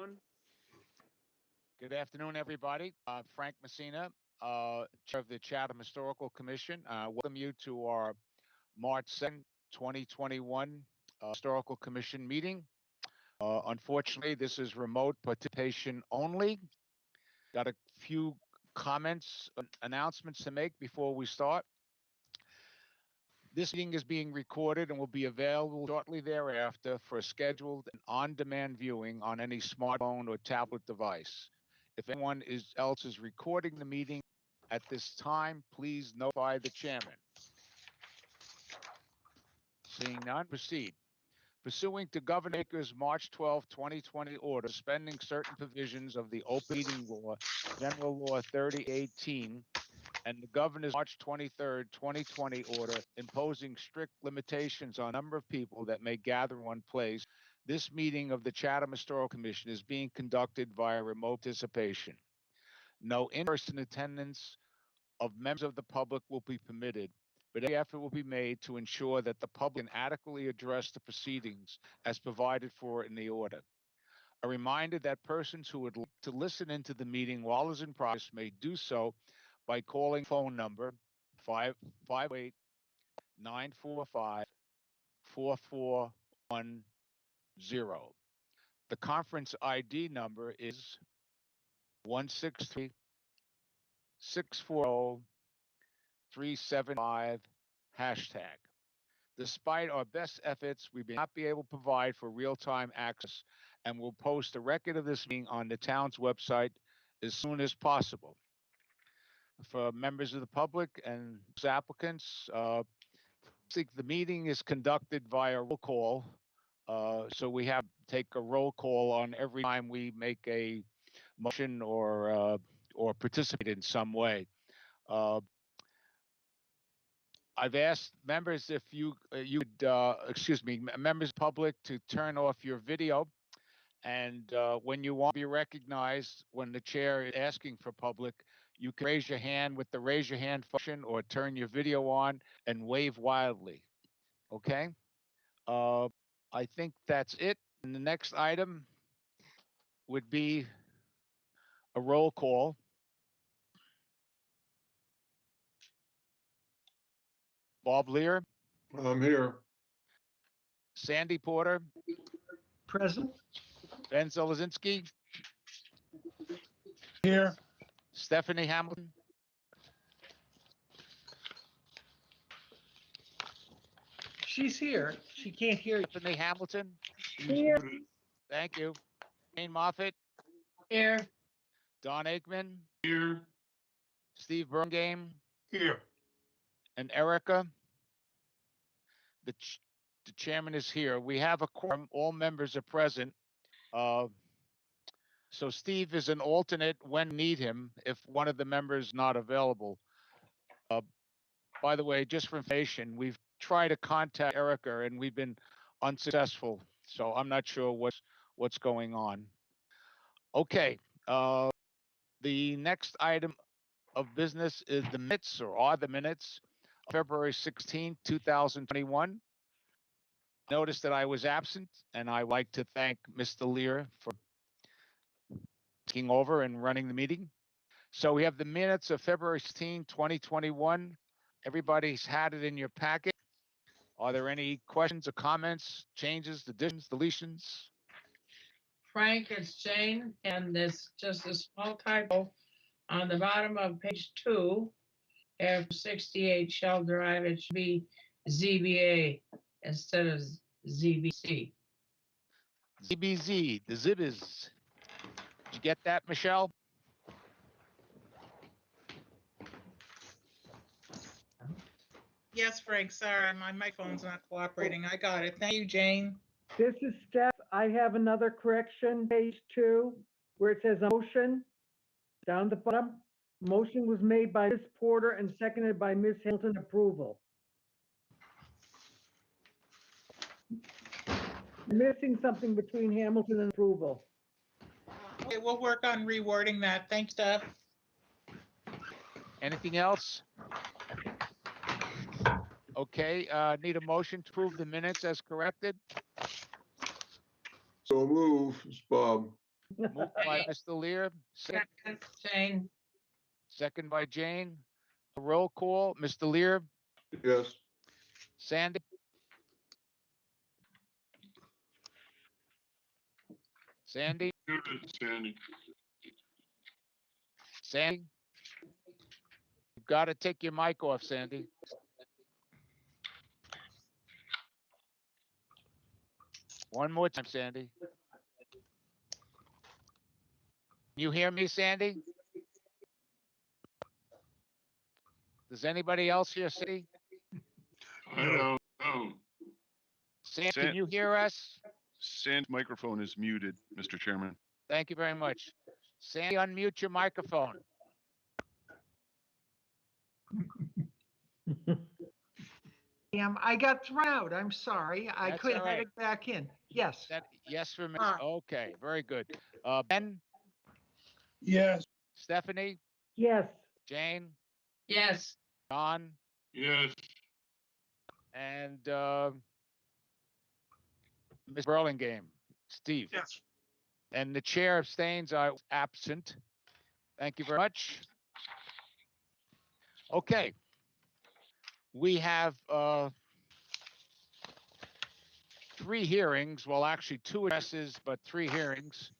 everyone. Good afternoon, everybody. Frank Messina, Chair of the Chatham Historical Commission. Welcome you to our March 2nd, 2021 Historical Commission meeting. Unfortunately, this is remote participation only. Got a few comments, announcements to make before we start. This meeting is being recorded and will be available shortly thereafter for scheduled and on-demand viewing on any smartphone or tablet device. If anyone else is recording the meeting at this time, please notify the chairman. Seeing none, proceed. Pursuant to Governor Baker's March 12, 2020 order suspending certain provisions of the Open Meeting Law, General Law 3018, and the Governor's March 23, 2020 order imposing strict limitations on the number of people that may gather in one place, this meeting of the Chatham Historical Commission is being conducted via remote participation. No in-person attendance of members of the public will be permitted, but every effort will be made to ensure that the public can adequately address the proceedings as provided for in the order. A reminder that persons who would like to listen into the meeting while it's in progress may do so by calling phone number 558-945-4410. The conference ID number is 163-640-375 hashtag. Despite our best efforts, we may not be able to provide for real-time access and will post a record of this meeting on the town's website as soon as possible. For members of the public and applicants, I think the meeting is conducted via roll call. So we have to take a roll call on every time we make a motion or participate in some way. I've asked members if you would, members of the public to turn off your video. And when you want to be recognized, when the chair is asking for public, you can raise your hand with the raise your hand function or turn your video on and wave wildly. Okay? I think that's it. And the next item would be a roll call. Bob Lear. I'm here. Sandy Porter. Present. Ben Zelazinski. Here. Stephanie Hamilton. She's here. She can't hear you. Stephanie Hamilton. Here. Thank you. Jane Moffett. Here. Don Aikman. Here. Steve Burngame. Here. And Erica. The chairman is here. We have a quorum. All members are present. So Steve is an alternate when need him if one of the members is not available. By the way, just for information, we've tried to contact Erica and we've been unsuccessful. So I'm not sure what's going on. Okay. The next item of business is the minutes, or are the minutes, February 16, 2021. Notice that I was absent, and I would like to thank Mr. Lear for taking over and running the meeting. So we have the minutes of February 16, 2021. Everybody's had it in your packet. Are there any questions or comments, changes, additions, deletions? Frank, it's Jane, and there's just a small typo on the bottom of page 2. After 68 Shell Drive, it should be ZBA instead of ZBC. ZBZ, the Zibbies. Did you get that, Michelle? Yes, Frank, sorry, my microphone's not cooperating. I got it. Thank you, Jane. This is Steph. I have another correction, page 2, where it says a motion down the bottom. Motion was made by Ms. Porter and seconded by Ms. Hamilton. Approval. Missing something between Hamilton and approval. Okay, we'll work on rewording that. Thanks, Steph. Anything else? Okay, need a motion to approve the minutes as corrected. So move. It's Bob. Moved by Jane. Mr. Lear, Second, Jane. second by Jane. Roll call, Mr. Lear, Yes. Sandy, Sandy, Sandy. Sandy. You've got to take your mic off, Sandy. One more time, Sandy. You hear me, Sandy? Does anybody else hear Sandy? I don't know. Sandy, San- can you hear us? Sandy's microphone is muted, Mr. Chairman. Thank you very much. Sandy, unmute your microphone. I got thrown out. I'm sorry. I That's couldn't all get right. it back in. Yes. That yes for me. Ah. Okay, very good. Ben, Yes. Stephanie, Yes, Jane, Yes, John, Yes. and Ms. Burlingame, Steve. Yes. And the chair abstains. I was absent. Thank you very much. Okay. We have 3 hearings. Well, actually 2 addresses, but 3 hearings.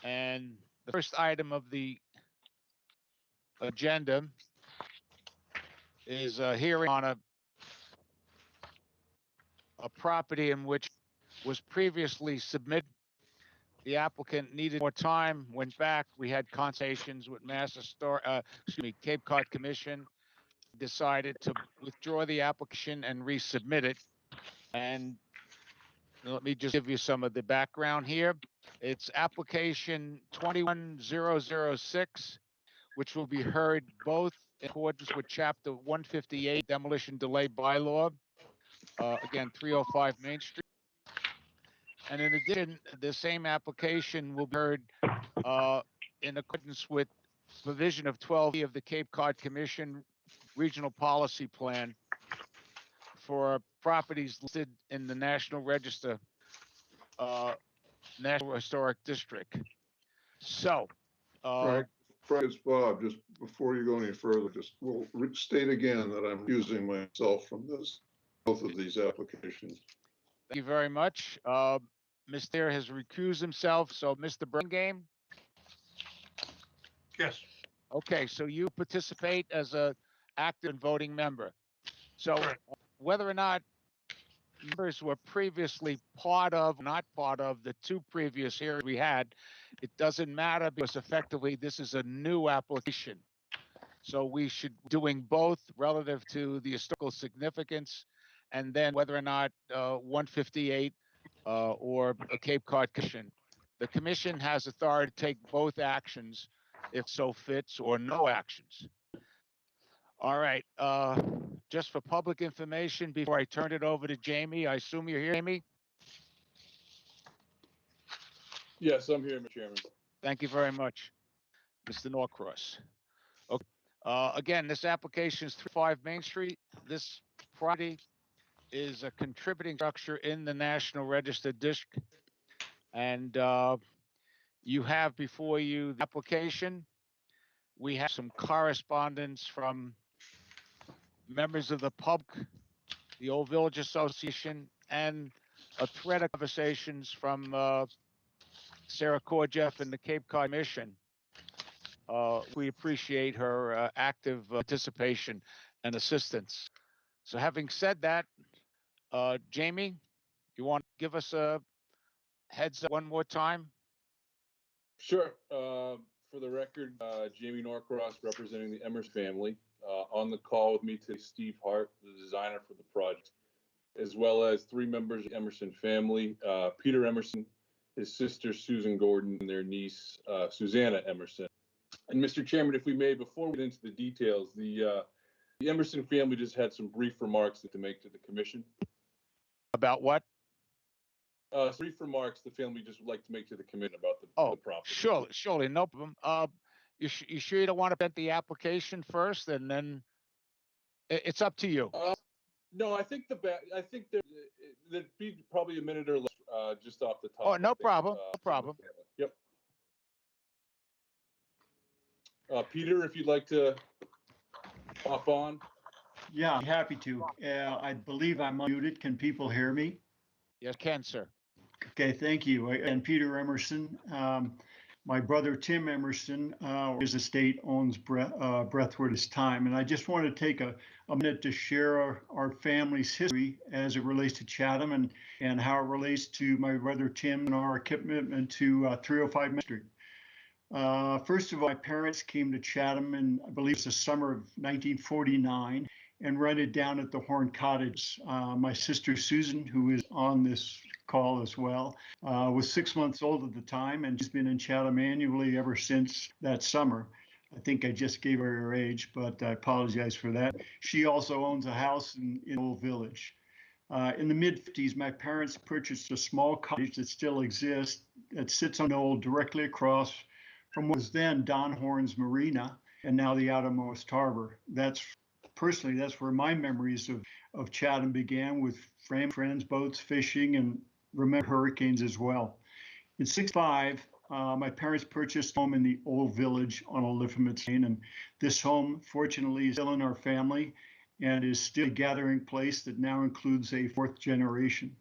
And the first item of the agenda is a hearing on a property in which was previously submitted. The applicant needed more time, went back. We had consultations with Cape Cod Commission, decided to withdraw the application and resubmit it. And let me just give you some of the background here. It's application 21006, which will be heard both in accordance with Chapter 158 Demolition Delay Bylaw, again, 305 Main Street. And in addition, the same application will be heard in accordance with provision of 12E of the Cape Cod Commission Regional Policy Plan for properties listed in the National Register, National Historic District. So, Frank, it's Bob. Just before you go any further, we'll state again that I'm using myself from both of these applications. thank you very much. Mr. has recused himself, so Mr. Burlingame. Yes. Okay, so you participate as a active and voting member. So whether or not members were previously not part of the 2 previous hearings we had, it doesn't matter because effectively this is a new application. So we should be doing both relative to the historical significance and then whether or not 158 or a Cape Cod Commission. The commission has authority to take both actions if so fits or no actions. All right. Just for public information, before I turn it over to Jamie, I assume you're here, Jamie? Yes, I'm here, Mr. Chairman. Thank you very much, Mr. Norcross. Okay. Again, this application is 35 Main Street. This property is a contributing structure in the National Register District. And you have before you the application. We have some correspondence from members of the public, the Old Village Association, and a thread of conversations from Sarah Korjeff and the Cape Cod Mission. We appreciate her active participation and assistance. So having said that, Jamie, you want to give us a heads up one more time? Sure. For the record, Jamie Norcross representing the Emerson family. On the call with me today, Steve Hart, the designer for the project, as well as 3 members of the Emerson family, Peter Emerson, his sister Susan Gordon, and their niece Susanna Emerson. And Mr. Chairman, if we may, before we get into the details, the Emerson family just had some brief remarks to make to the commission. About what? Brief remarks the family just would like to make to the commission about the property. Surely, no problem. You sure you don't want to present the application first, and then it's up to you. No, I think there'd be probably a minute or less just off the top. Oh, no problem. No problem. Peter, if you'd like to hop on. Yeah, happy to. I believe I'm unmuted. Can people hear me? Yes, Ken, sir. Okay, thank you. And Peter Emerson. My brother Tim Emerson, his estate owns Breathwood his time. And I just want to take a minute to share our family's history as it relates to Chatham and how it relates to my brother Tim and our commitment to 305 Main Street. First of all, my parents came to Chatham in, I believe it's the summer of 1949 and rented down at the Horn Cottage. My sister Susan, who is on this call as well, was 6 months old at the time, and she's been in Chatham annually ever since that summer. I think I just gave her her age, but I apologize for that. She also owns a house in Old Village. In the mid-50s, my parents purchased a small cottage that still exists that sits on Knoll directly across from what was then Don Horn's Marina and now the outermost harbor. That's where my memories of Chatham began, with friends, boats, fishing, and remember hurricanes as well. In '65, my parents purchased a home in the Old Village on Olifamets Lane, and this home, fortunately, is still in our family and is still a gathering place that now includes a fourth generation.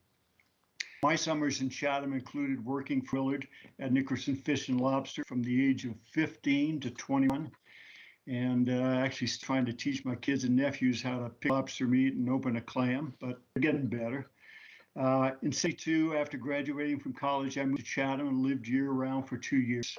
My summers in Chatham included working for Willard at Nickerson Fish and Lobster from the age of 15 to 21, and actually trying to teach my kids and nephews how to pick lobster meat and open a clam, but they're getting better. In '62, after graduating from college, I moved to Chatham and lived year-round for 2 years.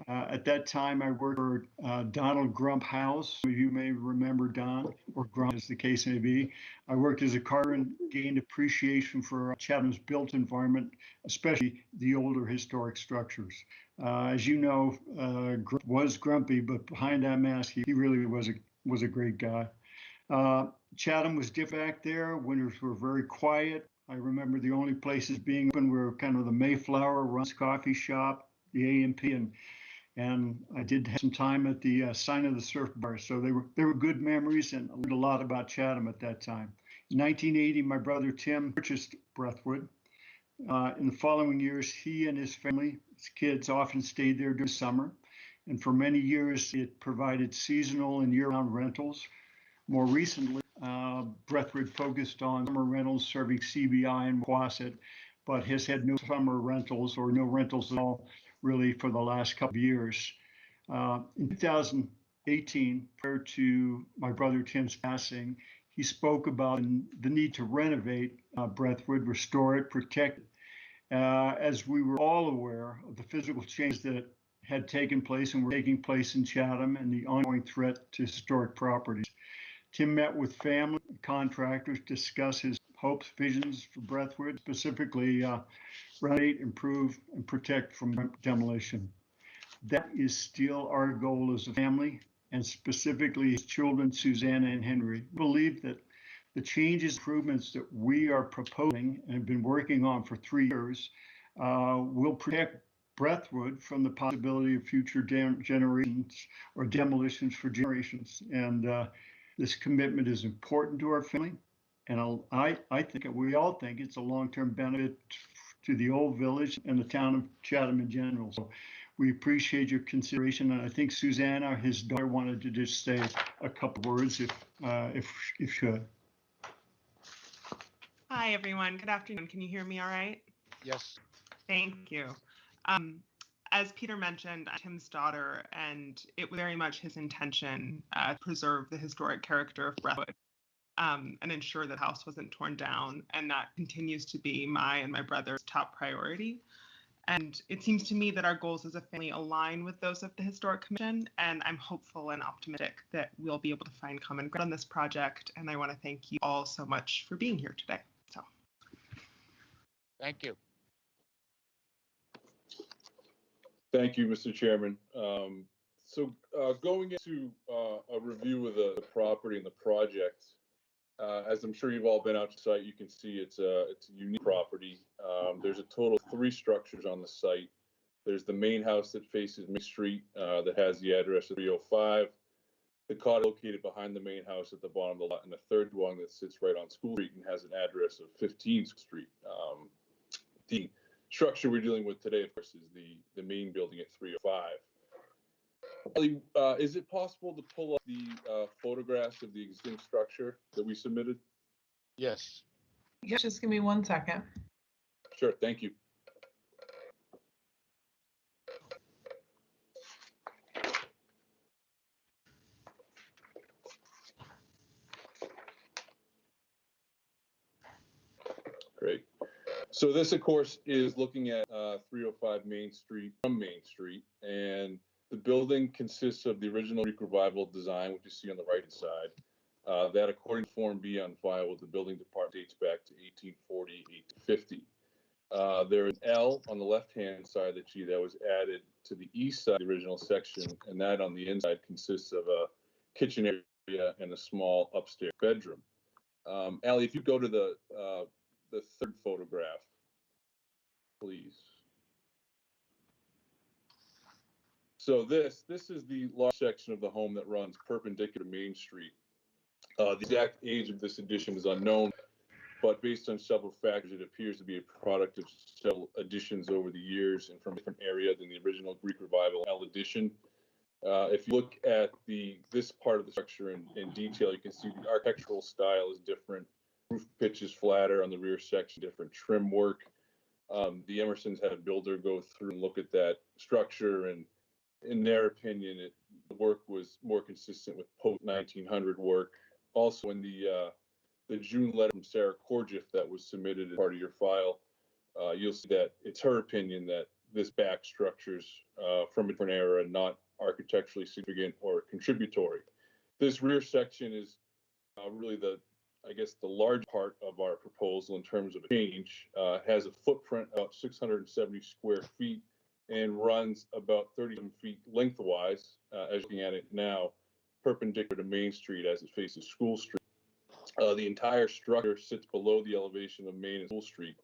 At that time, I worked for Donald Grump House. You may remember Don, or Grump as the case may be. I worked as a carver and gained appreciation for Chatham's built environment, especially the older historic structures. As you know, Grump was grumpy, but behind that mask, he really was a great guy. Chatham was different back there. Winters were very quiet. I remember the only places being open were kind of the Mayflower, Run's Coffee Shop, the A&P, and I did have some time at the Sign of the Surf Bar. So they were good memories, and I learned a lot about Chatham at that time. In 1980, my brother Tim purchased Breathwood. In the following years, he and his family, his kids, often stayed there during summer. And for many years, it provided seasonal and year-round rentals. More recently, Breathwood focused on summer rentals serving CBI and Quasit, but has had no summer rentals or no rentals at all really for the last couple of years. In 2018, prior to my brother Tim's passing, he spoke about the need to renovate Breathwood, restore it, protect it, as we were all aware of the physical changes that had taken place and were taking place in Chatham and the ongoing threat to historic properties. Tim met with family and contractors to discuss his hopes, visions for Breathwood, specifically renovate, improve, and protect from demolition. That is still our goal as a family, and specifically as children, Susanna and Henry. We believe that the changes, improvements that we are proposing and have been working on for 3 years will protect Breathwood from the possibility of future generations or demolitions for generations. And this commitment is important to our family, and I think we all think it's a long-term benefit to the Old Village and the town of Chatham in general. So we appreciate your consideration, and I think Susanna, his daughter, wanted to just say a couple words if she could. Hi, everyone. Good afternoon. Can you hear me all right? Yes. Thank you. As Peter mentioned, I'm Tim's daughter, and it was very much his intention to preserve the historic character of Breathwood and ensure that the house wasn't torn down. And that continues to be my and my brother's top priority. And it seems to me that our goals as a family align with those of the Historic Commission, and I'm hopeful and optimistic that we'll be able to find common ground on this project. And I want to thank you all so much for being here today. So, Thank you. Thank you, Mr. Chairman. Going into a review of the property and the project, as I'm sure you've all been out to site, you can see it's a unique property. There's a total of 3 structures on the site. There's the main house that faces Main Street that has the address of 305. The cottage located behind the main house at the bottom of the lot, and the third dwelling that sits right on School Street and has an address of 15 Street. The structure we're dealing with today, of course, is the main building at 305. Ellie, is it possible to pull up the photographs of the existing structure that we submitted? Yes. Yeah, just give me 1 second. Sure, thank you. Great. So this, of course, is looking at 305 Main Street from Main Street, and the building consists of the original Greek Revival design, which you see on the right side. That, according to Form B on file with the building department, dates back to 1840, 1850. There is L on the left-hand side of the G that was added to the east side of the original section, and that on the inside consists of a kitchen area and a small upstairs bedroom. Allie, if you go to the third photograph, please. So this is the large section of the home that runs perpendicular to Main Street. The exact age of this addition is unknown, but based on several factors, it appears to be a product of several additions over the years and from a different area than the original Greek Revival L addition. If you look at this part of the structure in detail, you can see the architectural style is different. Roof pitch is flatter on the rear section, different trim work. The Emersons had a builder go through and look at that structure, and in their opinion, the work was more consistent with post-1900 work. Also, in the June letter from Sarah Korjiff that was submitted as part of your file, you'll see that it's her opinion that this back structure's from a different era, not architecturally significant or contributory. This rear section is really the large part of our proposal in terms of a change. Has a footprint of 670 square feet and runs about 37 feet lengthwise, as you're looking at it now, perpendicular to Main Street as it faces School Street. The entire structure sits below the elevation of Main and School Street.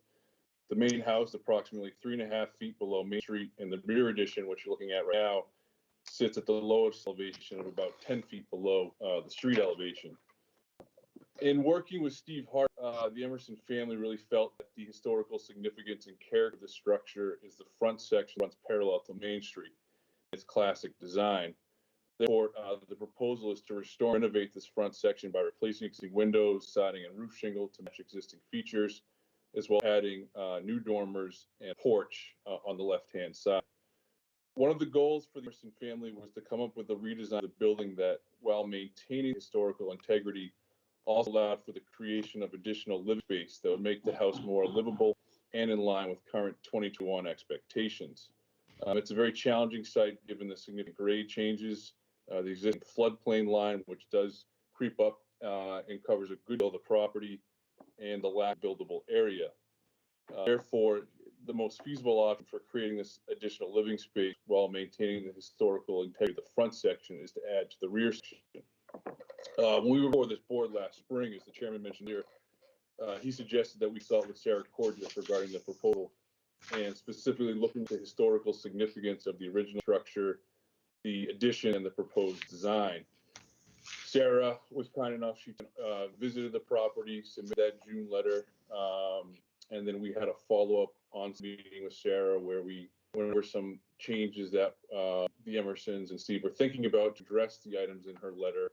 The main house is approximately 3.5 feet below Main Street, and the rear addition, which you're looking at right now, sits at the lowest elevation of about 10 feet below the street elevation. In working with Steve Hart, the Emerson family really felt that the historical significance and character of the structure is the front section runs parallel to Main Street. Its classic design. Therefore, the proposal is to restore and renovate this front section by replacing existing windows, siding, and roof shingle to match existing features, as well as adding new dormers and porch on the left-hand side. One of the goals for the Emerson family was to come up with a redesign of the building that, while maintaining historical integrity, also allowed for the creation of additional living space that would make the house more livable and in line with current 2021 expectations. It's a very challenging site given the significant grade changes, the existing floodplain line, which does creep up and covers a good deal of the property, and the lack of buildable area. Therefore, the most feasible option for creating this additional living space while maintaining the historical integrity of the front section is to add to the rear section. When we were before this board last spring, as the chairman mentioned here, he suggested that we consult with Sarah Korjiff regarding the proposal, and specifically looking at the historical significance of the original structure, the addition, and the proposed design. Sarah was kind enough, she visited the property, submitted that June letter, and then we had a follow-up on meeting with Sarah where we went over some changes that the Emersons and Steve were thinking about to address the items in her letter.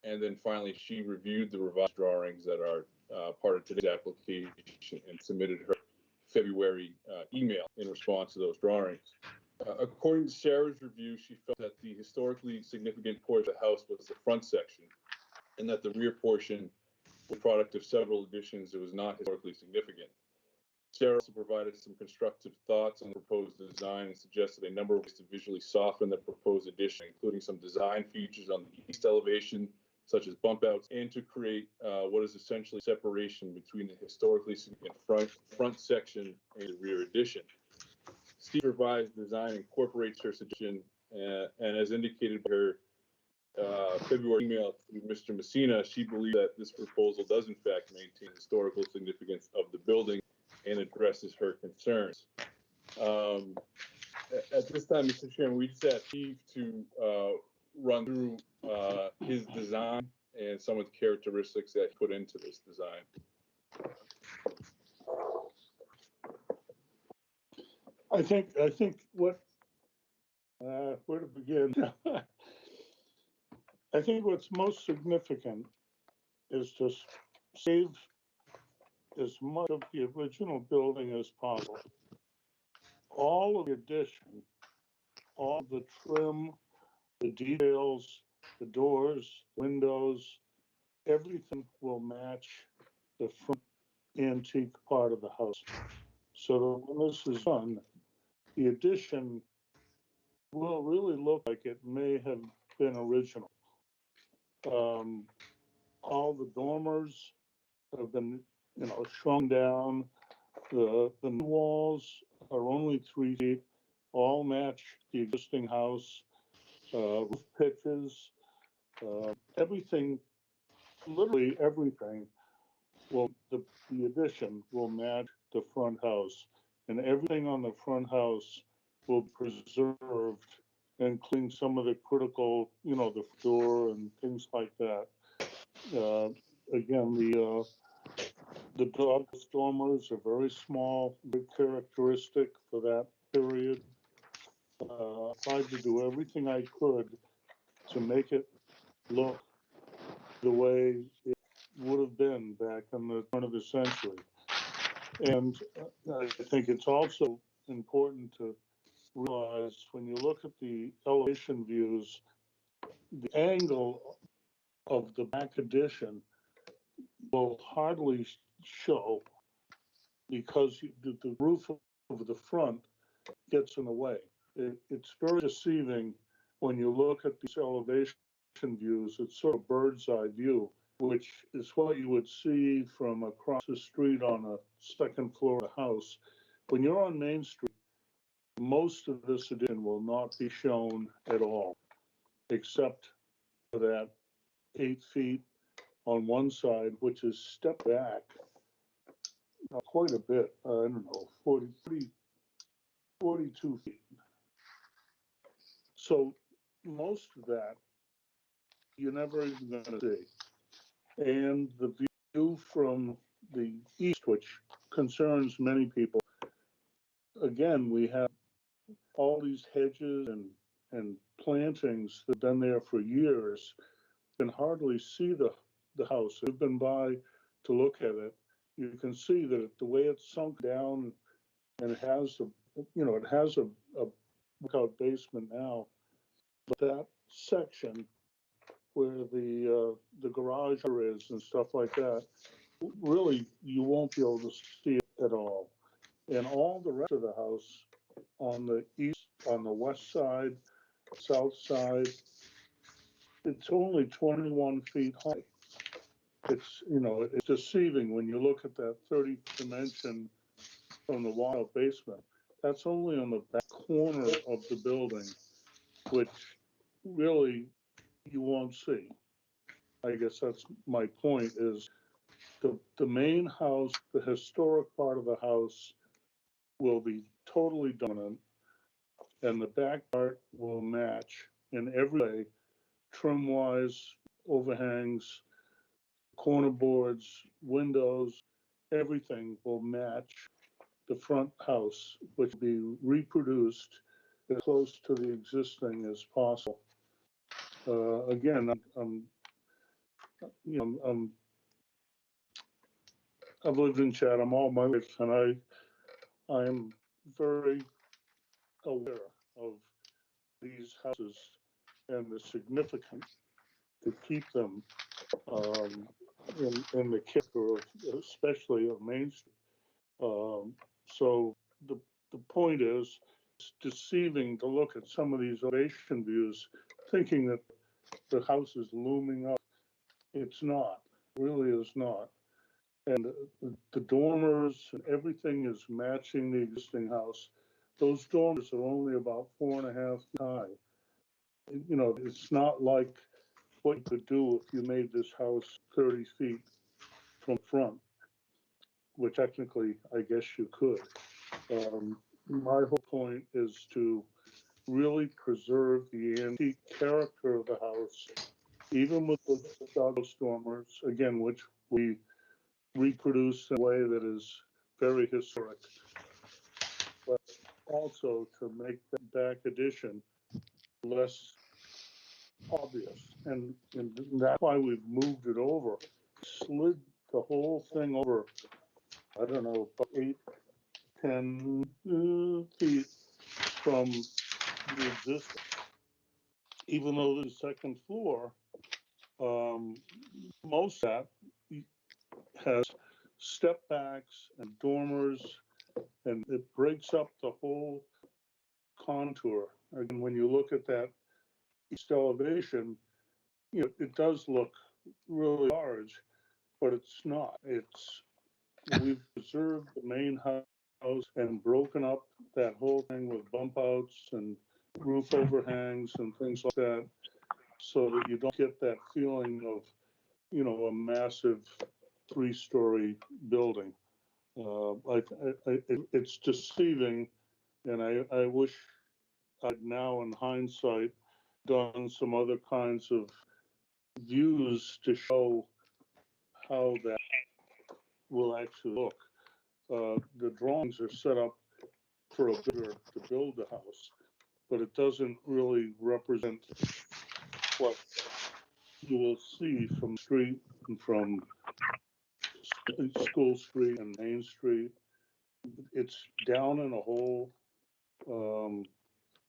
And then finally, she reviewed the revised drawings that are part of today's application and submitted her February email in response to those drawings. According to Sarah's review, she felt that the historically significant portion of the house was the front section, and that the rear portion was the product of several additions that was not historically significant. Sarah also provided some constructive thoughts on the proposed design and suggested a number of ways to visually soften the proposed addition, including some design features on the east elevation, such as bump outs, and to create what is essentially separation between the historically significant front section and the rear addition. Steve's revised design incorporates her suggestion, and as indicated by her February email to Mr. Messina, she believes that this proposal does in fact maintain the historical significance of the building and addresses her concerns. At this time, Mr. Chairman, we just asked Steve to run through his design and some of the characteristics that he put into this design. I think what where to begin? I think what's most significant is to save as much of the original building as possible. All of the addition, all of the trim, the details, the doors, windows, everything will match the front antique part of the house. So that when this is done, the addition will really look like it may have been original. All the dormers have been, shrunk down. The new walls are only 3 feet, all match the existing house. Roof pitches, everything, literally everything the addition will match the front house, and everything on the front house will be preserved, including some of the critical, the door and things like that. Again, the dog dormers are very small, very characteristic for that period. I tried to do everything I could to make it look the way it would have been back in the turn of the century. And I think it's also important to realize when you look at the elevation views, the angle of the back addition will hardly show because the roof of the front gets in the way. It's very deceiving when you look at these elevation views. It's sort of bird's eye view, which is what you would see from across the street on a second floor of the house. When you're on Main Street, most of this addition will not be shown at all, except for that 8 feet on one side, which is stepped back quite a bit. I don't know, 42 feet. So most of that you're never even going to see. And the view from the east, which concerns many people, again, we have all these hedges and plantings that have been there for years. You can hardly see the house. If you've been by to look at it, you can see that the way it's sunk down and it has a workout basement now. But that section where the garage is and stuff like that, really you won't be able to see it at all. And all the rest of the house on the east, on the west side, south side, it's only 21 feet high. It's deceiving when you look at that 30 dimension from the wall basement. That's only on the back corner of the building, which really you won't see. I guess that's my point is the main house, the historic part of the house will be totally dominant and the back part will match in every way, trim wise, overhangs, corner boards, windows, everything will match the front house, which will be reproduced as close to the existing as possible. Again, I've lived in Chatham all my life, and I am very aware of these houses and the significance to keep them in the character, especially of Main Street. So the point is, it's deceiving to look at some of these elevation views, thinking that the house is looming up. It's not. It really is not. And the dormers and everything is matching the existing house. Those dormers are only about 4.5 feet high. It's not like what you could do if you made this house 30 feet from front, which technically I guess you could. My whole point is to really preserve the antique character of the house, even with the Douglas dormers, again, which we reproduce in a way that is very historic, but also to make the back addition less obvious. And that's why we've moved it over, slid the whole thing over, I don't know, about 8, 10 feet from the existing. Even though the second floor, most of that has step backs and dormers, and it breaks up the whole contour. Again, when you look at that east elevation, it does look really large, but it's not. We've preserved the main house and broken up that whole thing with bump outs and roof overhangs and things like that, so that you don't get that feeling of, a massive 3-story building. It's deceiving, and I wish I'd now, in hindsight, done some other kinds of views to show how that will actually look. The drawings are set up for a bidder to build the house, but it doesn't really represent what you will see from street and from School Street and Main Street. It's down in a hole. And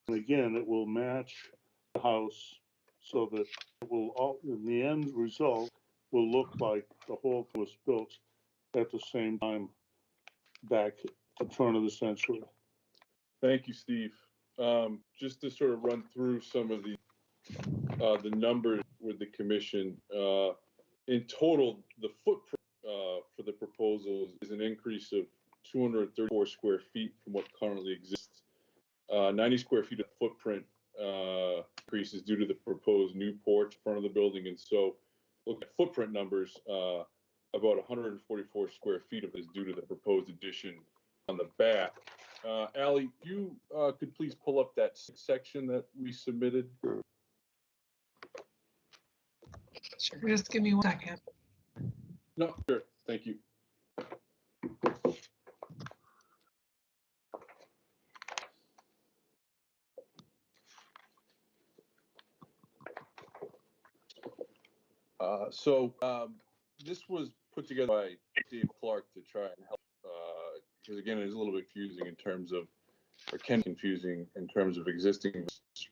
again, it will match the house so that it will all, in the end result, will look like the whole thing was built at the same time back at the turn of the century. Thank you, Steve. Just to sort of run through some of the numbers with the commission. In total, the footprint for the proposals is an increase of 234 square feet from what currently exists. 90 square feet of footprint increases due to the proposed new porch in front of the building. And so, look at footprint numbers, about 144 square feet of it is due to the proposed addition on the back. Ally, you could please pull up that section that we submitted. Sure, just give me 1 second. No, sure. Thank you. This was put together by Dave Clark to try and help, because again, it is a little bit confusing in terms of, or can be confusing in terms of existing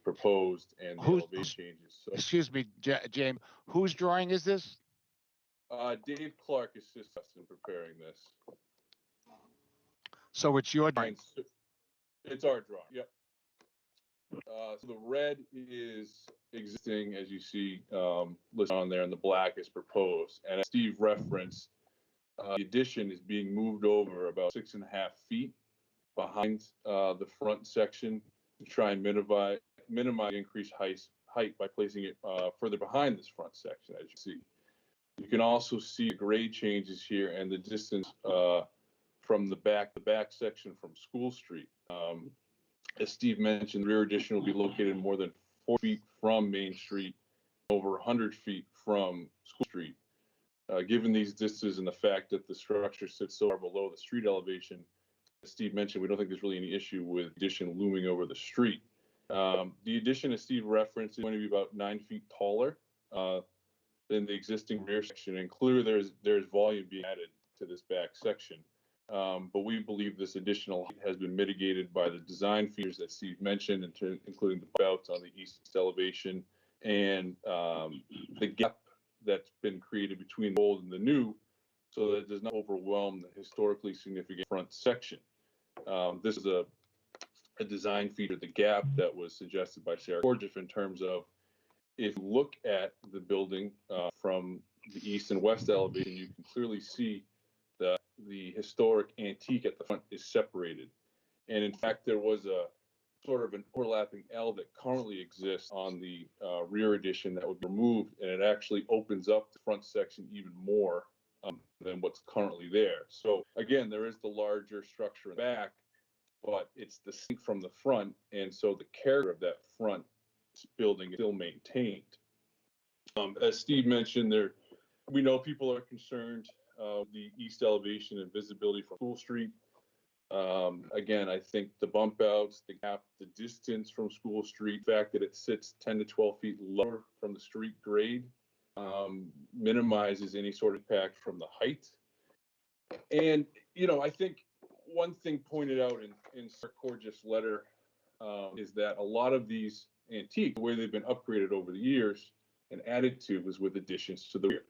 proposed and the elevation changes. So, Excuse me, James, whose drawing is this? Dave Clark assists us in preparing this. So it's your drawing. It's our drawing, yep. So the red is existing, as you see listed on there, and the black is proposed. And as Steve referenced, the addition is being moved over about 6.5 feet behind the front section to try and minimize increased height by placing it further behind this front section, as you see. You can also see grade changes here and the distance from the back section from School Street. As Steve mentioned, the rear addition will be located more than 4 feet from Main Street, over 100 feet from School Street. Given these distances and the fact that the structure sits so far below the street elevation, as Steve mentioned, we don't think there's really any issue with addition looming over the street. The addition, as Steve referenced, is going to be about 9 feet taller than the existing rear section, and clearly there's volume being added to this back section. But we believe this additional height has been mitigated by the design features that Steve mentioned, including the bouts on the east elevation and the gap that's been created between the old and the new, so that it does not overwhelm the historically significant front section. This is a design feature, the gap, that was suggested by Sarah Gorgeff in terms of, if you look at the building from the east and west elevation, you can clearly see the historic antique at the front is separated. And in fact, there was a sort of an overlapping L that currently exists on the rear addition that would be removed, and it actually opens up the front section even more than what's currently there. So again, there is the larger structure in the back, but it's distinct from the front, and so the character of that front building is still maintained. As Steve mentioned, we know people are concerned the east elevation and visibility from School Street. Again, I think the bump outs, the gap, the distance from School Street, the fact that it sits 10 to 12 feet lower from the street grade, minimizes any sort of impact from the height. And, I think one thing pointed out in Sir Corgis' letter is that a lot of these antiques, the way they've been upgraded over the years and added to, was with additions to the rear.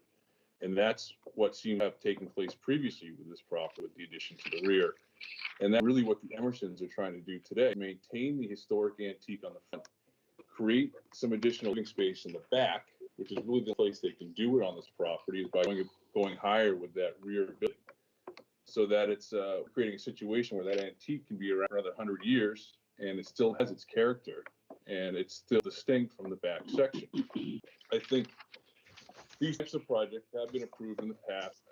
And that's what seemed to have taken place previously with this property, with the addition to the rear. And that's really what the Emersons are trying to do today: maintain the historic antique on the front, create some additional living space in the back, which is really the place they can do it on this property, is by going higher with that rear building, so that it's creating a situation where that antique can be around another 100 years and it still has its character and it's still distinct from the back section. I think these types of projects have been approved in the past.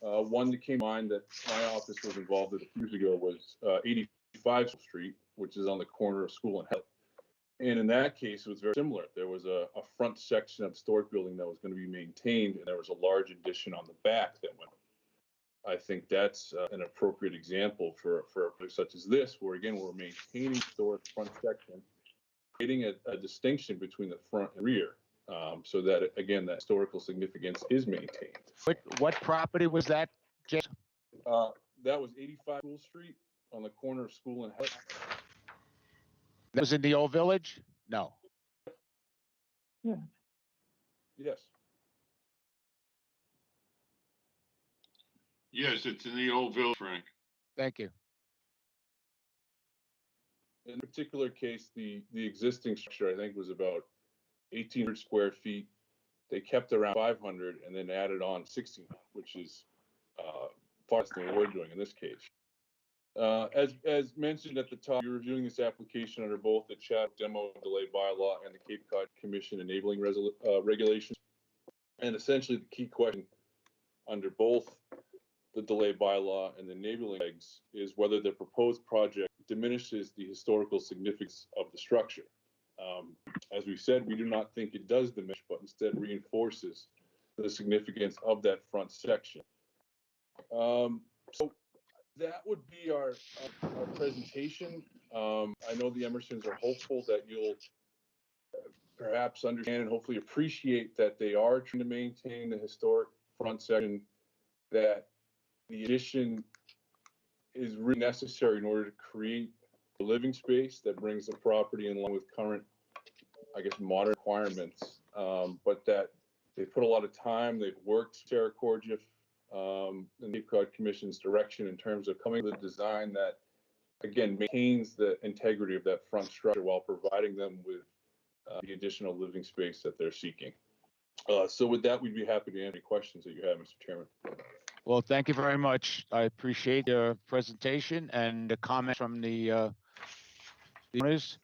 One that came to mind that my office was involved with a few years ago was 85 Street, which is on the corner of School and Health. And in that case, it was very similar. There was a front section of the historic building that was going to be maintained, and there was a large addition on the back that went. I think that's an appropriate example for a place such as this, where again, we're maintaining historic front section, creating a distinction between the front and rear, so that again, that historical significance is maintained. What property was that, James? That was 85 School Street on the corner of School and Health. That was in the old village? No. Yeah. Yes. Yes, it's in the old village, Frank. Thank you. In a particular case, the existing structure, I think, was about 1,800 square feet. They kept around 500 and then added on 1,600, which is far less than what we're doing in this case. As mentioned at the top, you're reviewing this application under both the Chatham demo delay bylaw and the Cape Cod Commission enabling regulations. And essentially, the key question under both the delay bylaw and the enabling regs is whether the proposed project diminishes the historical significance of the structure. As we said, we do not think it does diminish, but instead reinforces the significance of that front section. So that would be our presentation. I know the Emersons are hopeful that you'll perhaps understand and hopefully appreciate that they are trying to maintain the historic front section, that the addition is really necessary in order to create a living space that brings the property in line with current, I guess, modern requirements, but that they put a lot of time, they've worked Sarah Corgis and the Cape Cod Commission's direction in terms of coming with a design that, again, maintains the integrity of that front structure while providing them with the additional living space that they're seeking. So with that, we'd be happy to answer any questions that you have, Mr. Chairman. Well, thank you very much. I appreciate your presentation and the comments from the owners.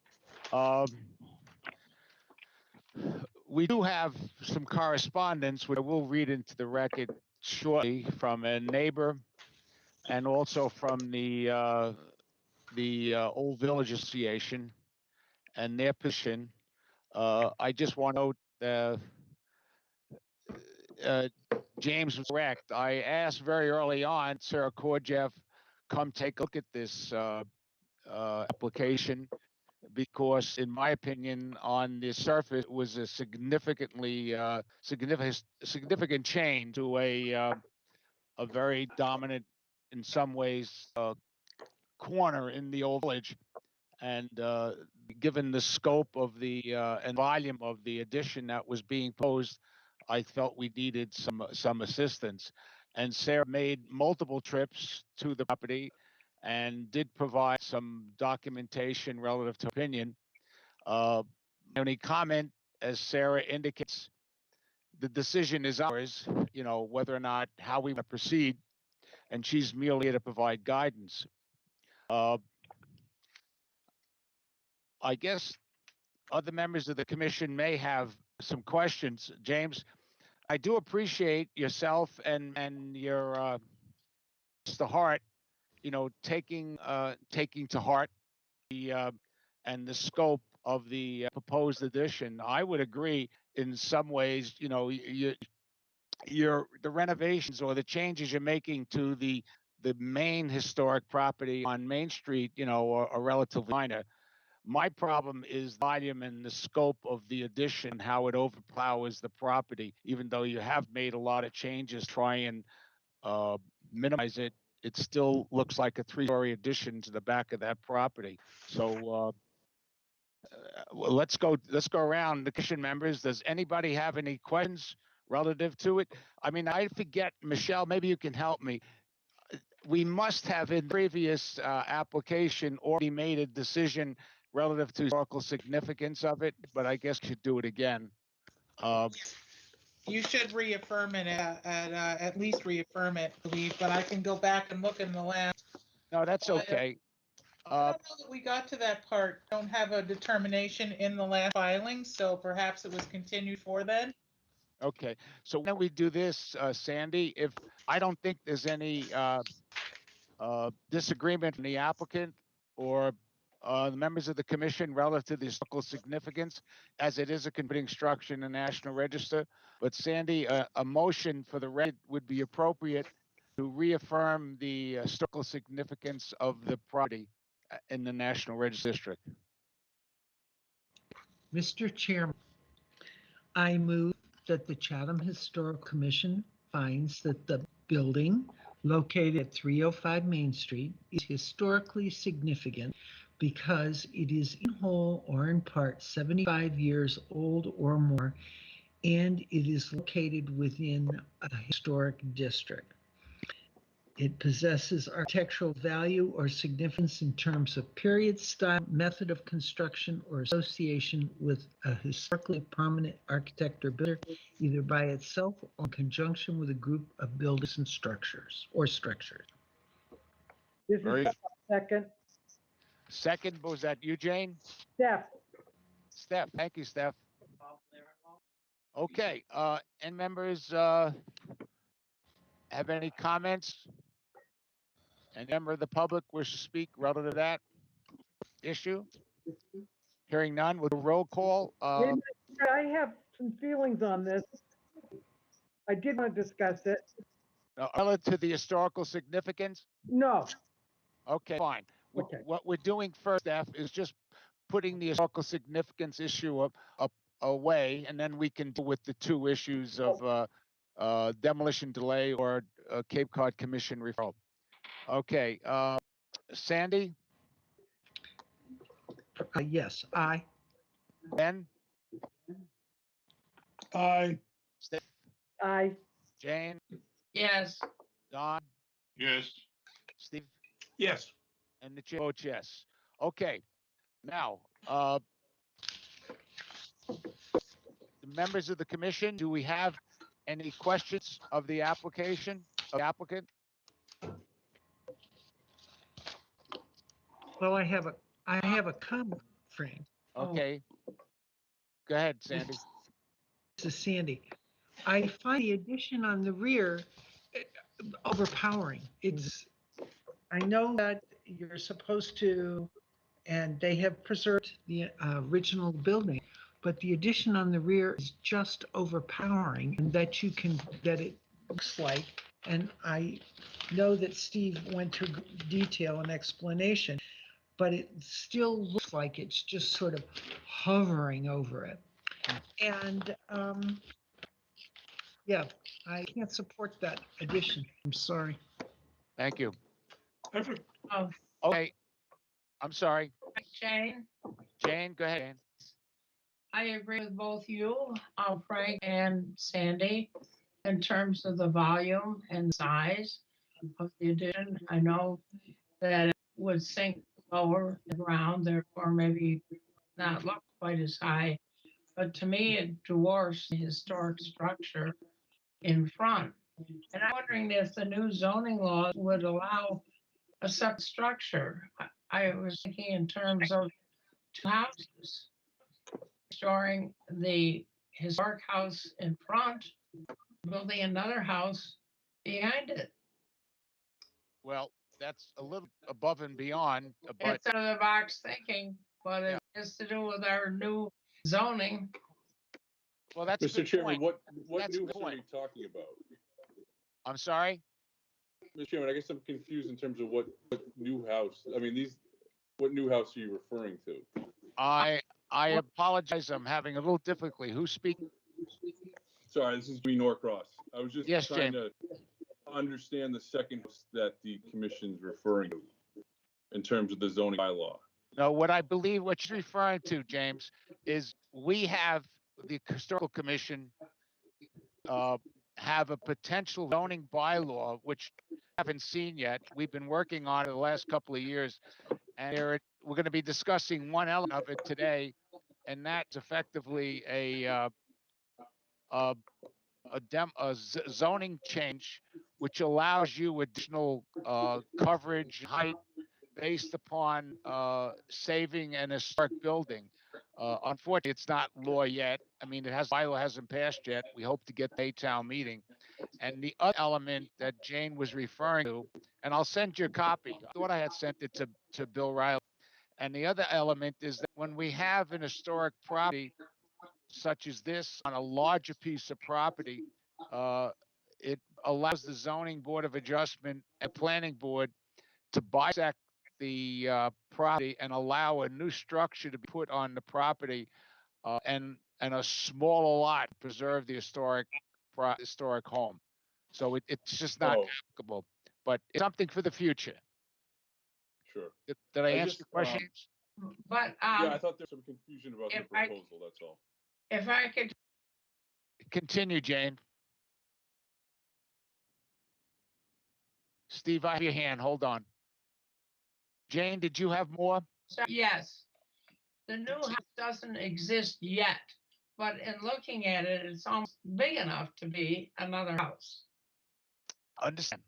We do have some correspondence, which I will read into the record shortly, from a neighbor and also from the Old Village Association and their position. I just want to note, James was correct. I asked very early on, Sarah Korjeff, come take a look at this application, because in my opinion, on the surface, it was a significant change to a very dominant, in some ways, corner in the old village. And given the scope of the and volume of the addition that was being posed, I felt we needed some assistance. And Sarah made multiple trips to the property and did provide some documentation relative to opinion. Only comment, as Sarah indicates, the decision is ours, whether or not how we want to proceed, and she's merely here to provide guidance. I guess other members of the commission may have some questions. James, I do appreciate yourself and your Mr. Hart, taking to heart the and the scope of the proposed addition. I would agree in some ways, the renovations or the changes you're making to the the main historic property on Main Street, you know, are relatively minor. My problem is volume and the scope of the addition, how it overpowers the property, even though you have made a lot of changes, try and minimize it. It still looks like a 3-story addition to the back of that property. So well, let's go around the commission members. Does anybody have any questions relative to it? I mean, I forget, Michelle, maybe you can help me. We must have in previous application already made a decision relative to historical significance of it, but I guess we should do it again. You should reaffirm it, at least reaffirm it, I believe, but I can go back and look in the last. No, that's okay. I don't know that we got to that part. Don't have a determination in the last filing, so perhaps it was continued for then. Okay, so when we do this, Sandy, if I don't think there's any disagreement from the applicant or the members of the commission relative to the historical significance, as it is a converting structure in the National Register. But Sandy, a motion for the record would be appropriate to reaffirm the historical significance of the property in the National Register District. Mr. Chairman, I move that the Chatham Historical Commission finds that the building located at 305 Main Street is historically significant because it is in whole or in part 75 years old or more, and it is located within a historic district. It possesses architectural value or significance in terms of period, style, method of construction, or association with a historically prominent architect or builder, either by itself or in conjunction with a group of buildings and structures. This Very- is second. Second, was that you, Jane? Steph, Steph, thank you, Steph. Okay, and members have any comments? Any member of the public wish to speak relative to that issue? Hearing none, with a roll call. I have some feelings on this. I did want to discuss it. Relative to the historical significance? No, Okay, fine. Okay. What we're doing first, Steph, is just putting the historical significance issue up away, and then we can deal with the two issues of demolition delay or Cape Cod Commission referral. Okay, Sandy, yes, aye. Ben, Aye. Steph, Aye. Jane, Yes, Don, Yes, Steve, Yes. and the chair votes yes. Okay, now, the members of the commission, do we have any questions of the application, of the applicant? Well, I have a comment, Frank. Okay. Go ahead, Sandy. This is Sandy. I find the addition on the rear overpowering. I know that you're supposed to, and they have preserved the original building, but the addition on the rear is just overpowering, and that it looks like, and I know that Steve went to detail and explanation, but it still looks like it's just sort of hovering over it. And yeah, I can't support that addition. I'm sorry. Thank you. oh, Okay. I'm sorry. Jane, Jane, go ahead. Jane. I agree with both you, Frank and Sandy, in terms of the volume and size of the addition. I know that it would sink lower the ground, therefore maybe not look quite as high. But to me, it dwarfs the historic structure in front. And I'm wondering if the new zoning law would allow a separate structure. I was thinking in terms of two houses, storing the historic house in front, building another house behind it. Well, that's a little above and beyond, but It's out of the box thinking, but it has to do with our new zoning. well, that's a Mr. good Chairman, point. what That's a new good house are we point. talking about? I'm sorry. Mr. Chairman, I guess I'm confused in terms of what new house, I mean, what new house are you referring to? I apologize. I'm having a little difficulty. Who's speaking? Sorry, this is Jimmy Norcross. I was just Yes, trying James. to understand the second house that the commission's referring to in terms of the zoning bylaw. No, what I believe what you're referring to, James, is we have the historical commission have a potential zoning bylaw, which I haven't seen yet. We've been working on it the last couple of years, and we're going to be discussing one element of it today, and that's effectively zoning change, which allows you additional coverage, height, based upon saving an historic building. Unfortunately, it's not law yet. I mean, bylaw hasn't passed yet. We hope to get the town meeting. And the other element that Jane was referring to, and I'll send you a copy. I thought I had sent it to Bill Riley. And the other element is that when we have an historic property such as this on a larger piece of property, it allows the zoning board of adjustment and planning board to bisect the property and allow a new structure to be put on the property, and a smaller lot to preserve the historic home. So it's just not applicable, but it's something for the future. Sure. Did I answer your question? But, Yeah, I thought there was some confusion about the proposal, that's all. if I could, Continue, Jane. Steve, I have your hand. Hold on. Jane, did you have more? yes, the new house doesn't exist yet, but in looking at it, it's almost big enough to be another house. Understand.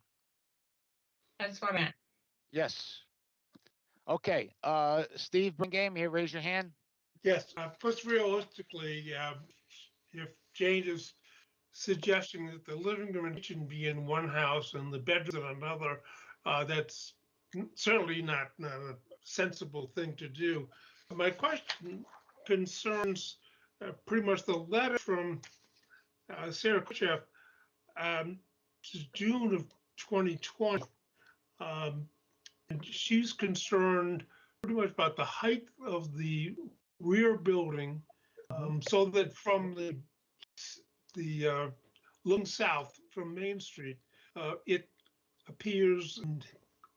That's what I meant. Yes. Okay, Steve Bringame, here, raise your hand. Yes, first realistically, if Jane is suggesting that the living room and kitchen be in one house and the bedrooms in another, that's certainly not a sensible thing to do. My question concerns pretty much the letter from Sarah Khrushchev, June of 2020. And she's concerned pretty much about the height of the rear building, so that from the looking south from Main Street, it appears and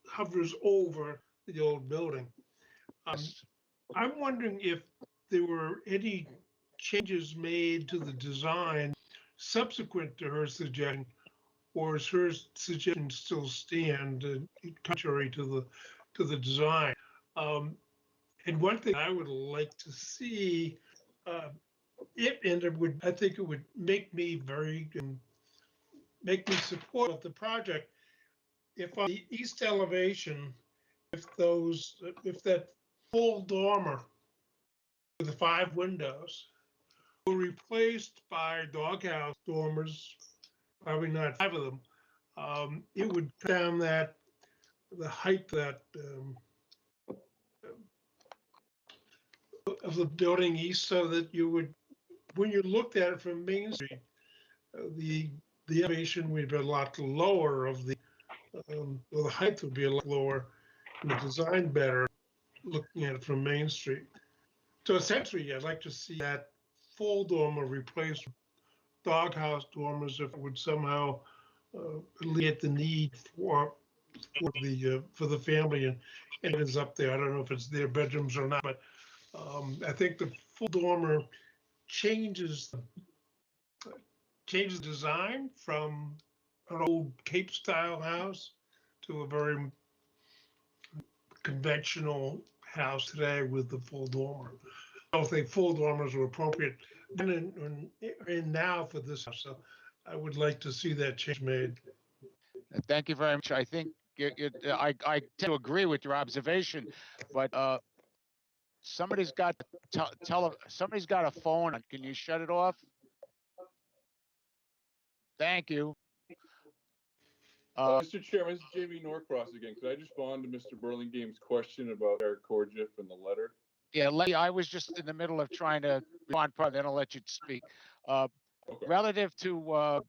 hovers over the old building. I'm wondering if there were any changes made to the design subsequent to her suggestion, or is her suggestion still stand contrary to the design? And one thing I would like to see, I think it would make me support of the project if on the east elevation, if that full dormer with the 5 windows were replaced by doghouse dormers, probably not 5 of them, it would cut down the height that of the building east, so that you would, when you looked at it from Main Street, the elevation would be a lot lower of the height would be a lot lower, and the design better looking at it from Main Street. So essentially, I'd like to see that full dormer replaced with doghouse dormers, if it would somehow alleviate the need for the family and it is up there. I don't know if it's their bedrooms or not, but I think the full dormer changes the design from an old Cape style house to a very conventional house today with the full dormer. I don't think full dormers are appropriate then and now for this house. So I would like to see that change made. Thank you very much. I think I tend to agree with your observation, but somebody's got somebody's got a phone on. Can you shut it off? Thank you. Mr. Chairman, this is Jamie Norcross again. Could I just respond to Mr. Burlingame's question about Eric Korjiff and the letter? Yeah, Letty, I was just in the middle of trying to respond, then I'll let you speak. Okay. Relative to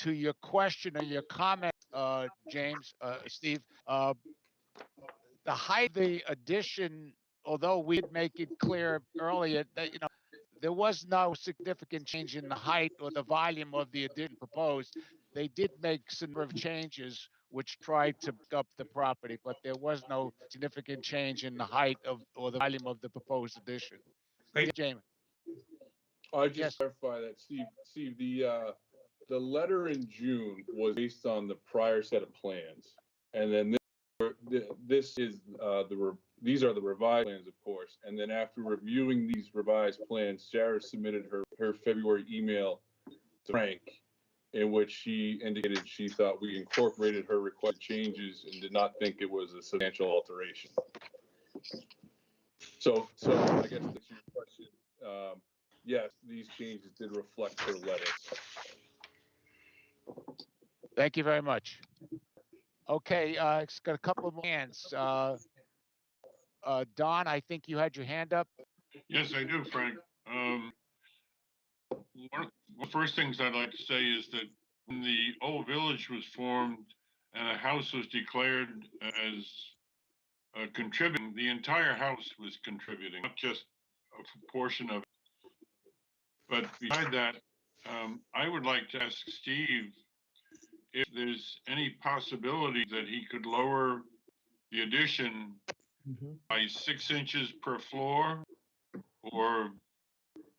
your question or your comment James, Steve, the height of the addition, although we did make it clear earlier that, there was no significant change in the height or the volume of the addition proposed. They did make some number of changes which tried to back up the property, but there was no significant change in the height of or the volume of the proposed addition. Thank- Yeah, Jamie. I just Yes. clarify that, Steve, the letter in June was based on the prior set of plans. And then these are the revised plans, of course. And then after reviewing these revised plans, Sarah submitted her February email to Frank, in which she indicated she thought we incorporated her requested changes and did not think it was a substantial alteration. So I guess that's your question. Yes, these changes did reflect her letter. Thank you very much. Okay, it's got a couple more hands. Don, I think you had your hand up. Yes, I do, Frank. One of the first things I'd like to say is that when the old village was formed and a house was declared as contributing, the entire house was contributing, not just a portion of it. But beside that, I would like to ask Steve if there's any possibility that he could lower the addition by 6 inches per floor, or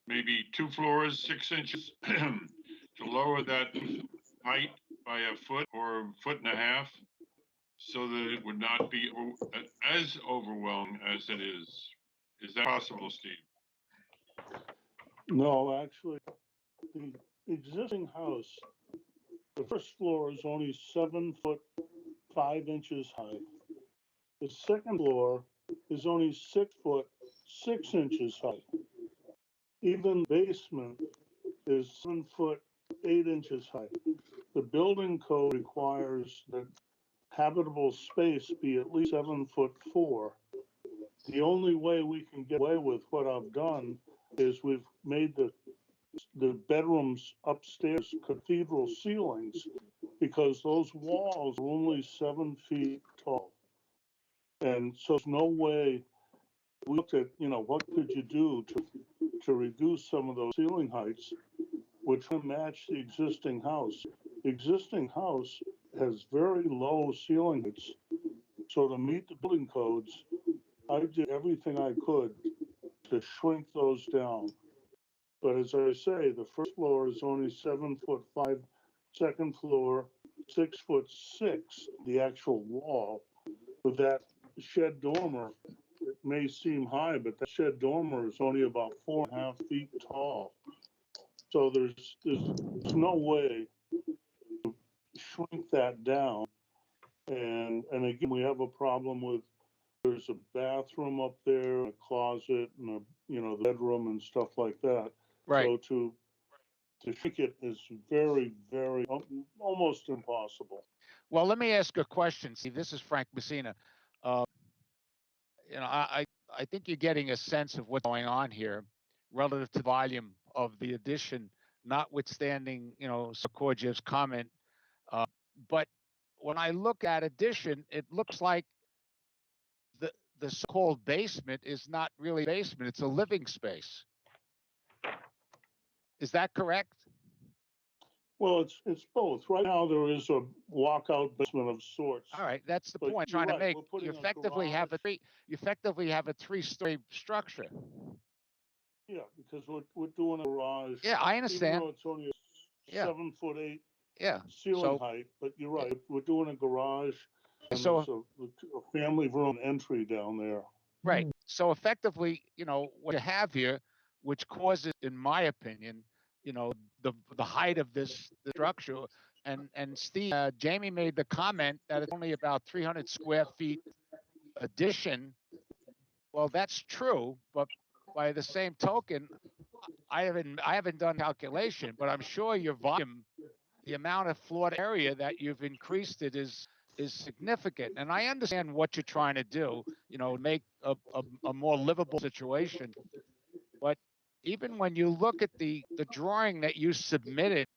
maybe 2 floors, 6 inches, to lower that height by a foot or a foot and a half, so that it would not be as overwhelming as it is. Is that possible, Steve? No, actually, the existing house, the first floor is only 7 foot 5 inches high. The second floor is only 6 foot 6 inches high. Even basement is 7 foot 8 inches high. The building code requires that habitable space be at least 7 foot 4. The only way we can get away with what I've done is we've made the bedrooms upstairs cathedral ceilings, because those walls are only 7 feet tall. And so there's no way. We looked at, what could you do to reduce some of those ceiling heights, which would match the existing house. The existing house has very low ceiling heights. So to meet the building codes, I did everything I could to shrink those down. But as I say, the first floor is only 7 foot 5, second floor 6 foot 6, the actual wall. With that shed dormer, it may seem high, but that shed dormer is only about 4.5 feet tall. So there's no way to shrink that down. And again, we have a problem with, there's a bathroom up there, a closet, and the bedroom and stuff like that. Right. So to shrink it is very, very, almost impossible. Well, let me ask a question. See, this is Frank Messina. I think you're getting a sense of what's going on here relative to volume of the addition, notwithstanding, Sekorjev's comment. But when I look at addition, it looks like the so-called basement is not really a basement, it's a living space. Is that correct? Well, it's both. Right now, there is a walkout basement of sorts. All right, that's the But point I'm you're trying to right, make. we're putting You a effectively have a three-story structure. Yeah, because we're doing a garage. Yeah, I Even understand. though it's only a Yeah. 7 foot 8 Yeah. ceiling height, but you're right, we're doing a garage. And So- there's a family room entry down there. Right. So effectively, what you have here, which causes, in my opinion, the height of the structure. And Steve, Jamie made the comment that it's only about 300 square feet addition. Well, that's true, but by the same token, I haven't done calculation, but I'm sure your volume, the amount of floored area that you've increased it is significant. And I understand what you're trying to do, make a more livable situation. But even when you look at the drawing that you submitted,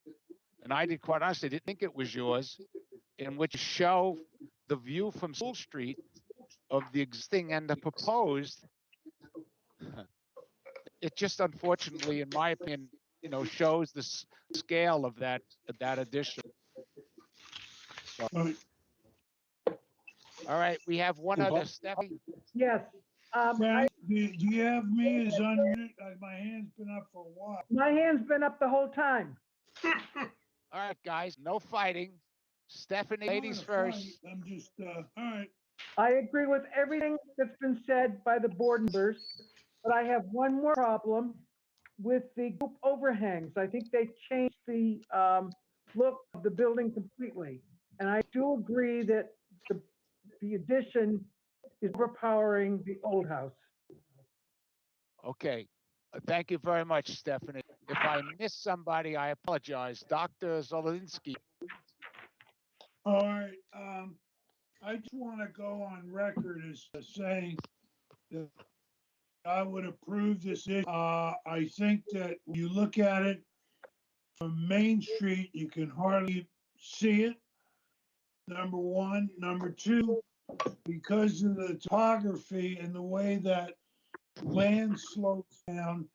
and I did quite honestly didn't think it was yours, in which show the view from School Street of the existing and the proposed. It just unfortunately, in my opinion, shows the scale of that addition. So, Right. all right, we have one other, Steffi. Yes. Frank, do you have me as unmuted? My hand's been up for a while. My hand's been up the whole time. All right, guys, no fighting. Stephanie, I ladies don't wanna fight, first. I'm just, all right. I agree with everything that's been said by the board members, but I have one more problem with the group overhangs. I think they changed the look of the building completely. And I do agree that the addition is overpowering the old house. Okay, thank you very much, Stephanie. If I missed somebody, I apologize. Dr. Zolinsky. All right, I just want to go on record as saying that I would approve this. I think that when you look at it from Main Street, you can hardly see it. Number one. Number two, because of the topography and the way that land slopes down,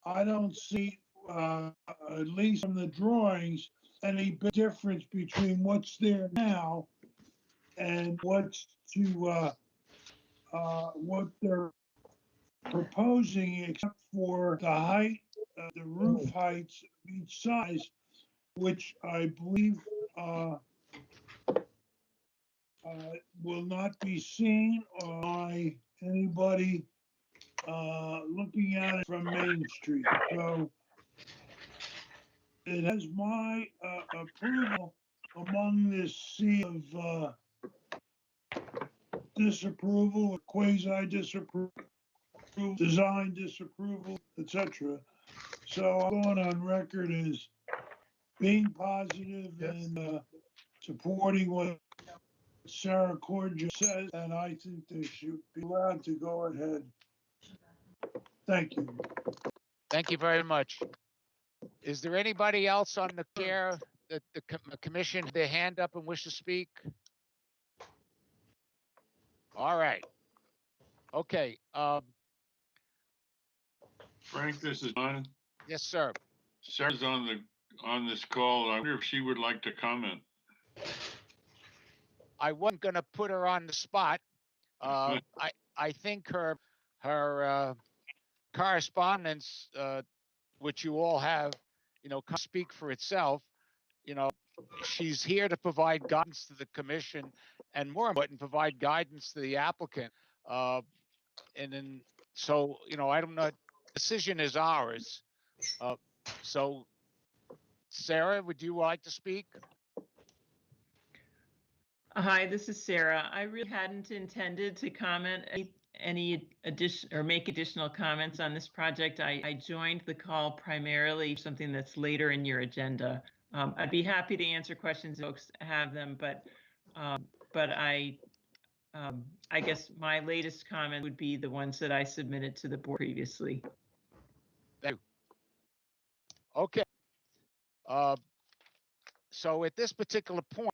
I don't see, at least from the drawings, any big difference between what's there now and what's to what they're proposing, except for the height, the roof heights of each size, which I believe will not be seen by anybody looking at it from Main Street. So it has my approval among this sea of disapproval, quasi disapproval, design disapproval, etc. So I'm going on record as being positive and supporting what Sarah Cordia says, and I think they should be allowed to go ahead. Thank you. Thank you very much. Is there anybody else on the chair that the commission had their hand up and wish to speak? All right. Okay. Frank, this is John. Yes, sir. Sarah's on this call. I wonder if she would like to comment. I wasn't going to put her on the spot. I think her correspondence, which you all have, can speak for itself. She's here to provide guidance to the commission, and more important, provide guidance to the applicant. And then, so I don't know. Decision is ours. So, Sarah, would you like to speak? Hi, this is Sarah. I really hadn't intended to comment any addition or make additional comments on this project. I joined the call primarily for something that's later in your agenda. I'd be happy to answer questions if folks have them, but I guess my latest comment would be the ones that I submitted to the board previously. Thank you. Okay. So at this particular point,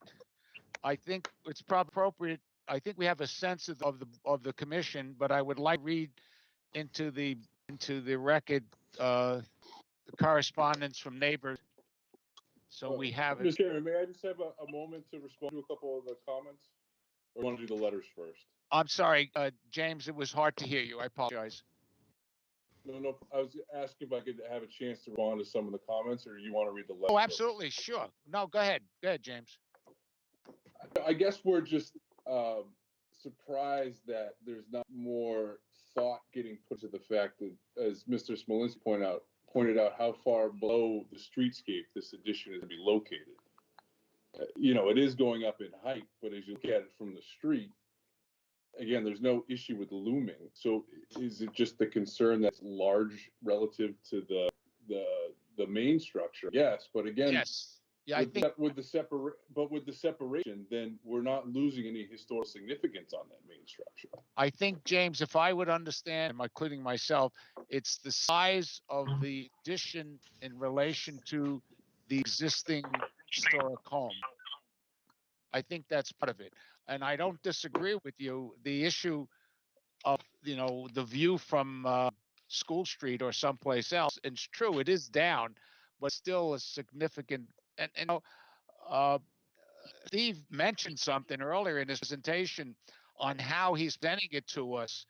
I think it's probably appropriate. I think we have a sense of the commission, but I would like to read into the record the correspondence from neighbors. So we have it. Mr. Chairman, may I just have a moment to respond to a couple of the comments? Or want to do the letters first? I'm sorry, James, it was hard to hear you. I apologize. No, I was asking if I could have a chance to respond to some of the comments, or you want to read the letter? Oh, absolutely, sure. No, go ahead. Go ahead, James. I guess we're just surprised that there's not more thought getting put to the fact that, as Mr. Smolinski pointed out, how far below the streetscape this addition is to be located. It is going up in height, but as you look at it from the street, again, there's no issue with looming. So is it just the concern that's large relative to the main structure? Yes, but again, yes. Yeah, with the separation, then we're not losing any historical significance on that main structure. I think, James, if I would understand, including myself, it's the size of the addition in relation to the existing historic home. I think that's part of it. And I don't disagree with you. The issue of, the view from School Street or someplace else, and it's true, it is down, but still a significant, and uh, Steve mentioned something earlier in his presentation on how he's presenting it to us.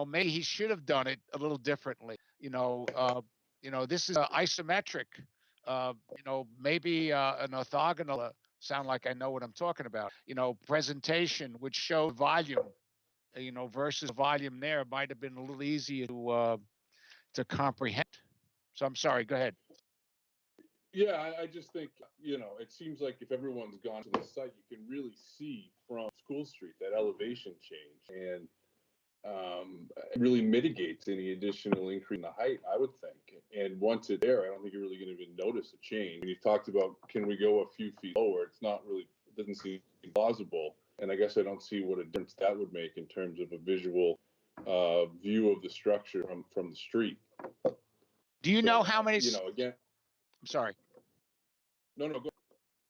Maybe he should have done it a little differently. This is isometric. Maybe an orthogonal. Sound like I know what I'm talking about. Presentation which showed volume. Versus volume there might have been a little easier to comprehend. So I'm sorry. Go ahead. Yeah, I just think, it seems like if everyone's gone to the site, you can really see from School Street that elevation change, and it really mitigates any additional increase in the height, I would think. And once it's there, I don't think you're really going to even notice a change. When you talked about, can we go a few feet lower? It's not really, it doesn't seem plausible. And I guess I don't see what a difference that would make in terms of a visual view of the structure from the street. Do you know how many? Again. I'm sorry. No, go.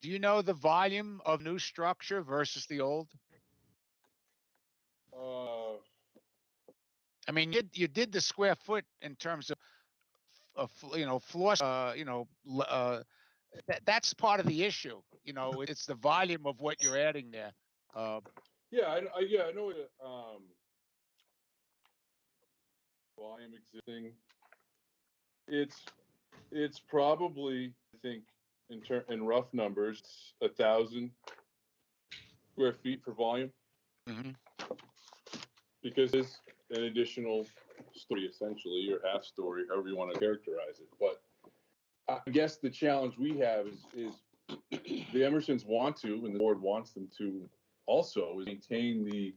Do you know the volume of new structure versus the old? I mean, you did the square foot in terms of floor. That's part of the issue. It's the volume of what you're adding there. I know it. Volume existing. It's probably, I think, in rough numbers, 1,000 square feet for volume. Mm-hmm. Because it's an additional story, essentially, or half story, however you want to characterize it. But I guess the challenge we have is the Emersons want to, and the board wants them to also, is maintain the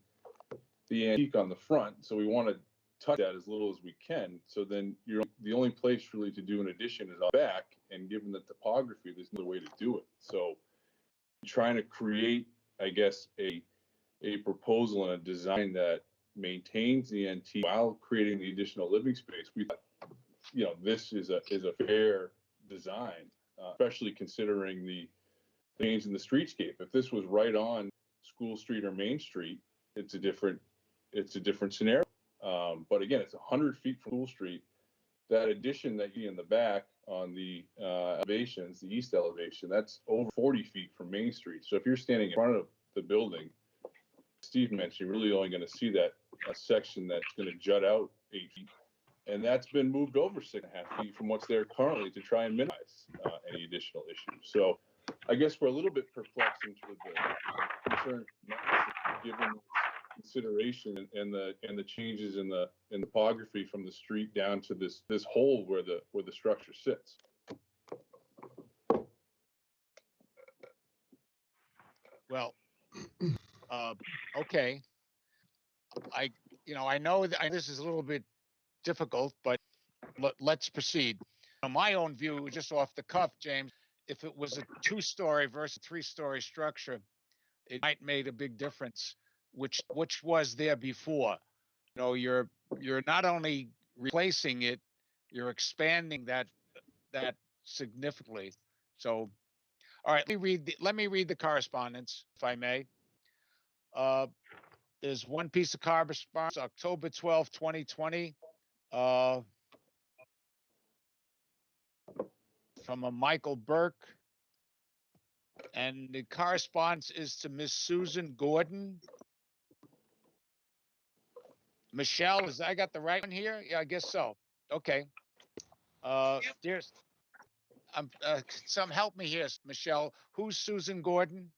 antique on the front. So we want to touch that as little as we can. So then the only place really to do an addition is on the back, and given the topography, there's no way to do it. So trying to create, I guess, a proposal and a design that maintains the antique while creating the additional living space. We thought, this is a fair design, especially considering the change in the streetscape. If this was right on School Street or Main Street, it's a different scenario. But again, it's 100 feet from School Street. That addition that you see in the back on the elevations, the east elevation, that's over 40 feet from Main Street. So if you're standing in front of the building, Steve mentioned, you're really only going to see that a section that's going to jut out 8 feet, and that's been moved over 6.5 feet from what's there currently to try and minimize any additional issues. So I guess we're a little bit perplexed into the concern, given consideration and the changes in the topography from the street down to this hole where the structure sits. Well, okay. I know that this is a little bit difficult, but let's proceed. My own view, just off the cuff, James, if it was a 2-story versus 3-story structure, it might make a big difference, which was there before. You're not only replacing it, you're expanding that significantly. So, all right, let me read the correspondence, if I may. There's one piece of correspondence, October 12th, 2020, from a Michael Burke. And the correspondence is to Miss Susan Gordon. Michelle, I got the right one here? Yeah, I guess so. Okay. There's some help me here, Michelle. Who's Susan Gordon?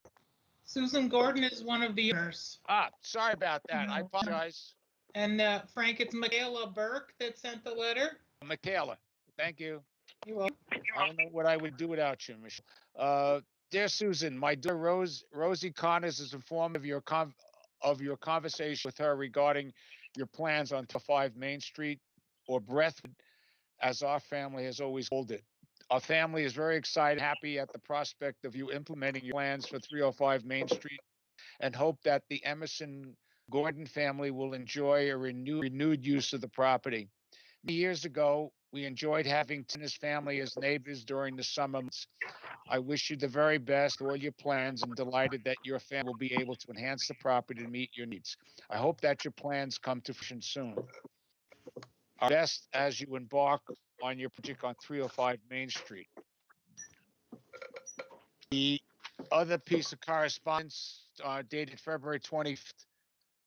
Susan Gordon is one of the owners. Sorry about that. I apologize. And Frank, it's Michaela Burke that sent the letter. Michaela, thank you. You're welcome. I don't know what I would do without you, Michelle. Dear Susan, my dear Rosie Connors is informed of your conversation with her regarding your plans on 5 Main Street, or Brethwood, as our family has always called it. Our family is very excited, happy at the prospect of you implementing your plans for 305 Main Street, and hope that the Emerson Gordon family will enjoy a renewed use of the property. Years ago, We enjoyed having Tim and his family as neighbors during the summer months. I wish you the very best, all your plans, and delighted that your family will be able to enhance the property to meet your needs. I hope that your plans come to fruition soon. Our best as you embark on your project on 305 Main Street. The other piece of correspondence dated February 20th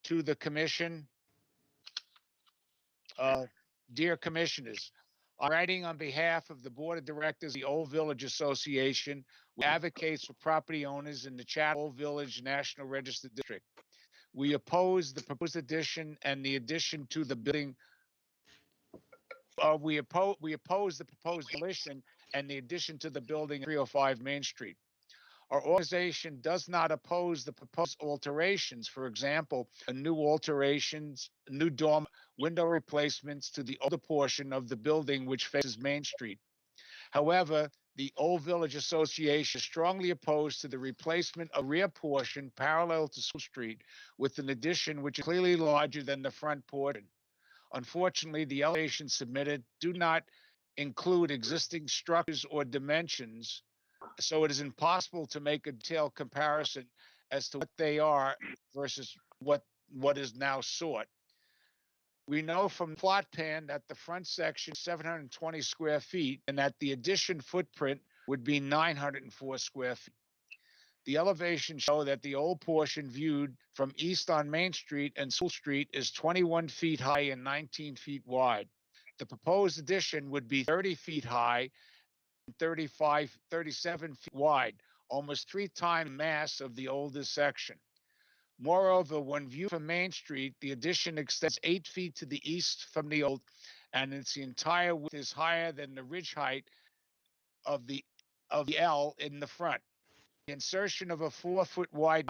to the commission. Dear Commissioners, I'm writing on behalf of the Board of Directors of the Old Village Association, who advocates for property owners in the Chatham Old Village National Register District. We oppose the proposed addition and the addition to the building. We oppose the proposed demolition and the addition to the building at 305 Main Street. Our organization does not oppose the proposed alterations. For example, new dorm window replacements to the older portion of the building which faces Main Street. However, the Old Village Association is strongly opposed to the replacement of rear portion parallel to School Street with an addition which is clearly larger than the front portion. Unfortunately, the elevations submitted do not include existing structures or dimensions, so it is impossible to make a detailed comparison as to what they are versus what is now sought. We know from the plot plan that the front section is 720 square feet and that the addition footprint would be 904 square feet. The elevations show that the old portion viewed from east on Main Street and School Street is 21 feet high and 19 feet wide. The proposed addition would be 30 feet high 37 feet wide, almost 3 times the mass of the oldest section. Moreover, when viewed from Main Street, the addition extends 8 feet to the east from the old, and its entire width is higher than the ridge height of the L in the front. The insertion of a 4-foot wide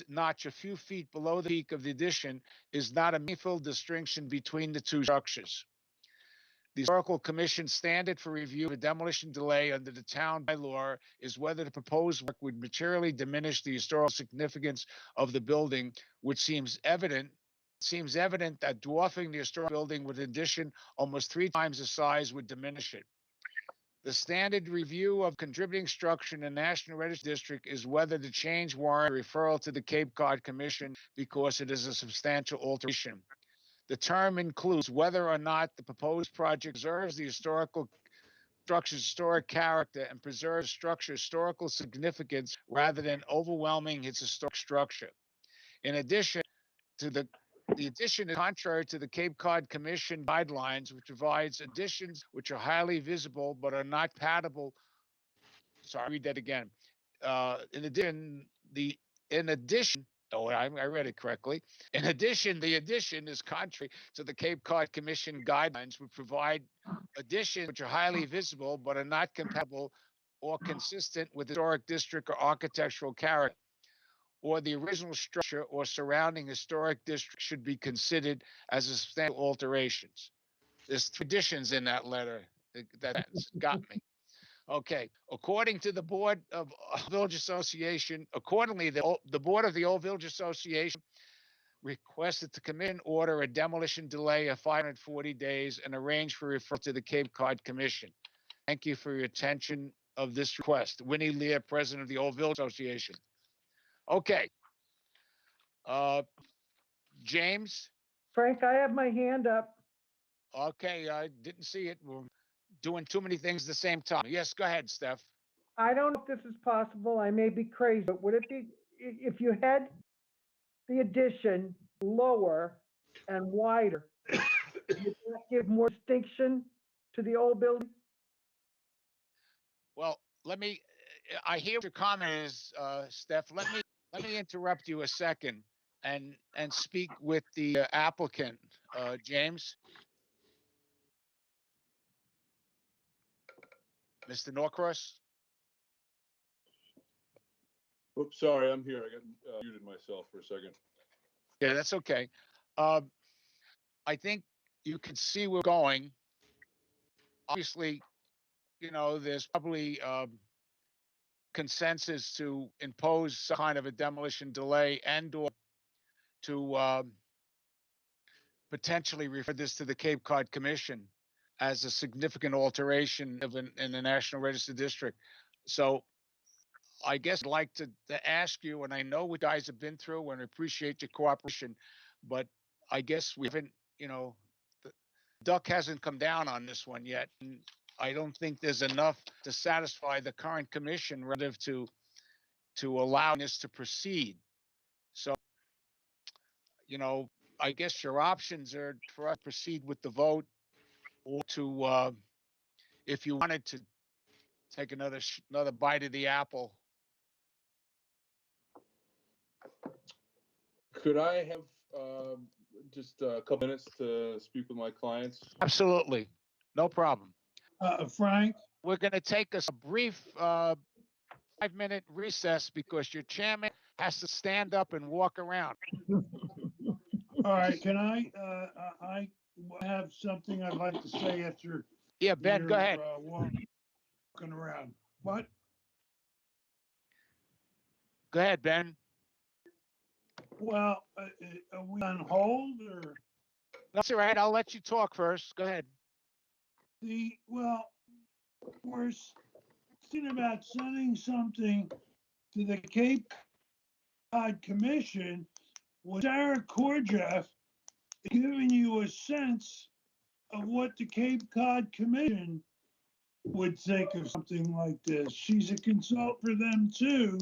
notch a few feet below the peak of the addition is not a meaningful distinction between the two structures. The Historical Commission standard for review of a demolition delay under the town bylaw is whether the proposed work would materially diminish the historical significance of the building, which seems evident. That dwarfing the historic building with an addition almost 3 times the size would diminish it. The standard review of contributing structure in the National Register District is whether the change warrant referral to the Cape Cod Commission because it is a substantial alteration. The term includes whether or not the proposed project preserves the historical structure's historic character and preserves structure's historical significance rather than overwhelming its historic structure. In addition to the addition is contrary to the Cape Cod Commission guidelines, which provides additions which are highly visible but are not compatible. Sorry, read that again. In addition, I read it correctly. In addition, the addition is contrary to the Cape Cod Commission guidelines, which provide additions which are highly visible but are not compatible or consistent with historic district or architectural character, or the original structure or surrounding historic district should be considered as a substantial alterations. There's 3 additions in that letter that got me. Okay, according to the Board of Village Association, accordingly, the Board of the Old Village Association requested the commission order a demolition delay of 540 days and arrange for referral to the Cape Cod Commission. Thank you for your attention of this request. Winnie Lear, President of the Old Village Association. Okay. James? Frank, I have my hand up. Okay, I didn't see it. We're doing too many things at the same time. Yes, go ahead, Steph. I don't know if this is possible. I may be crazy, but would it be, if you had the addition lower and wider, would that give more distinction to the old building? Well, I hear what your comment is, Steph. Let me interrupt you a second and speak with the applicant, James. Mr. Norcross? Oops, sorry, I'm here. I got muted myself for a second. Yeah, that's okay. I think you can see where we're going. Obviously, there's probably consensus to impose some kind of a demolition delay and or to potentially refer this to the Cape Cod Commission as a significant alteration in the National Register District. So I guess I'd like to ask you, and I know what you guys have been through and appreciate your cooperation, but I guess we haven't, the duck hasn't come down on this one yet. And I don't think there's enough to satisfy the current commission relative to allowing this to proceed. So, I guess your options are for us to proceed with the vote, or to, if you wanted to take another bite of the apple. Could I have just a couple minutes to speak with my clients? Absolutely. No problem. Frank, We're going to take a brief 5-minute recess because your chairman has to stand up and walk around. all right, can I have something I'd like to say after Yeah, Ben, go ahead. Walking around. What? Go ahead, Ben. Well, are we on hold or That's all right. I'll let you talk first. Go ahead. we're thinking about sending something to the Cape Cod Commission with Sarah Korjeff giving you a sense of what the Cape Cod Commission would think of something like this. She's a consultant for them too.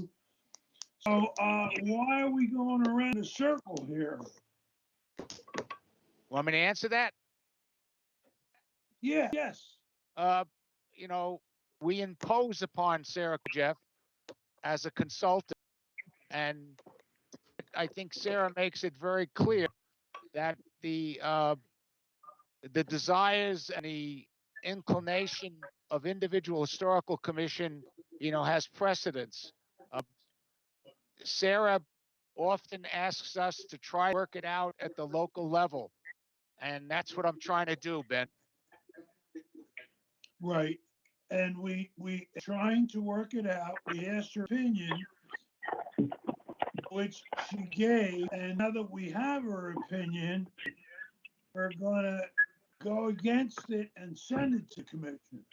So why are we going around a circle here? Want me to answer that? Yeah, yes. We impose upon Sarah Jeff as a consultant, and I think Sarah makes it very clear that the desires and the inclination of individual historical commission, has precedence. Sarah often asks us to try to work it out at the local level, and that's what I'm trying to do, Ben. Right. And we trying to work it out. We asked her opinion, which she gave. And now that we have her opinion, we're gonna go against it and send it to commission.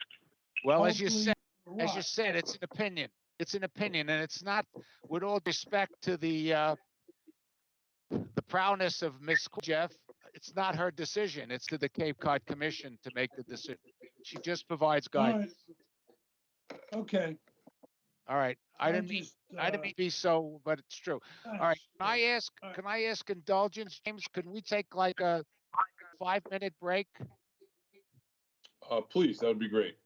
Well, as Hopefully you said, it's an opinion. It's an opinion, and it's not, with all respect to the prowess of Miss Jeff, it's not her decision. It's to the Cape Cod Commission to make the decision. She just provides All guidance. right. Okay. All right. I didn't mean to be so, but it's true. All right. Can I ask indulgence, James? Can we take like a 5-minute break? Please, that would be great.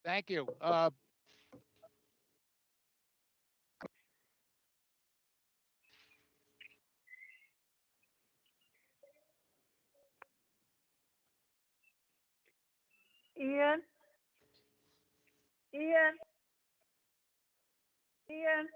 Thank you. Ian? Ian? Ian?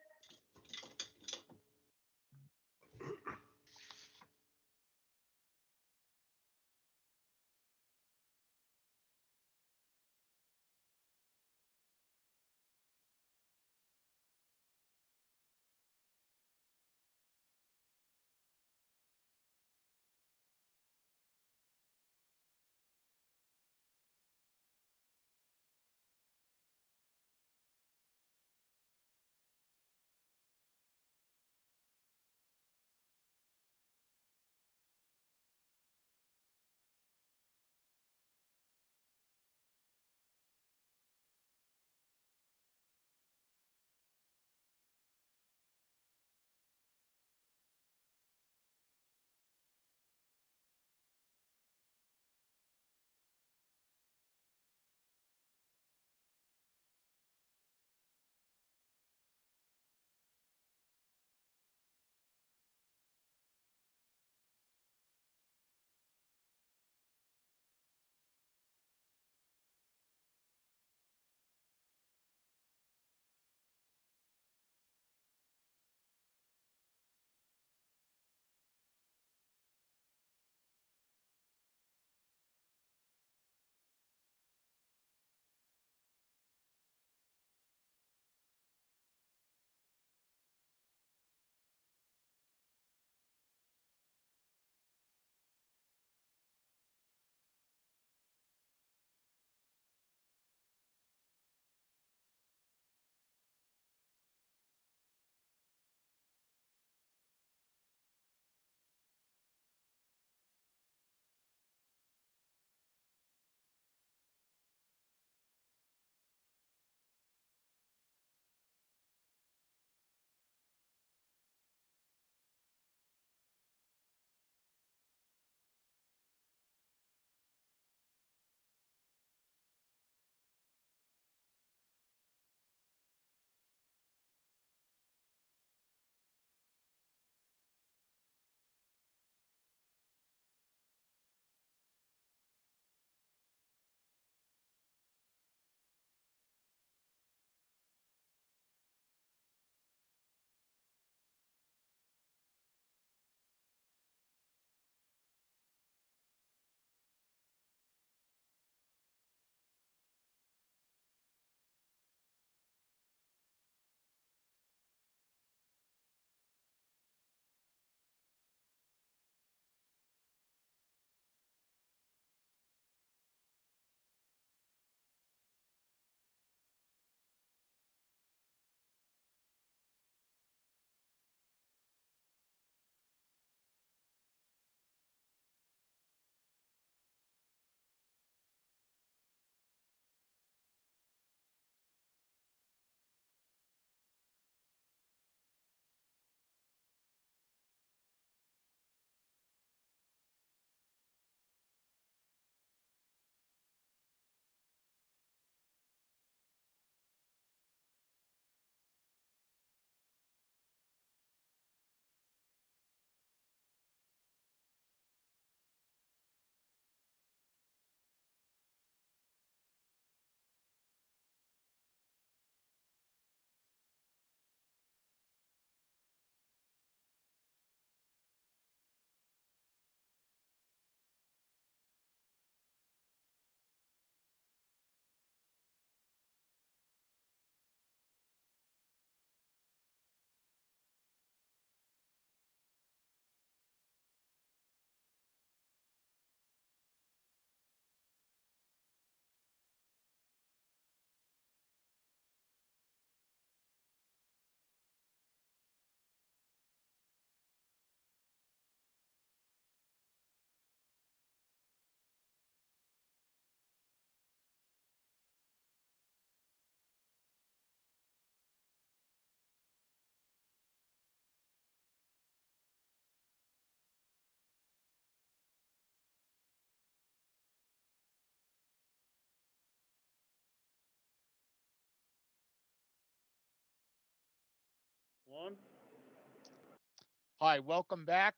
Hi, welcome back.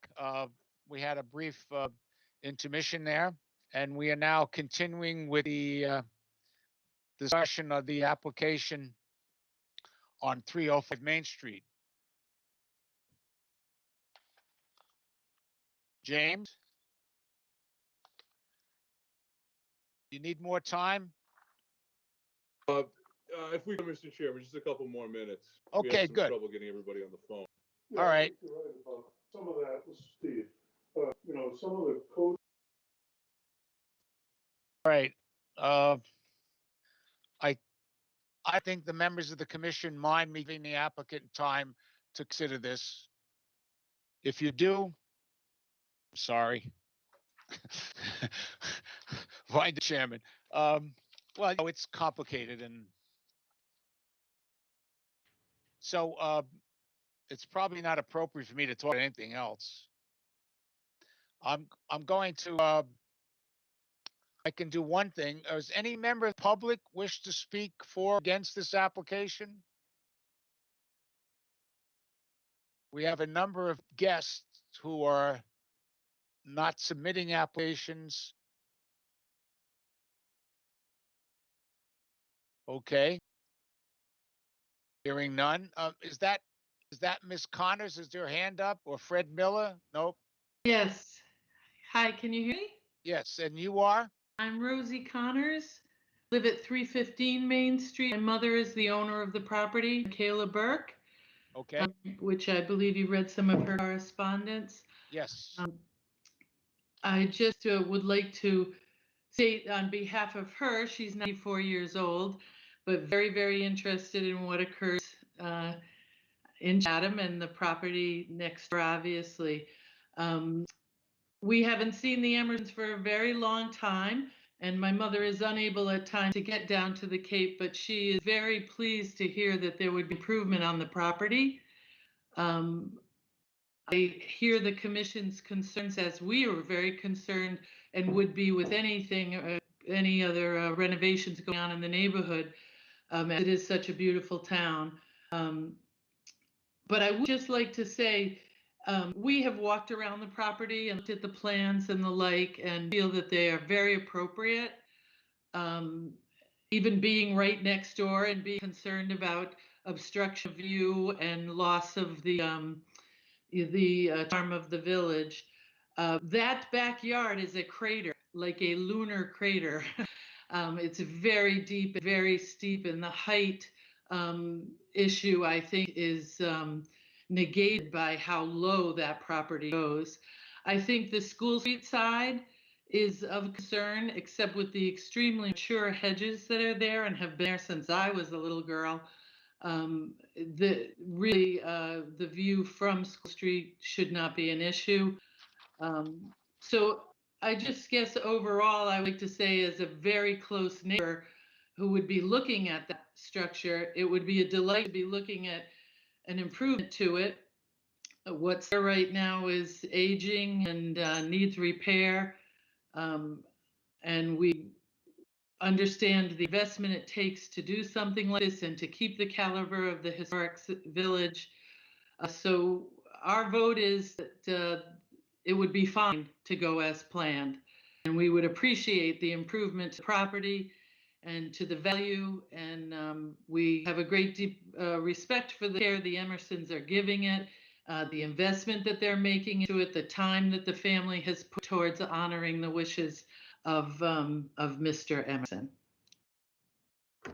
We had a brief intermission there, and we are now continuing with the discussion of the application on 305 Main Street. James, you need more time? If we can, Mr. Chairman, just a couple more minutes. We Okay, had some good. trouble getting everybody on the phone. All right. I think you're right about some of that, this is Steve. Some of the code. All right. I think the members of the commission mind me giving the applicant time to consider this. If you do, I'm sorry. Find the chairman. Well, it's complicated, and so it's probably not appropriate for me to talk about anything else. I'm going to I can do one thing. Does any member of the public wish to speak for or against this application? We have a number of guests who are not submitting applications. Okay. Hearing none. Is that Miss Connors? Is there a hand up, or Fred Miller? Nope. Yes. Hi, can you hear me? Yes, and you are? I'm Rosie Connors. Live at 315 Main Street. My mother is the owner of the property, Kayla Burke. Okay. Which I believe you read some of her correspondence. Yes. I just would like to state on behalf of her, she's 94 years old, but very, very interested in what occurs in Chatham and the property next door, obviously. We haven't seen the Emersons for a very long time, and my mother is unable at times to get down to the Cape, but she is very pleased to hear that there would be improvement on the property. I hear the commission's concerns, as we are very concerned and would be with anything, any other renovations going on in the neighborhood. It is such a beautiful town. But I would just like to say, we have walked around the property and looked at the plans and the like, and feel that they are very appropriate. Even being right next door and being concerned about obstruction of view and loss of the charm of the village. That backyard is a crater, like a lunar crater. It's very deep, very steep, and the height issue, I think, is negated by how low that property goes. I think the School Street side is of concern, except with the extremely mature hedges that are there and have been there since I was a little girl. The view from School Street should not be an issue. So I just guess overall, I like to say, as a very close neighbor who would be looking at that structure, it would be a delight to be looking at an improvement to it. What's there right now is aging and needs repair. And we understand the investment it takes to do something like this and to keep the caliber of the historic village. So our vote is that it would be fine to go as planned. And we would appreciate the improvement to the property and to the value. And we have a great deep respect for the care the Emersons are giving it, the investment that they're making into it, the time that the family has put towards honoring the wishes of Mr. Emerson.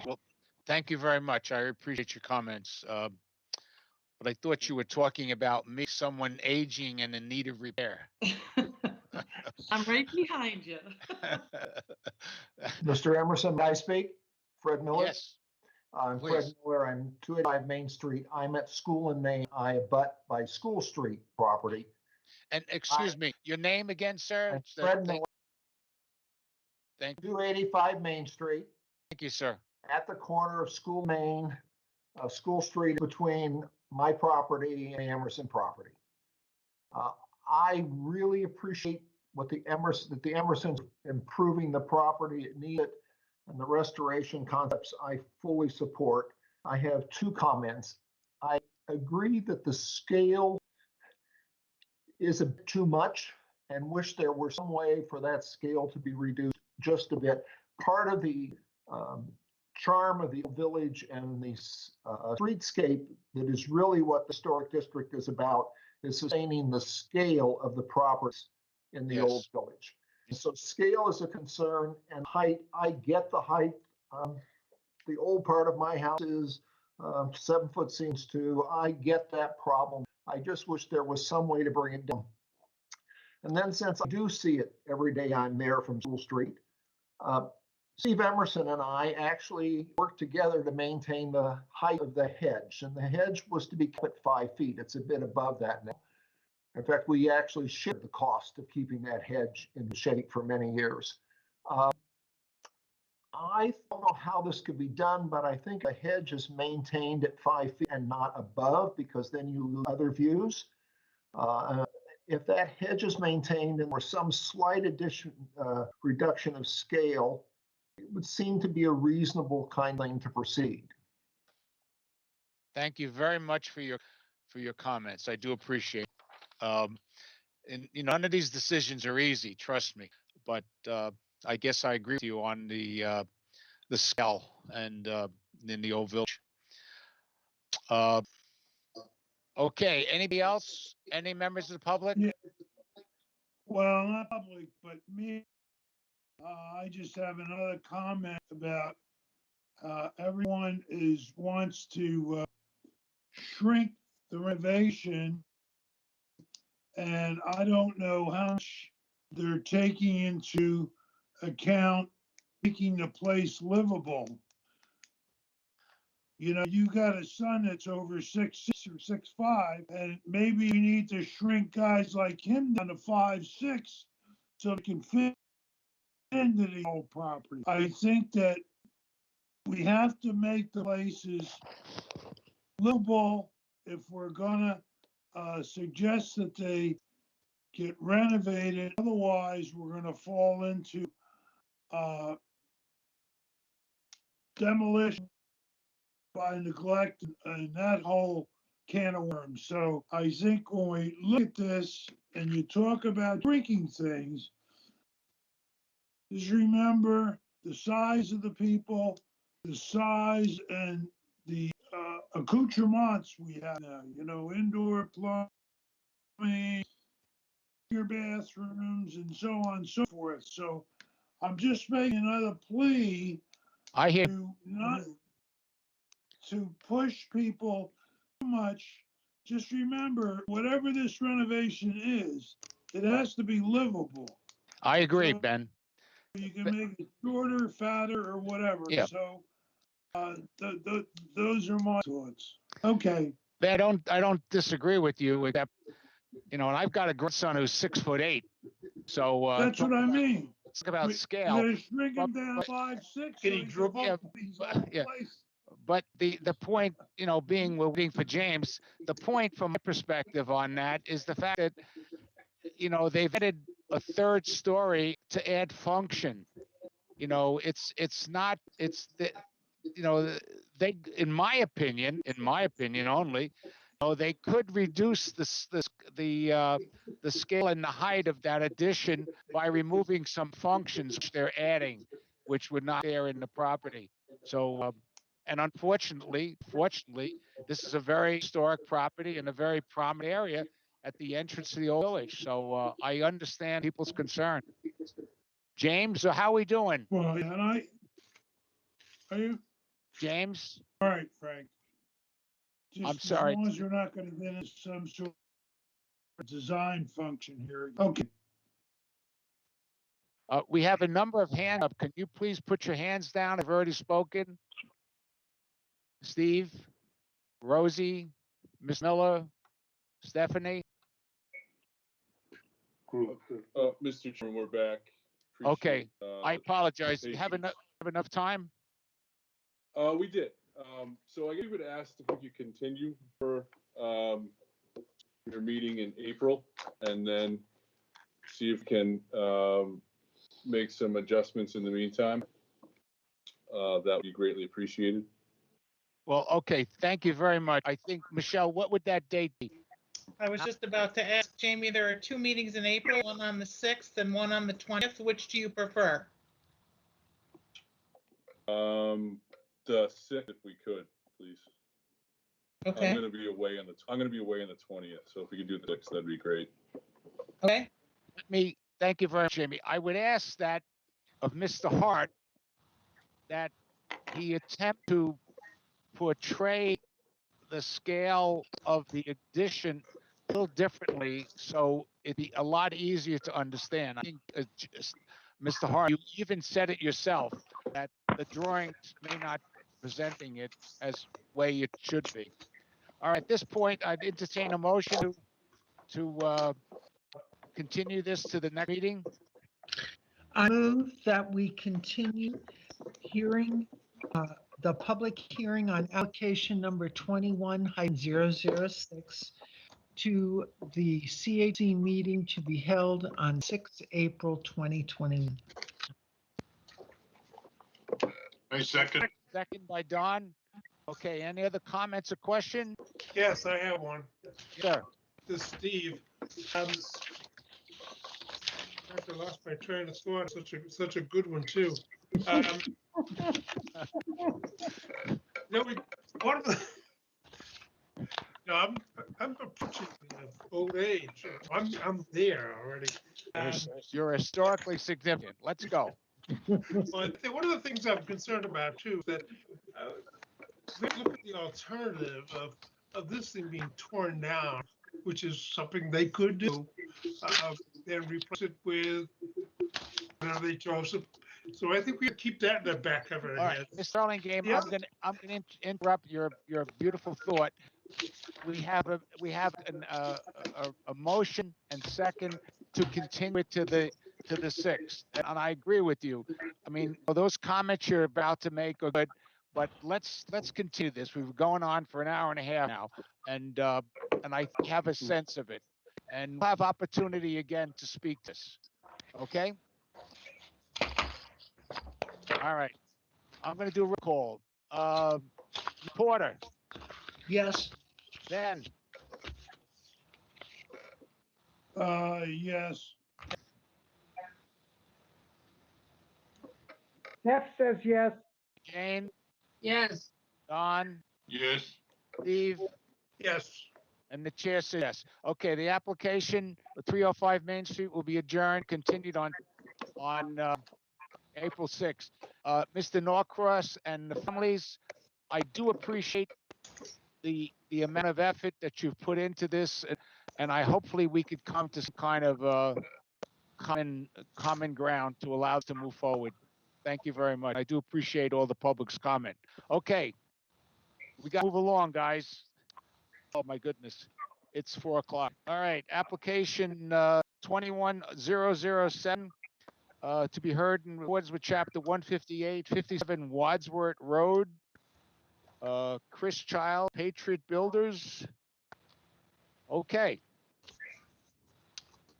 Well, thank you very much. I appreciate your comments. But I thought you were talking about me, someone aging and in need of repair. I'm right behind you. Mr. Emerson, may I speak? Fred Miller? Yes. I'm please. Fred Miller. I'm 285 Main Street. I'm at School in Maine. I abut by School Street property. And excuse me, your name again, sir? I'm Fred Miller. Thank you. 285 Main Street. Thank you, sir. At the corner of School, Maine, School Street, between my property and the Emerson property. I really appreciate what the Emersons improving the property. It needs it, and the restoration concepts I fully support. I have two comments. I agree that the scale is a bit too much and wish there were some way for that scale to be reduced just a bit. Part of the charm of the village and the streetscape that is really what the historic district is about is sustaining the scale of the properties in the old village. So scale is a concern, and height, I get the height. The old part of my house is 7 foot ceilings too. I get that problem. I just wish there was some way to bring it down. And then since I do see it every day I'm there from School Street, Steve Emerson and I actually worked together to maintain the height of the hedge. And the hedge was to be kept at 5 feet. It's a bit above that now. In fact, we actually shared the cost of keeping that hedge in shape for many years. I don't know how this could be done, but I think a hedge is maintained at 5 feet and not above, because then you lose other views. If that hedge is maintained and there's some slight reduction of scale, it would seem to be a reasonable kind of thing to proceed. Thank you very much for your comments. I do appreciate it. And none of these decisions are easy, trust me. But I guess I agree with you on the scale and in the old village. Okay, anybody else? Any members of the public? Yeah. Well, not public, but me. I just have another comment about everyone wants to shrink the renovation, and I don't know how much they're taking into account making the place livable. You know, you got a son that's over 6'6" or 6'5", and maybe you need to shrink guys like him down to 5'6" so they can fit into the old property. I think that we have to make the places livable if we're gonna suggest that they get renovated. Otherwise, we're gonna fall into demolition by neglect and that whole can of worms. So I think when we look at this and you talk about drinking things, just remember the size of the people, the size and the accoutrements we have now, you know, indoor plumbing, your bathrooms, and so on and so forth. So I'm just making another plea to not to push people too much. Just remember, whatever this renovation is, it has to be livable. I agree, So Ben. you can make it shorter, fatter, or whatever. Yeah. So those are my thoughts. Okay. I don't disagree with you, except, and I've got a grandson who's 6'8". So that's what I mean. Talk about scale. You're gonna shrink him down 5'6". Can he drop? Yeah. But the point, being we're waiting for James, the point from my perspective on that is the fact that, they've added a third story to add function. It's not, they, in my opinion only, they could reduce the scale and the height of that addition by removing some functions which they're adding, which would not be there in the property. So, and fortunately, this is a very historic property in a very prominent area at the entrance to the old village. So I understand people's concern. James, how are we doing? Well, and are you? James? All right, Frank. Just I'm sorry. As long as you're not going to get into some sort of design function here. Okay. We have a number of hands up. Can you please put your hands down? I've already spoken. Steve, Rosie, Miss Miller, Stephanie. Mr. Chairman, we're back. Okay, I apologize. Have enough time? We did. So I would ask if we could continue for your meeting in April, and then see if we can make some adjustments in the meantime. That would be greatly appreciated. Well, okay. Thank you very much. I think, Michelle, what would that date be? I was just about to ask Jamie, there are 2 meetings in April, one on the 6th and one on the 20th. Which do you prefer? The 6th, if we could, please. Okay, I'm gonna be away on the 20th, so if we could do the 6th, that'd be great. okay. Thank you very much, Jamie. I would ask that of Mr. Hart that he attempt to portray the scale of the addition a little differently, so it'd be a lot easier to understand. I think, Mr. Hart, you even said it yourself that the drawings may not presenting it as way it should be. All right, at this point, I'd entertain a motion to continue this to the next meeting. I move that we continue hearing, the public hearing on application number 21-006 to the CHC meeting to be held on 6 April 2021. I second. Second by Don. Okay, any other comments or questions? Yes, I have one. Sure. This is Steve. I lost my train of thought. Such a good one too. One of the. No, I'm approaching old age. I'm there already. You're historically significant. Let's go. Well, I think one of the things I'm concerned about too is that we look at the alternative of this thing being torn down, which is something they could do, and replace it with whatever they chose. So I think we keep that in the back of our All right, heads. Mr. Burlingame, Yeah. I'm gonna interrupt your beautiful thought. We have a motion and second to continue it to the 6th, and I agree with you. I mean, those comments you're about to make are good, but let's continue this. We've been going on for an hour and a half now, and I have a sense of it, and we'll have opportunity again to speak this. Okay. All right. I'm going to do a roll call. Porter, Yes. Ben, Yes. Jeff says yes. Jane, Yes. Don, Yes. Steve, Yes. and the chair says yes. Okay, the application, 305 Main Street, will be adjourned, continued on April 6th. Mr. Norcross and the families, I do appreciate the amount of effort that you've put into this, and I hopefully we could come to some kind of common ground to allow us to move forward. Thank you very much. I do appreciate all the public's comment. Okay, we got to move along, guys. Oh my goodness, it's 4 o'clock. All right, application 21007 to be heard in accordance with Chapter 158, 57 Wadsworth Road. Chris Child, Patriot Builders. Okay.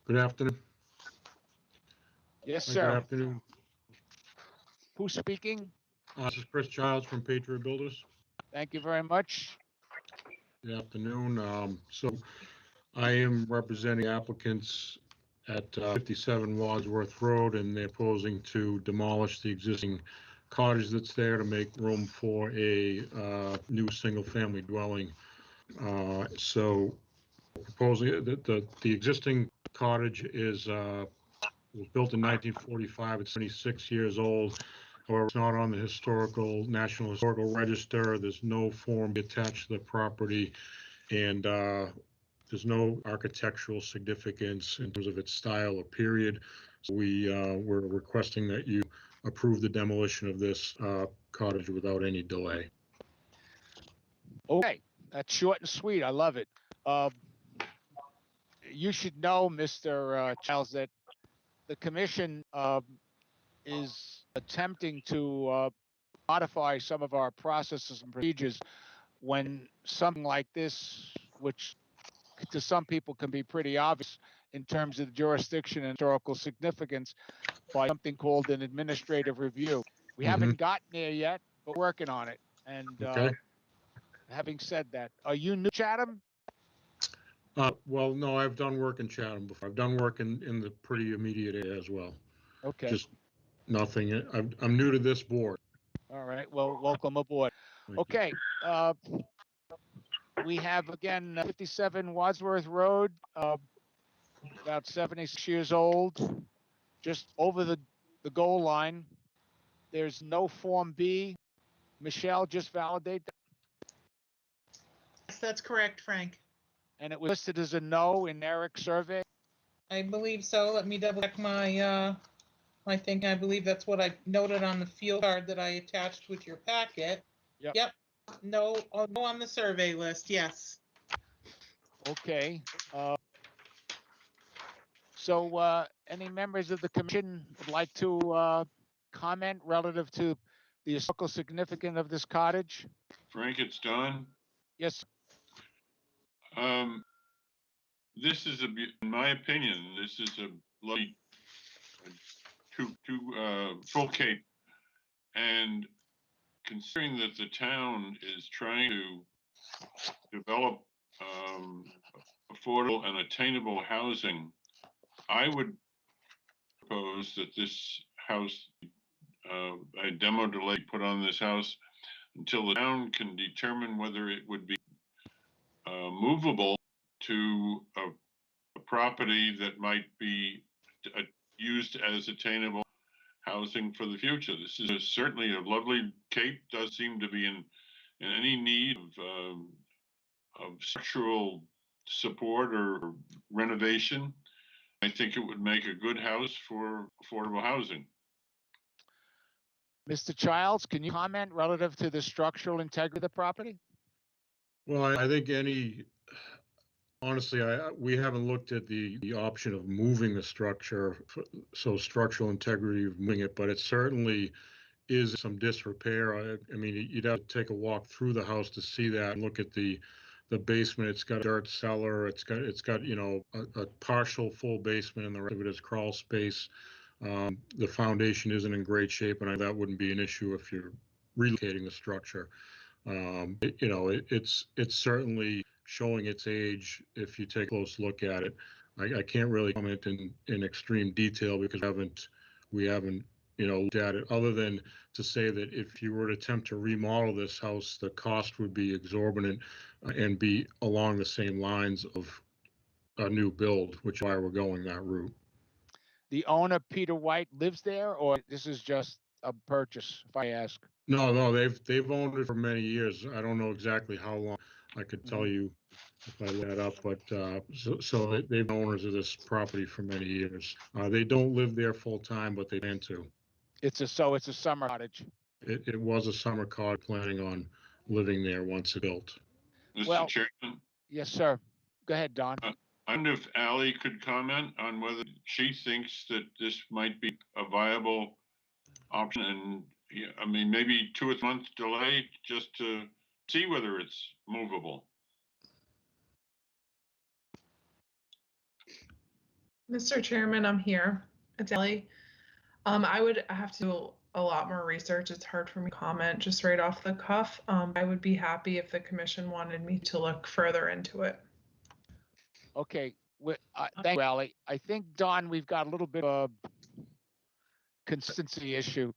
Good afternoon. Yes, Good sir. afternoon. Who's speaking? This is Chris Childs from Patriot Builders. Thank you very much. Good afternoon. So I am representing applicants at 57 Wadsworth Road, and they're proposing to demolish the existing cottage that's there to make room for a new single-family dwelling. So proposing that the existing cottage was built in 1945. It's 26 years old. However, it's not on the National Historical Register. There's no form attached to the property, and there's no architectural significance in terms of its style or period. So we're requesting that you approve the demolition of this cottage without any delay. Okay, that's short and sweet. I love it. You should know, Mr. Childs, that the commission is attempting to modify some of our processes and procedures when something like this, which to some people can be pretty obvious in terms of the jurisdiction and historical significance, by something called an administrative review. We haven't gotten there yet, but working on it. And Okay. having said that, are you new, Chatham? Well, no, I've done work in Chatham before. I've done work in the pretty immediate area as well. Okay. Just nothing. I'm new to this board. All right. Well, welcome aboard. Thank you. Okay. We have again 57 Wadsworth Road, about 76 years old, just over the goal line. There's no Form B. Michelle, just validate that. Yes, that's correct, Frank. And it was listed as a no in Eric's survey. I believe so. Let me double check my thing. I believe that's what I noted on the field card that I attached with your packet. Yep. Yep. No, no on the survey list. Yes. Okay. So any members of the commission would like to comment relative to the historical significance of this cottage? Frank, it's Don. Yes. This is in my opinion, this is a lovely full cape, and considering that the town is trying to develop affordable and attainable housing, I would propose that this house, a demo delay put on this house until the town can determine whether it would be movable to a property that might be used as attainable housing for the future. This is certainly a lovely cape, does seem to be in any need of structural support or renovation. I think it would make a good house for affordable housing. Mr. Childs, can you comment relative to the structural integrity of the property? Well, I think honestly, we haven't looked at the option of moving the structure, so structural integrity of moving it, but it certainly is some disrepair. I mean, you'd have to take a walk through the house to see that and look at the basement. It's got a dirt cellar. It's got you know, a partial full basement, and the rest of it is crawl space. The foundation isn't in great shape, and that wouldn't be an issue if you're relocating the structure. You know, it's certainly showing its age if you take a close look at it. I can't really comment in extreme detail because we haven't you know, looked at it, other than to say that if you were to attempt to remodel this house, the cost would be exorbitant and be along the same lines of a new build, which is why we're going that route. The owner, Peter White, lives there, or this is just a purchase, if I ask? No, they've owned it for many years. I don't know exactly how long. I could tell you if I look that up, but so they've been owners of this property for many years. They don't live there full time, but they plan to. It's a summer cottage. It was a summer cottage, planning on living there once it's built. Mr. Chairman? Yes, sir. Go ahead, Don. I wonder if Ally could comment on whether she thinks that this might be a viable option, and I mean, maybe 2 or 3 months delay just to see whether it's movable. Mr. Chairman, I'm here. It's Ellie. I would have to do a lot more research. It's hard for me to comment just right off the cuff. I would be happy if the commission wanted me to look further into it. Okay. Thank you, Ally. I think, Don, we've got a little bit of a consistency issue.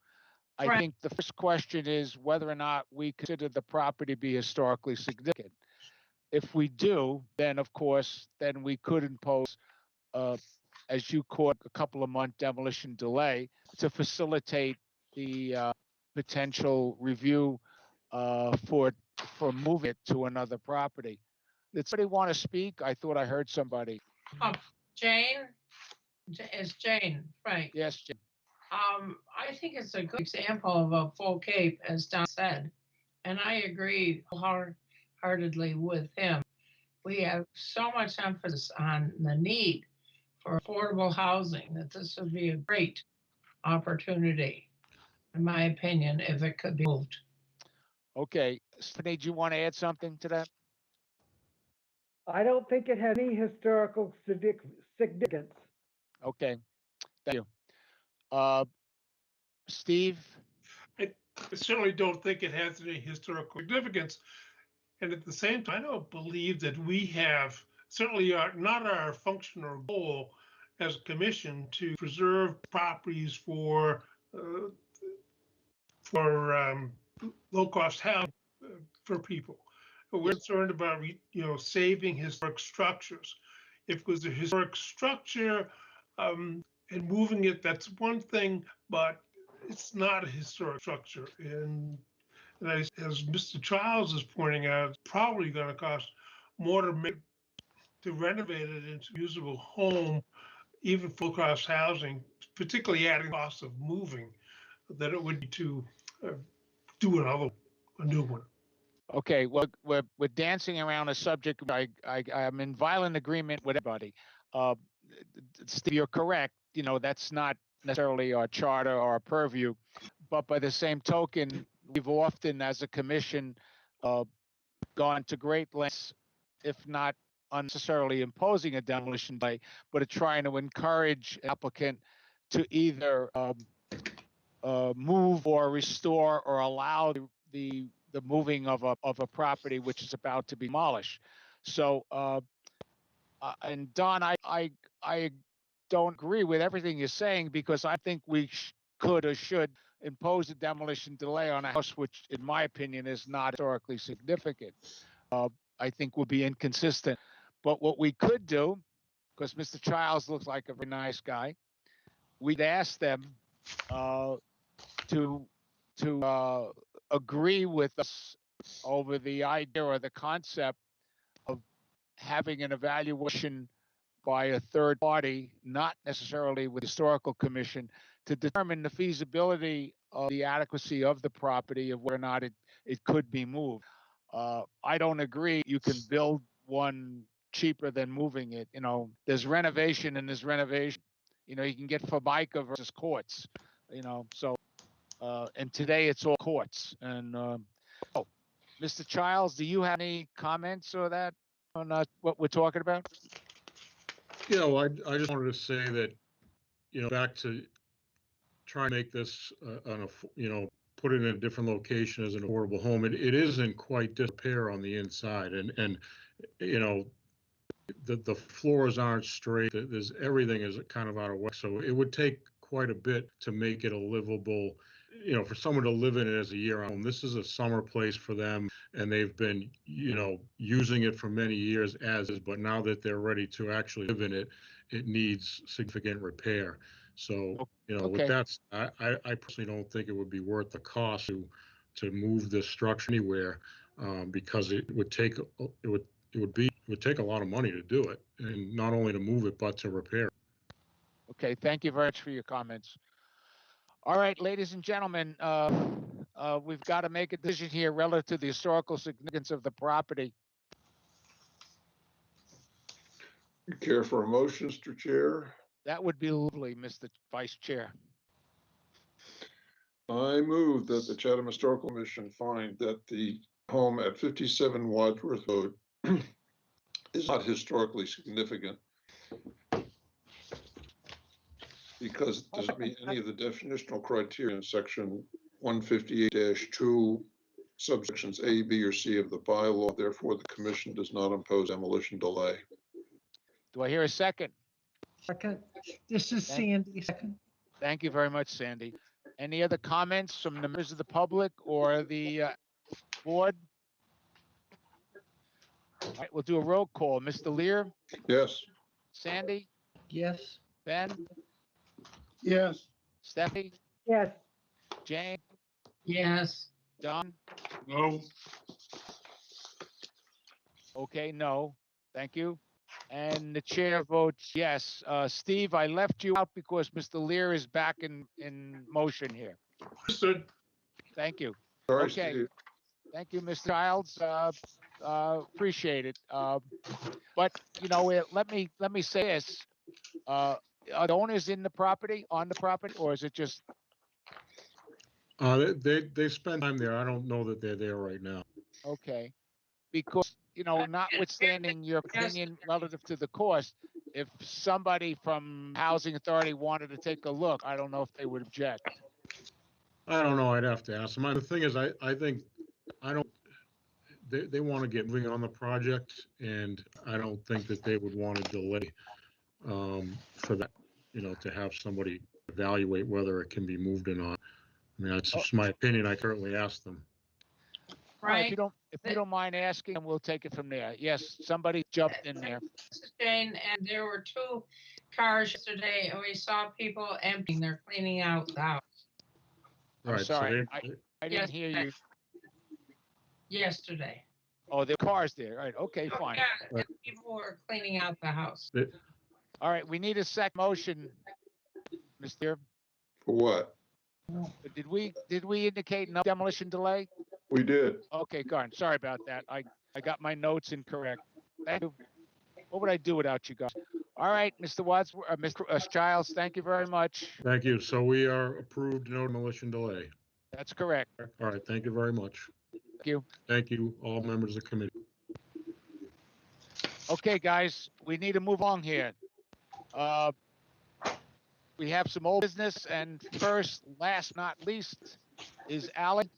I think the first question is whether or not we consider the property to be historically significant. If we do, then of course, then we could impose, as you called, a couple of month demolition delay to facilitate the potential review for moving it to another property. Did somebody want to speak? I thought I heard somebody. Jane? It's Jane, Frank. Yes, Jane. I think it's a good example of a full cape, as Don said, and I agree wholeheartedly with him. We have so much emphasis on the need for affordable housing that this would be a great opportunity, in my opinion, if it could be moved. Okay. Stephanie, do you want to add something to that? I don't think it has any historical significance. Okay. Thank you. Steve? I certainly don't think it has any historical significance. And at the same time, I don't believe that we have certainly not our function or goal as a commission to preserve properties for low-cost housing for people. We're concerned about, saving historic structures. If it was a historic structure and moving it, that's one thing, but it's not a historic structure. And as Mr. Childs is pointing out, it's probably going to cost more to renovate it into a usable home, even for low-cost housing, particularly adding costs of moving, than it would be to do a new one. Okay, well, we're dancing around a subject. I'm in violent agreement with everybody. Steve, you're correct. That's not necessarily our charter or our purview, but by the same token, we've often, as a commission, gone to great lengths, if not unnecessarily imposing a demolition delay, but trying to encourage an applicant to either move or restore or allow the moving of a property which is about to be demolished. So, and Don, I don't agree with everything you're saying, because I think we could or should impose a demolition delay on a house which, in my opinion, is not historically significant. I think would be inconsistent. But what we could do, because Mr. Childs looks like a very nice guy, we'd ask them to agree with us over the idea or the concept of having an evaluation by a third party, not necessarily with the historical commission, to determine the feasibility of the adequacy of the property, of whether or not it could be moved. I don't agree you can build one cheaper than moving it. There's renovation and there's renovation. You can get Formica versus courts. So and today it's all courts. And Mr. Childs, do you have any comments or that on what we're talking about? I just wanted to say that, back to try and make this, put it in a different location as an affordable home. It is in quite disrepair on the inside, and the floors aren't straight. Everything is kind of out of whack. So it would take quite a bit to make it a livable, for someone to live in it as a year-round home. This is a summer place for them, and they've been, using it for many years as is. But now that they're ready to actually live in it, it needs significant repair. So, with that, I personally don't think it would be worth the cost to move this structure anywhere, because it would take a lot of money to do it, and not only to move it, but to repair it. Okay, thank you very much for your comments. All right, ladies and gentlemen, we've got to make a decision here relative to the historical significance of the property. You care for a motion, Mr. Chair? That would be lovely, Mr. Vice Chair. I move that the Chatham Historical Commission find that the home at 57 Wadsworth Road is not historically significant because it doesn't meet any of the definitional criteria in section 158-2, subsections A, B, or C of the bylaw. Therefore, the commission does not impose demolition delay. Do I hear a second? Second. This is Sandy. Second. Thank you very much, Sandy. Any other comments from the members of the public or the board? All right, we'll do a roll call. Mr. Lear? Yes. Sandy? Yes. Ben? Yes. Steffi? Yes. Jane? Yes. Don? No. Okay, no. Thank you. And the chair votes yes. Steve, I left you out because Mr. Lear is back in motion here. Understood. Thank you. Sorry, Okay. Steve. Thank you, Mr. Childs. Appreciate it. But let me say this: are the owners on the property, or is it just? They spend time there. I don't know that they're there right now. Okay, because notwithstanding your opinion relative to the cost, if somebody from Housing Authority wanted to take a look, I don't know if they would object. I don't know. I'd have to ask them. The thing is, I think they want to get moving on the project, and I don't think that they would want to delay for that, to have somebody evaluate whether it can be moved or not. I mean, that's just my opinion. I currently asked them. All right, Frank, if you don't mind asking, and we'll take it from there. Yes, somebody jumped in there. Jane, and there were 2 cars yesterday, and we saw people emptying, they're cleaning out the house. All I'm right, so sorry, they, I didn't hear you. Yesterday. Oh, there are cars there. All right, okay, fine. Yeah, Right. and people were cleaning out the house. All right, we need a second motion, Mr. For what? Did we indicate no demolition delay? We did. Okay, Garden, sorry about that. I got my notes incorrect. Thank you. What would I do without you guys? All right, Mr. Wadsworth, Mr. Childs, thank you very much. Thank you. So we are approved, no demolition delay. That's correct. All right, thank you very much. Thank you. Thank you, all members of the committee. Okay, guys, we need to move on here. We have some old business, and first, last not least, is Alan.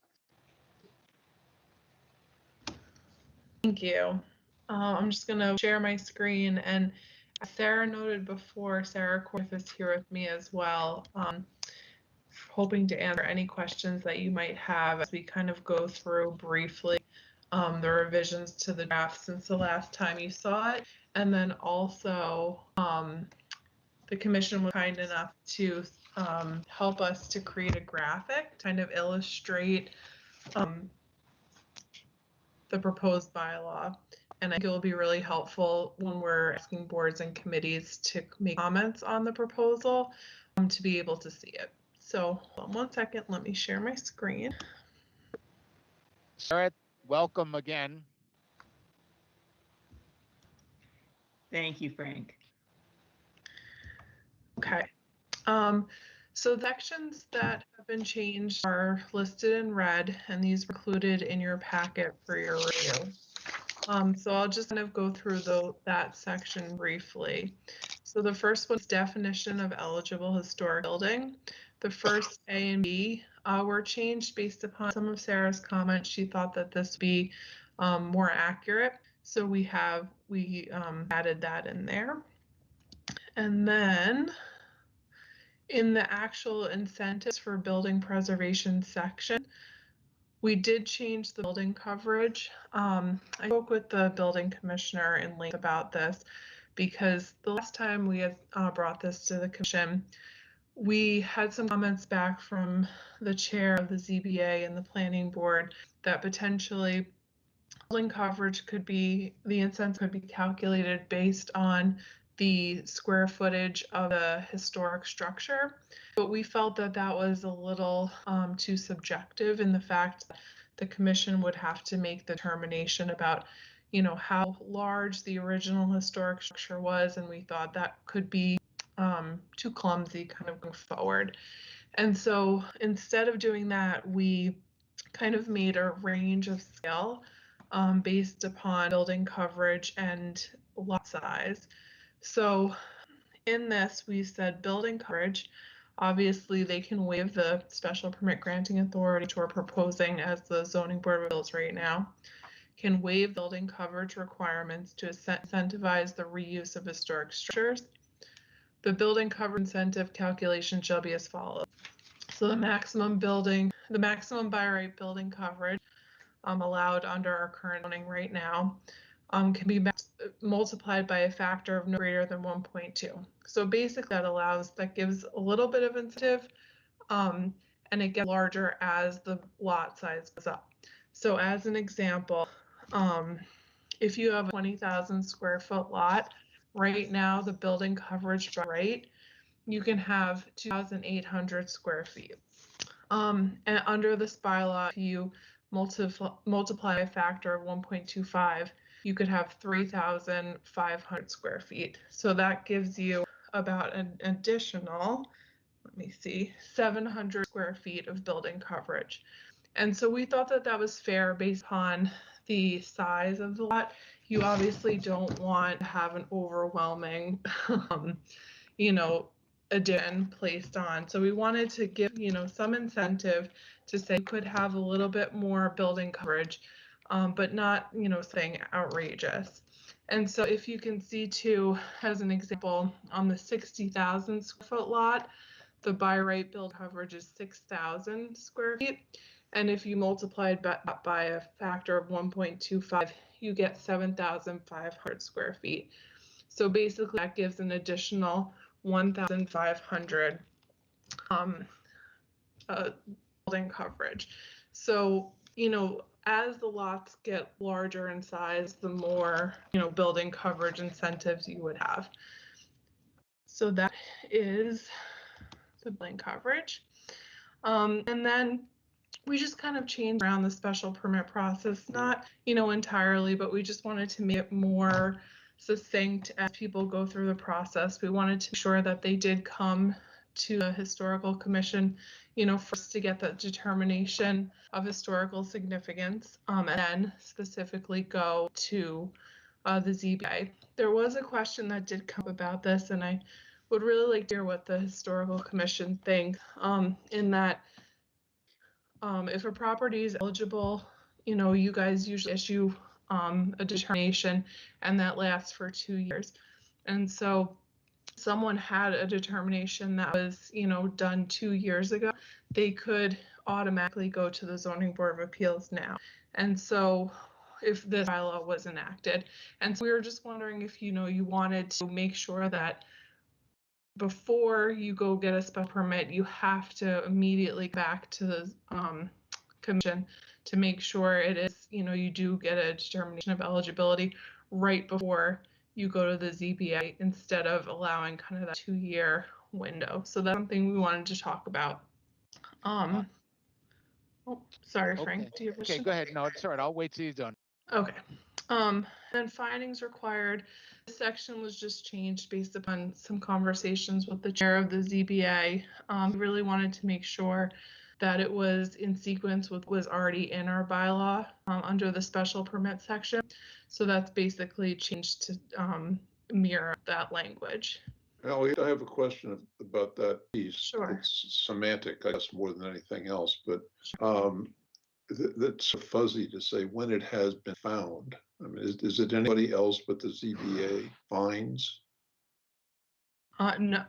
Thank you. I'm just going to share my screen, and as Sarah noted before, Sarah Corth is here with me as well, hoping to answer any questions that you might have as we kind of go through briefly the revisions to the draft since the last time you saw it. And then also the commission was kind enough to help us to create a graphic to kind of illustrate the proposed bylaw. And I think it will be really helpful when we're asking boards and committees to make comments on the proposal to be able to see it. So 1 second, let me share my screen. Sarah, welcome again. Thank you, Frank. Okay. So the sections that have been changed are listed in red, and these were included in your packet for your review. So I'll just kind of go through that section briefly. So the first one is definition of eligible historic building. The first A and B were changed based upon some of Sarah's comments. She thought that this would be more accurate. So we added that in there. And then in the actual incentives for building preservation section, we did change the building coverage. I spoke with the building commissioner in length about this because the last time we had brought this to the commission, we had some comments back from the chair of the ZBA and the planning board that potentially building coverage the incentive could be calculated based on the square footage of a historic structure. But we felt that that was a little too subjective in the fact that the commission would have to make the determination about, how large the original historic structure was. And we thought that could be too clumsy kind of going forward. And so instead of doing that, we kind of made a range of scale based upon building coverage and lot size. So in this, we said building coverage, obviously they can waive the special permit granting authority, which we're proposing as the zoning board of appeals right now, can waive building coverage requirements to incentivize the reuse of historic structures. The building coverage incentive calculation shall be as follows. So the maximum by right building coverage allowed under our current zoning right now can be multiplied by a factor of no greater than 1.2. So basically that gives a little bit of incentive and it gets larger as the lot size goes up. So as an example, if you have a 20,000 square foot lot, right now the building coverage by right, you can have 2,800 square feet. And under this bylaw, if you multiply a factor of 1.25, you could have 3,500 square feet. So that gives you about an additional, 700 square feet of building coverage. And so we thought that that was fair based on the size of the lot. You obviously don't want to have an overwhelming, addition placed on. So we wanted to give, some incentive to say you could have a little bit more building coverage but not, saying outrageous. And so if you can see too, as an example, on the 60,000 square foot lot, the by right build coverage is 6,000 square feet. And if you multiply it by a factor of 1.25, you get 7,500 square feet. So basically that gives an additional 1,500 building coverage. So, as the lots get larger in size, the more, building coverage incentives you would have. So that is the building coverage. And then we just kind of changed around the special permit process, not, entirely, but we just wanted to make it more succinct as people go through the process. We wanted to ensure that they did come to the historical commission, first to get the determination of historical significance, and then specifically go to the ZBA. There was a question that did come up about this, and I would really like to hear what the historical commission thinks, in that if a property is eligible, you guys usually issue a determination, and that lasts for 2 years. And so someone had a determination that was, done 2 years ago, they could automatically go to the zoning board of appeals now. And so if this bylaw was enacted, and so we were just wondering if, you wanted to make sure that before you go get a special permit, you have to immediately back to the commission to make sure it is, you do get a determination of eligibility right before you go to the ZBA, instead of allowing kind of that 2-year window. So that's something we wanted to talk about. Oh, sorry, Frank. Okay. Do you have a Okay, question? go ahead. No, it's all right. I'll wait till you're done. Okay. And findings required. This section was just changed based upon some conversations with the chair of the ZBA. Really wanted to make sure that it was in sequence with what was already in our bylaw under the special permit section. So that's basically changed to mirror that language. Ally, I have a question about that piece. Sure. It's semantic, I guess, more than anything else, but that's fuzzy to say when it has been found. I mean, is it anybody else but the ZBA finds? No,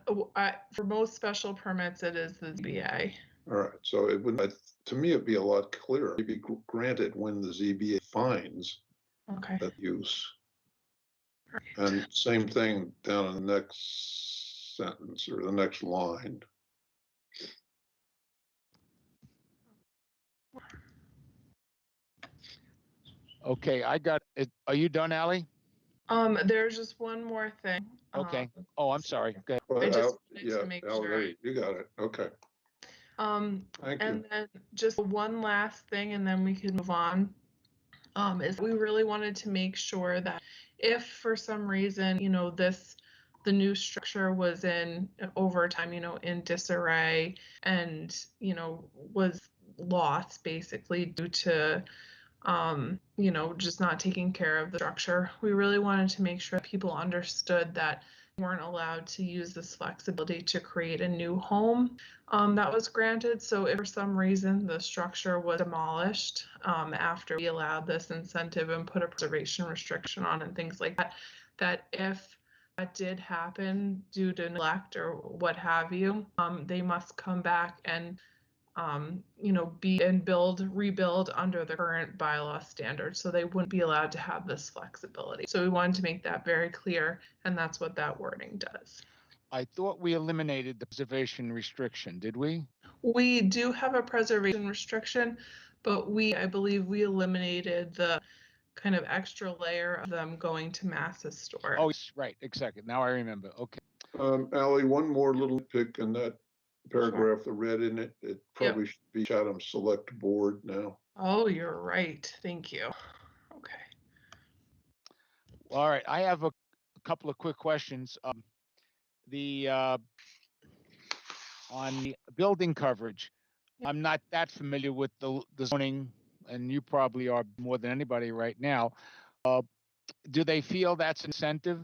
for most special permits, it is the ZBA. All right, so it wouldn't, to me, it'd be a lot clearer. It'd be granted when the ZBA finds that use. Right. And same thing down in the next sentence or the next line. Okay, I got it. Are you done, Ally? There's just one more thing. Okay. Oh, I'm sorry. Go ahead. Well, I just wanted to make sure. You got it. Okay. Thank you. And then just one last thing, and then we can move on. Is we really wanted to make sure that if for some reason, the new structure was in over time, in disarray and, was lost basically due to, just not taking care of the structure. We really wanted to make sure that people understood that weren't allowed to use this flexibility to create a new home that was granted. So if for some reason the structure was demolished after we allowed this incentive and put a preservation restriction on and things like that, that if that did happen due to neglect or what have you, they must come back and rebuild under the current bylaw standards. So they wouldn't be allowed to have this flexibility. So we wanted to make that very clear, and that's what that wording does. I thought we eliminated the preservation restriction, did we? We do have a preservation restriction, but I believe we eliminated the kind of extra layer of them going to mass historic. Oh, right, exactly. Now I remember. Okay. Ally, one more little pick in that paragraph, the red in it, it probably should be Chatham Select Board now. Oh, you're right. Thank you. Okay. All right, I have a couple of quick questions. On the building coverage, I'm not that familiar with the zoning, and you probably are more than anybody right now. Do they feel that's incentive?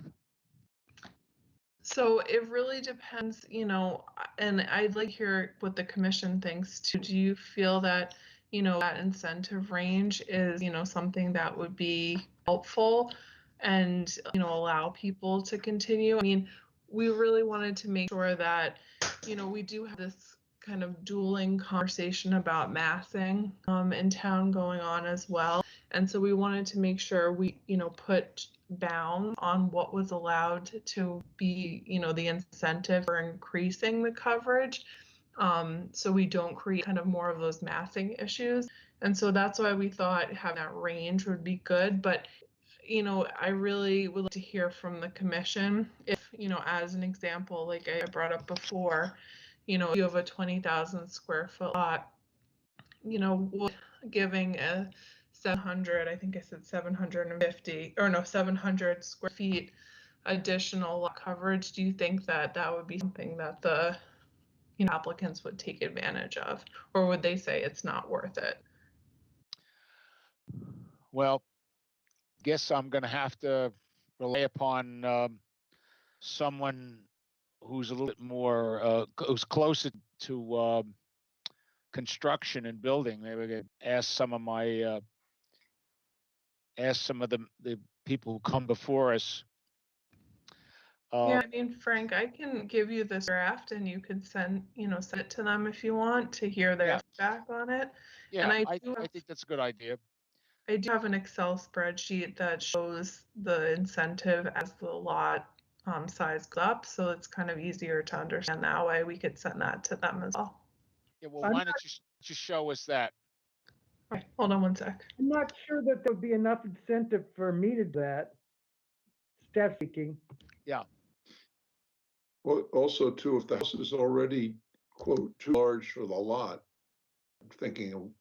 So it really depends, and I'd like to hear what the commission thinks too. Do you feel that, that incentive range is, something that would be helpful and, allow people to continue. I mean, we really wanted to make sure that, we do have this kind of dueling conversation about massing in town going on as well. And so we wanted to make sure we, put bounds on what was allowed to be, the incentive for increasing the coverage. So we don't create kind of more of those massing issues. And so that's why we thought having that range would be good. But, I really would like to hear from the commission if, as an example, like I brought up before, you have a 20,000 square foot lot, giving a 700, I think I said 750, or no, 700 square feet additional lot coverage. Do you think that that would be something that the applicants would take advantage of, or would they say it's not worth it? Well, guess I'm going to have to rely upon someone who's a little bit more, who's closer to construction and building. Maybe I could ask some of the people who come before us. Yeah, I mean, Frank, I can give you this draft and you could send it to them if you want to hear their feedback on it. Yeah, And I think that's a good idea. I do have an Excel spreadsheet that shows the incentive as the lot size goes up, so it's kind of easier to understand that way. We could send that to them as well. Yeah, well, why don't you just show us that? Okay, hold on one sec. I'm not sure that there would be enough incentive for me to do that. Staff speaking. Yeah. Well, also too, if the house is already, quote, too large for the lot, I'm thinking of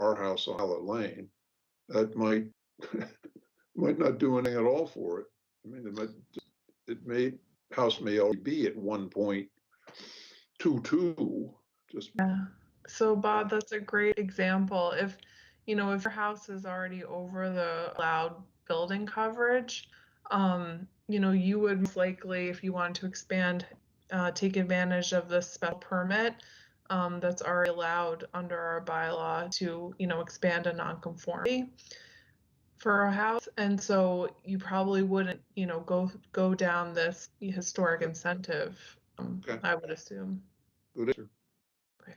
our house on Hallett Lane, that might not do anything at all for it. I mean, house may only be at 1.22, just. Yeah. So Bob, that's a great example. If your house is already over the allowed building coverage, you would most likely, if you wanted to expand, take advantage of the special permit that's already allowed under our bylaw to, expand a nonconformity for a house. And so you probably wouldn't, go down this historic incentive, Okay. I would assume. Good answer. Okay.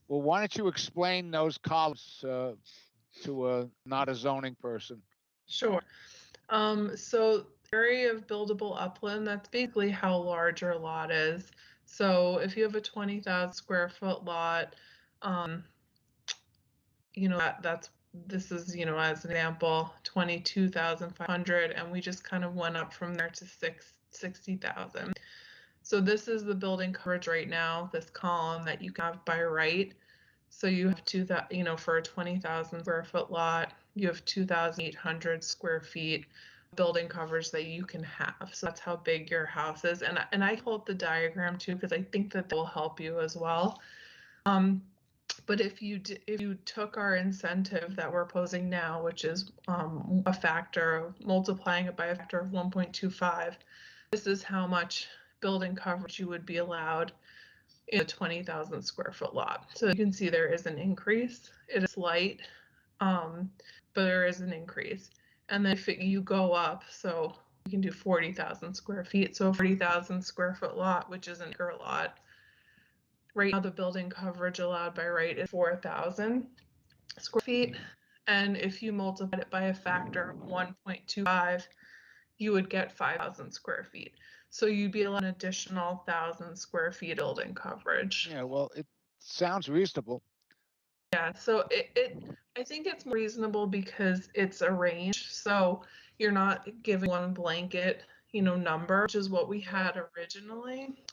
Well, why don't you explain those columns to not a zoning person? Sure. So area of buildable upland, that's basically how large your lot is. So if you have a 20,000 square foot lot, this is, as an example, 22,500, and we just kind of went up from there to 60,000. So this is the building coverage right now, this column that you have by right. So you have for a 20,000 square foot lot, you have 2,800 square feet building coverage that you can have. So that's how big your house is. And I pulled up the diagram too, because I think that will help you as well. But if you took our incentive that we're posing now, which is a factor of multiplying it by a factor of 1.25, this is how much building coverage you would be allowed in a 20,000 square foot lot. So you can see there is an increase. It is light, but there is an increase. And then if you go up, so you can do 40,000 square feet. So a 40,000 square foot lot, which is an acre lot, right now the building coverage allowed by right is 4,000 square feet. And if you multiply it by a factor of 1.25, you would get 5,000 square feet. So you'd be an additional 1,000 square feet building coverage. Yeah, well, it sounds reasonable. Yeah, so I think it's reasonable because it's a range. So you're not giving one blanket, number, which is what we had originally.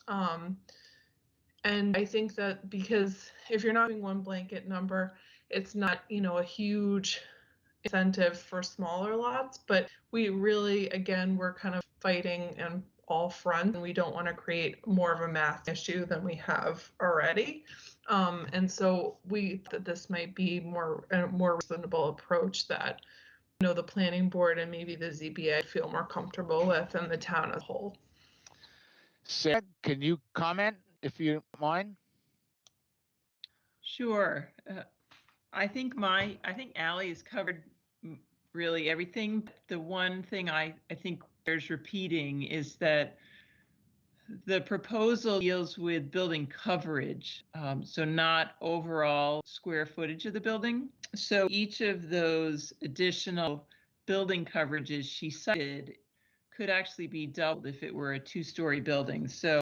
And I think that because if you're not having one blanket number, it's not, a huge incentive for smaller lots, but we really, again, we're kind of fighting on all fronts, and we don't want to create more of a math issue than we have already. And so that this might be a more reasonable approach that, the planning board and maybe the ZBA feel more comfortable with, and the town as a whole. Sarah, can you comment if you don't mind? Sure. I think Ally has covered really everything. The one thing I think bears repeating is that the proposal deals with building coverage, so not overall square footage of the building. So each of those additional building coverages she cited could actually be doubled if it were a two-story building. So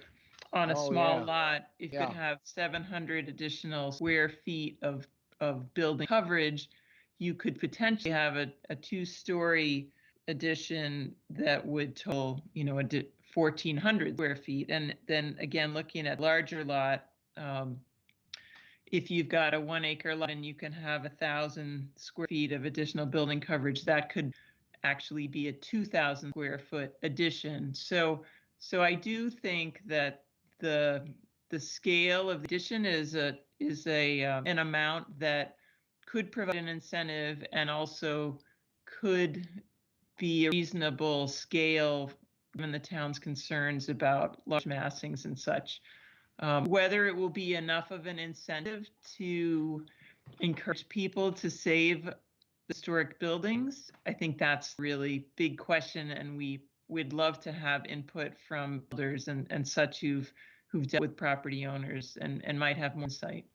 on a small lot, if it have 700 additional square feet of building coverage, you could potentially have a two-story addition that would total, 1,400 square feet. And then again, looking at larger lot, if you've got a 1 acre lot and you can have 1,000 square feet of additional building coverage, that could actually be a 2,000 square foot addition. So I do think that the scale of the addition is an amount that could provide an incentive and also could be a reasonable scale given the town's concerns about large massings and such. Whether it will be enough of an incentive to encourage people to save historic buildings, I think that's really big question, and we'd love to have input from builders and such who've dealt with property owners and might have more insight.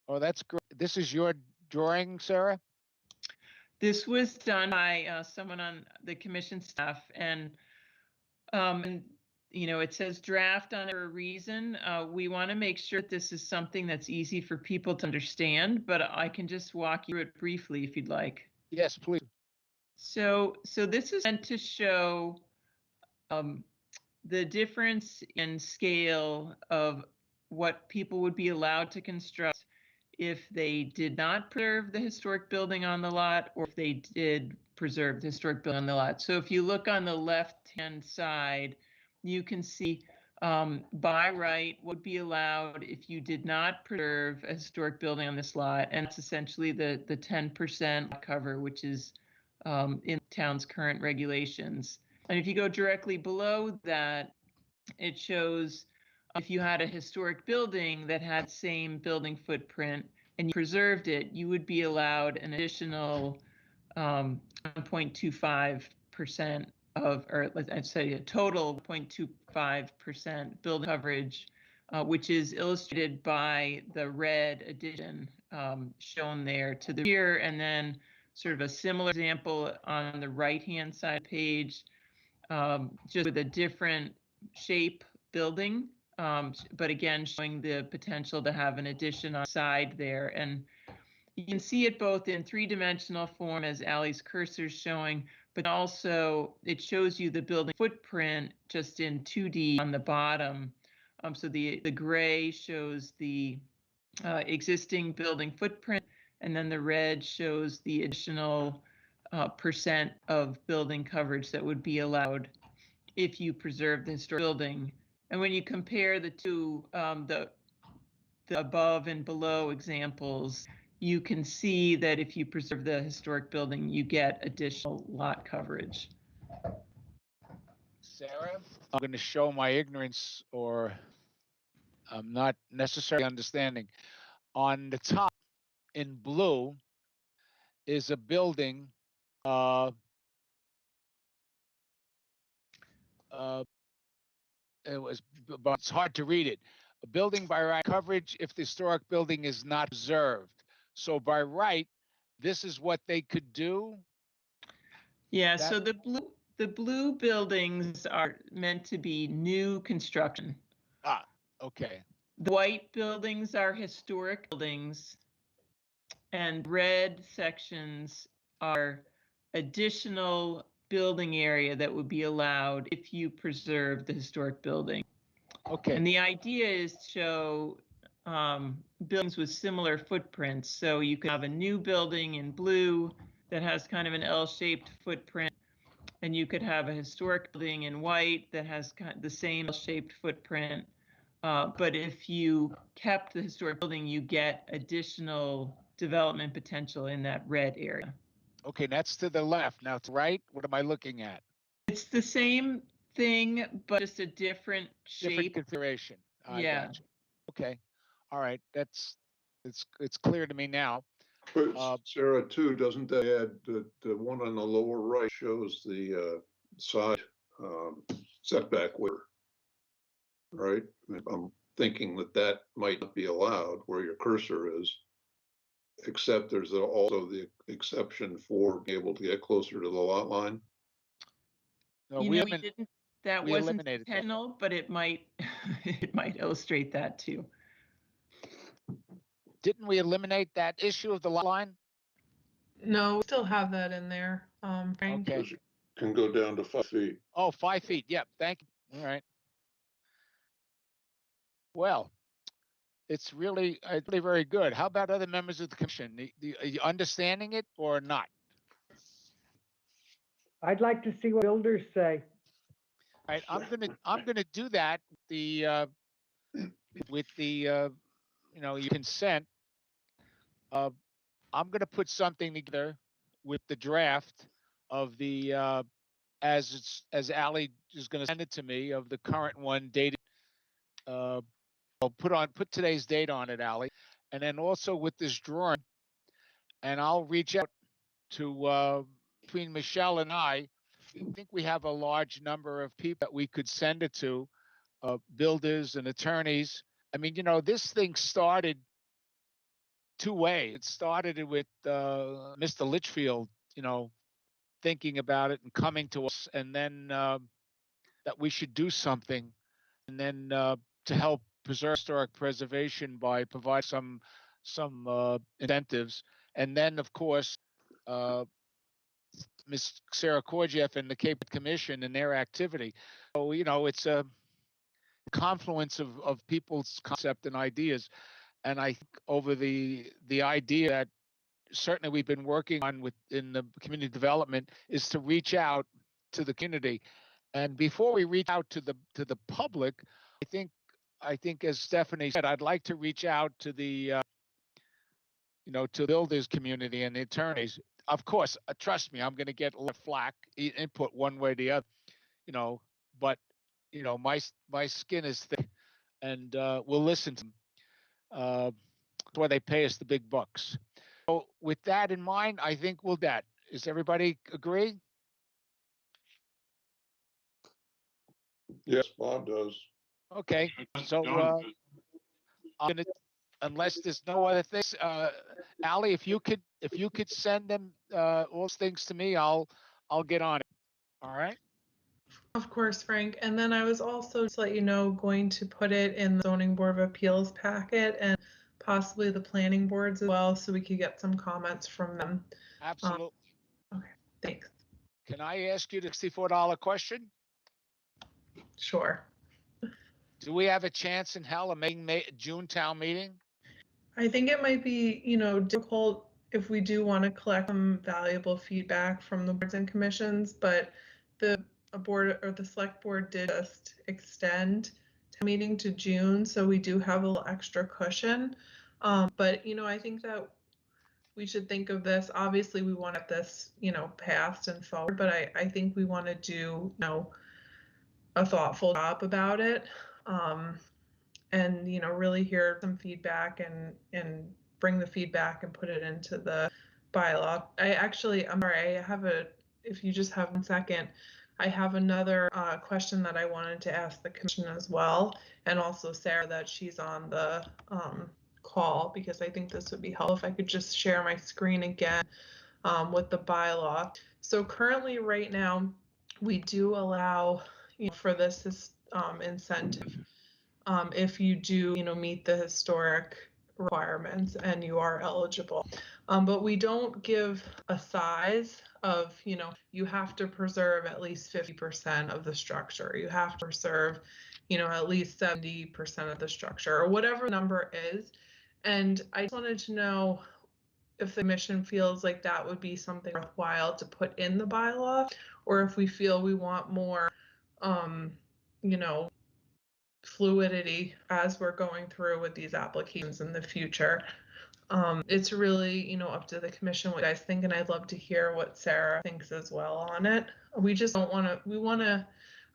Oh, that's great. This is your drawing, Sarah? This was done by someone on the commission staff, and it says draft on it for a reason. We want to make sure that this is something that's easy for people to understand, but I can just walk you through it briefly if you'd like. Yes, please. So this is meant to show the difference in scale of what people would be allowed to construct if they did not preserve the historic building on the lot, or if they did preserve the historic building on the lot. So if you look on the left-hand side, you can see by right would be allowed if you did not preserve a historic building on this lot, and it's essentially the 10% lot cover, which is in town's current regulations. And if you go directly below that, it shows if you had a historic building that had same building footprint and you preserved it, you would be allowed an additional 1.25% or let's say a total 0.25% building coverage, which is illustrated by the red addition shown there to the rear, and then sort of a similar example on the right-hand side page, just with a different shape building, but again, showing the potential to have an addition on the side there. And you can see it both in three-dimensional form, as Ally's cursor is showing, but also it shows you the building footprint just in 2D on the bottom. So the gray shows the existing building footprint, and then the red shows the additional percent of building coverage that would be allowed if you preserve the historic building. And when you compare the two, the above and below examples, you can see that if you preserve the historic building, you get additional lot coverage. Sarah, I'm going to show my ignorance, or I'm not necessarily understanding. On the top in blue is a building but it's hard to read it. A building by right coverage if the historic building is not preserved. So by right, this is what they could do. Yeah, so the blue buildings are meant to be new construction. Ah, okay. The white buildings are historic buildings, and red sections are additional building area that would be allowed if you preserve the historic building. Okay. And the idea is to show buildings with similar footprints. So you could have a new building in blue that has kind of an L-shaped footprint, and you could have a historic building in white that has kind of the same L-shaped footprint. But if you kept the historic building, you get additional development potential in that red area. Okay, that's to the left. Now to right, what am I looking at? It's the same thing, but just a different shape. Different configuration. Yeah. Gotcha. Okay. All right. It's clear to me now. But Uh, Sarah, too, doesn't that add the one on the lower right shows the side setback waiver, right? I'm thinking that that might not be allowed where your cursor is, except there's also the exception for being able to get closer to the lot line. No, You we know, we haven't, didn't, that we wasn't eliminated that. intentional, but it might, it might illustrate that too. Didn't we eliminate that issue of the lot line? No, we still have that in there, Frank. Okay. Because you can go down to 5 feet. Oh, 5 feet. Yep. Thank you. All right. Well, it's really very good. How about other members of the commission? Are you understanding it or not? I'd like to see what builders say. All right. I'm gonna do that. With the your consent. I'm gonna put something together with the draft of the as Ally is gonna send it to me of the current one dated. I'll put today's date on it, Ally, and then also with this drawing, and I'll reach out to between Michelle and I think we have a large number of people that we could send it to, builders and attorneys. I mean, this thing started two ways. It started with Mr. Litchfield, thinking about it and coming to us, and then that we should do something, and then to help preserve historic preservation by providing some incentives, and then of course Ms. Sarah Korjeff and the Cape Commission and their activity. So it's a confluence of people's concept and ideas, and I think over the idea that certainly we've been working on within the community development is to reach out to the community. And before we reach out to the public, I think as Stephanie said, I'd like to reach out to the to the builders community and the attorneys. Of course, trust me, I'm going to get a lot of flack input one way or the other, but my skin is thick, and we'll listen to them. That's why they pay us the big bucks. So with that in mind, I think we'll do that. Does everybody agree? Yes, Bob does. Okay. So I'm gonna, unless there's no other things, Ally, if you could send them all those things to me, I'll get on it. All right. Of course, Frank. And then I was also, just to let you know, going to put it in the zoning board of appeals packet and possibly the planning boards as well, so we could get some comments from them. Absolutely. Okay, thanks. Can I ask you the $64 question? Sure. Do we have a chance in hell of making June town meeting? I think it might be, difficult if we do want to collect some valuable feedback from the boards and commissions, but the board or the select board did just extend town meeting to June, so we do have a little extra cushion. But I think that we should think of this. Obviously, we want this, passed and forward, but I think we want to do, a thoughtful job about it. And really hear some feedback and bring the feedback and put it into the bylaw. I'm sorry, if you just have 1 second, I have another question that I wanted to ask the commission as well, and also Sarah, that she's on the call, because I think this would be helpful if I could just share my screen again with the bylaw. So currently right now, we do allow for this incentive if you do, meet the historic requirements and you are eligible. But we don't give a size of, you have to preserve at least 50% of the structure. You have to preserve, at least 70% of the structure, or whatever the number is. And I just wanted to know if the commission feels like that would be something worthwhile to put in the bylaw, or if we feel we want more, fluidity as we're going through with these applications in the future. It's really, up to the commission what you guys think, and I'd love to hear what Sarah thinks as well on it. We just don't want to, we want to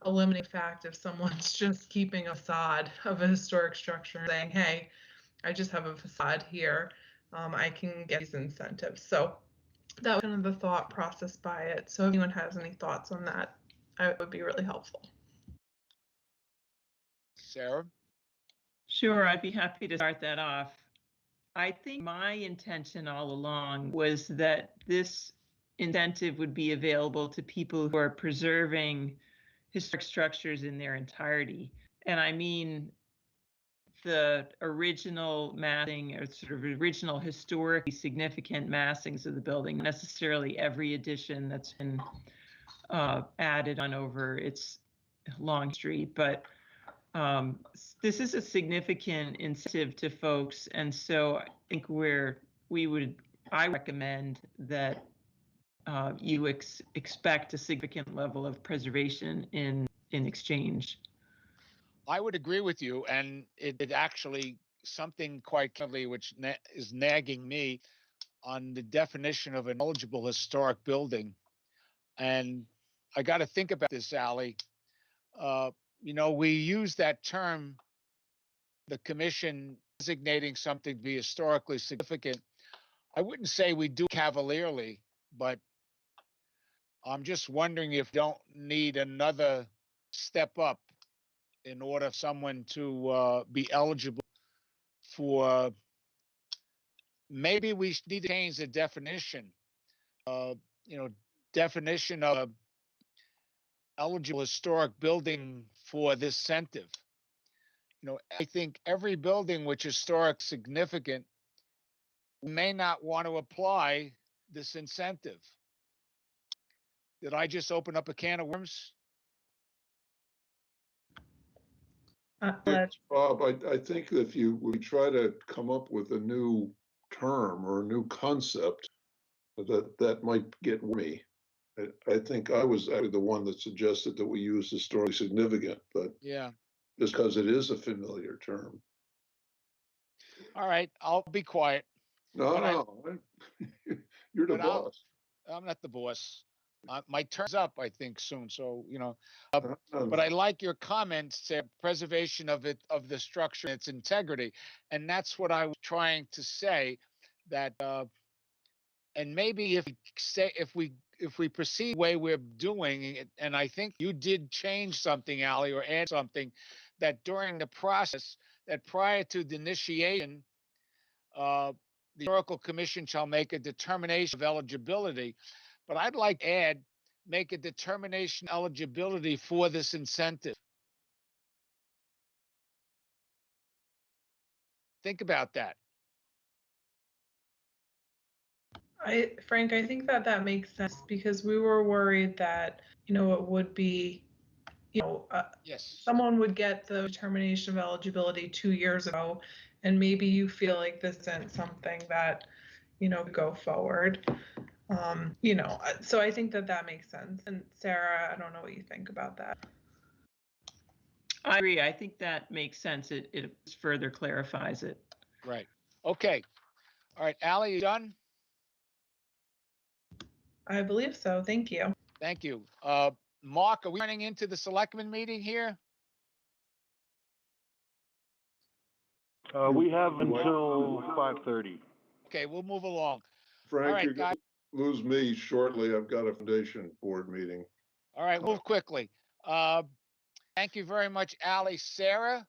eliminate the fact if someone's just keeping a facade of a historic structure and saying, hey, I just have a facade here. I can get these incentives. So that was kind of the thought process by it. So if anyone has any thoughts on that, it would be really helpful. Sarah? Sure, I'd be happy to start that off. I think my intention all along was that this incentive would be available to people who are preserving historic structures in their entirety. And I mean the original massing or sort of original historically significant massings of the building, not necessarily every addition that's been added on over its long history, but this is a significant incentive to folks, and so I think I recommend that you expect a significant level of preservation in exchange. I would agree with you, and it actually something quite clearly which is nagging me on the definition of an eligible historic building, and I got to think about this, Ally. We use that term, the commission designating something to be historically significant. I wouldn't say we do cavalierly, but I'm just wondering if don't need another step up in order for someone to be eligible for. Maybe we need to change the definition. Uh, Definition of eligible historic building for this incentive. I think every building which is historic significant may not want to apply this incentive. Did I just open up a can of worms? Yes, Bob, I think if we try to come up with a new term or a new concept, that might get me. I think I was actually the one that suggested that we use historically significant, but Yeah. just because it is a familiar term. All right, I'll be quiet. No, you're the boss. I'm not the boss. My turn's up, I think, soon. So, but I like your comments, preservation of the structure, and its integrity. And that's what I was trying to say, that, and maybe if we proceed the way we're doing it, and I think you did change something, Ally, or add something, that during the process, that prior to the initiation, the Historical Commission shall make a determination of eligibility, but I'd like to add, make a determination of eligibility for this incentive. Think about that. Frank, I think that makes sense because we were worried that, it would be, yes, someone would get the determination of eligibility 2 years ago, and maybe you feel like this isn't something that, go forward. So I think that makes sense. And Sarah, I don't know what you think about that. I agree. I think that makes sense. It further clarifies it. Right. Okay. All right, Ally, you done? I believe so. Thank you. Thank you. Mark, are we running into the selectmen meeting here? We have until 5:30. Okay, we'll move along. Frank, all right, you're going to lose me shortly. I've got a foundation board meeting. All right, move quickly. Thank you very much, Ally. Sarah?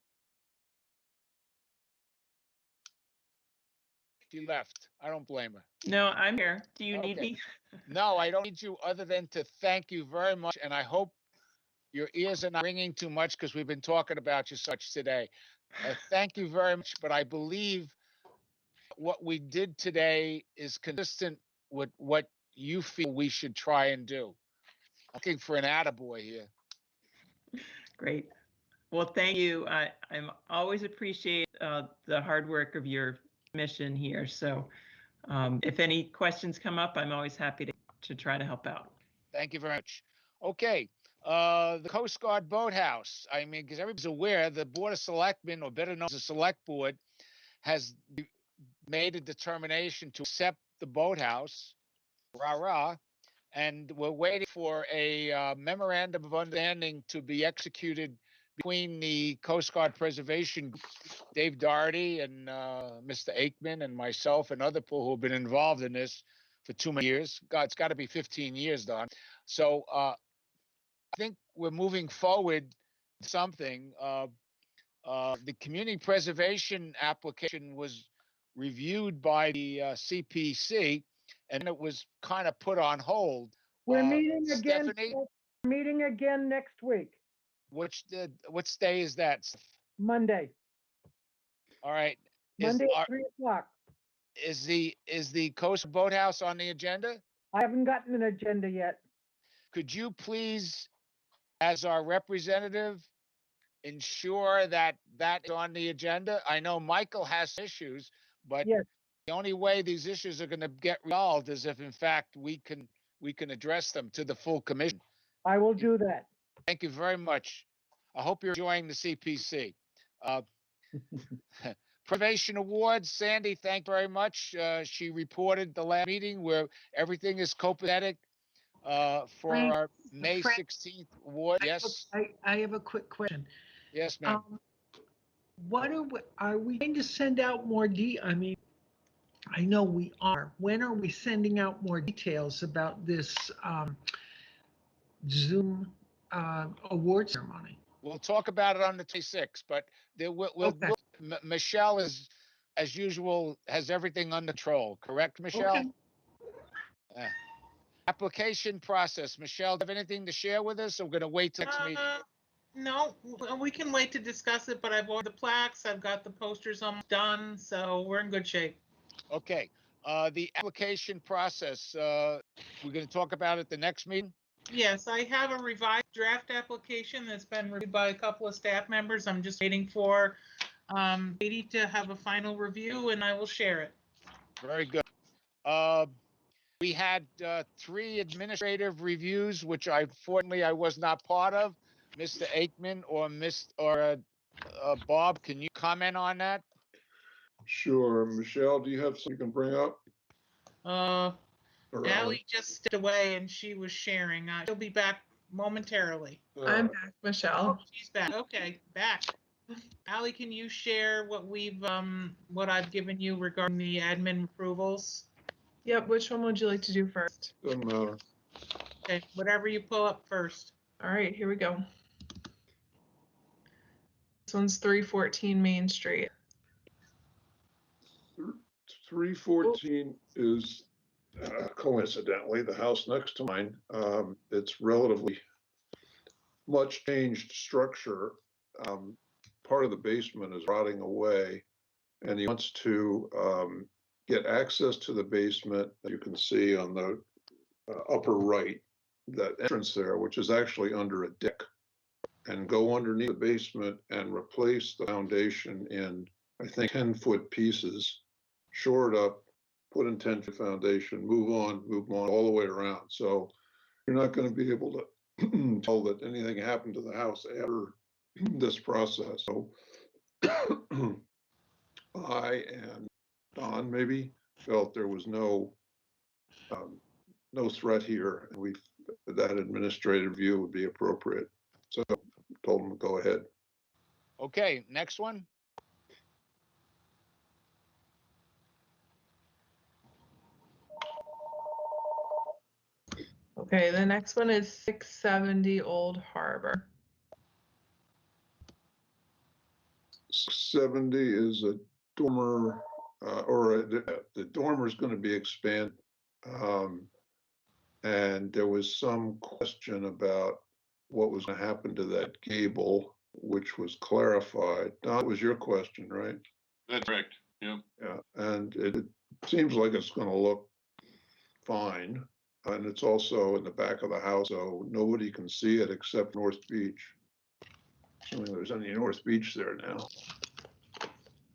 She left. I don't blame her. No, I'm here. Do you need me? No, I don't need you other than to thank you very much. And I hope your ears are not ringing too much because we've been talking about you so much today. Thank you very much. But I believe what we did today is consistent with what you feel we should try and do. I'm looking for an attaboy here. Great. Well, thank you. I'm always appreciate the hard work of your mission here. So if any questions come up, I'm always happy to try to help out. Thank you very much. Okay. The Coast Guard Boathouse. I mean, because everybody's aware, the Board of Selectmen, or better known as the Select Board, has made a determination to accept the boathouse, and we're waiting for a memorandum of understanding to be executed between the Coast Guard Preservation, Dave Doherty and Mr. Aikman and myself and other people who have been involved in this for too many years. God, it's got to be 15 years, Don. So I think we're moving forward something. The community preservation application was reviewed by the CPC, and it was kind of put on hold. We're meeting again, Stephanie, meeting again next week, what day is that? Monday, All right. Monday at 3 o'clock. Is the Coast Boathouse on the agenda? I haven't gotten an agenda yet. Could you please, as our representative, ensure that that is on the agenda? I know Michael has issues, but Yes, the only way these issues are going to get resolved is if, in fact, we can address them to the full commission. I will do that. Thank you very much. I hope you're enjoying the CPC. Preservation Awards, Sandy, thank you very much. She reported the last meeting where everything is copacetic for Frank, our May Frank, 16th award. Yes, I have a quick question. yes, ma'am. What are we going to send out more I mean, I know we are. When are we sending out more details about this Zoom award ceremony? We'll talk about it on the 26th, but there Okay. Michelle is, as usual, has everything under control. Correct, Michelle? Okay. Application process. Michelle, do you have anything to share with us? Or we're going to wait till next meeting. No, we can wait to discuss it, but I've ordered the plaques, I've got the posters almost done, so we're in good shape. Okay. The application process, we're going to talk about it the next meeting? Yes, I have a revised draft application that's been reviewed by a couple of staff members. I'm just waiting for Katie to have a final review, and I will share it. Very good. We had 3 administrative reviews, which unfortunately I was not part of. Mr. Aikman or Bob, can you comment on that? Sure. Michelle, do you have something you can bring up? Or Allie just stepped away and she was sharing. She'll be back momentarily. I'm back, Michelle. Oh, she's back. Okay, back. Allie, can you share what I've given you regarding the admin approvals? Yep, which one would you like to do first? Doesn't matter. Okay, whatever you pull up first. All right, here we go. This one's 314 Main Street. 314 is coincidentally the house next to mine. It's relatively much changed structure. Part of the basement is rotting away, and he wants to get access to the basement. You can see on the upper right, that entrance there, which is actually under a deck, and go underneath the basement and replace the foundation in, I think, 10-foot pieces, shore it up, put in 10-foot foundation, move on all the way around. So you're not going to be able to tell that anything happened to the house after this process. So I and Don maybe felt there was no threat here, and that administrative view would be appropriate. So told him to go ahead. Okay, next one. Okay, the next one is 670 Old Harbor. 670 is a dormer, the dormer is going to be expanded. And there was some question about what was going to happen to that gable, which was clarified. Don, that was your question, right? That's correct. Yeah. Yeah, and it seems like it's going to look fine. And it's also in the back of the house, so nobody can see it except North Beach. Assuming there's any North Beach there now.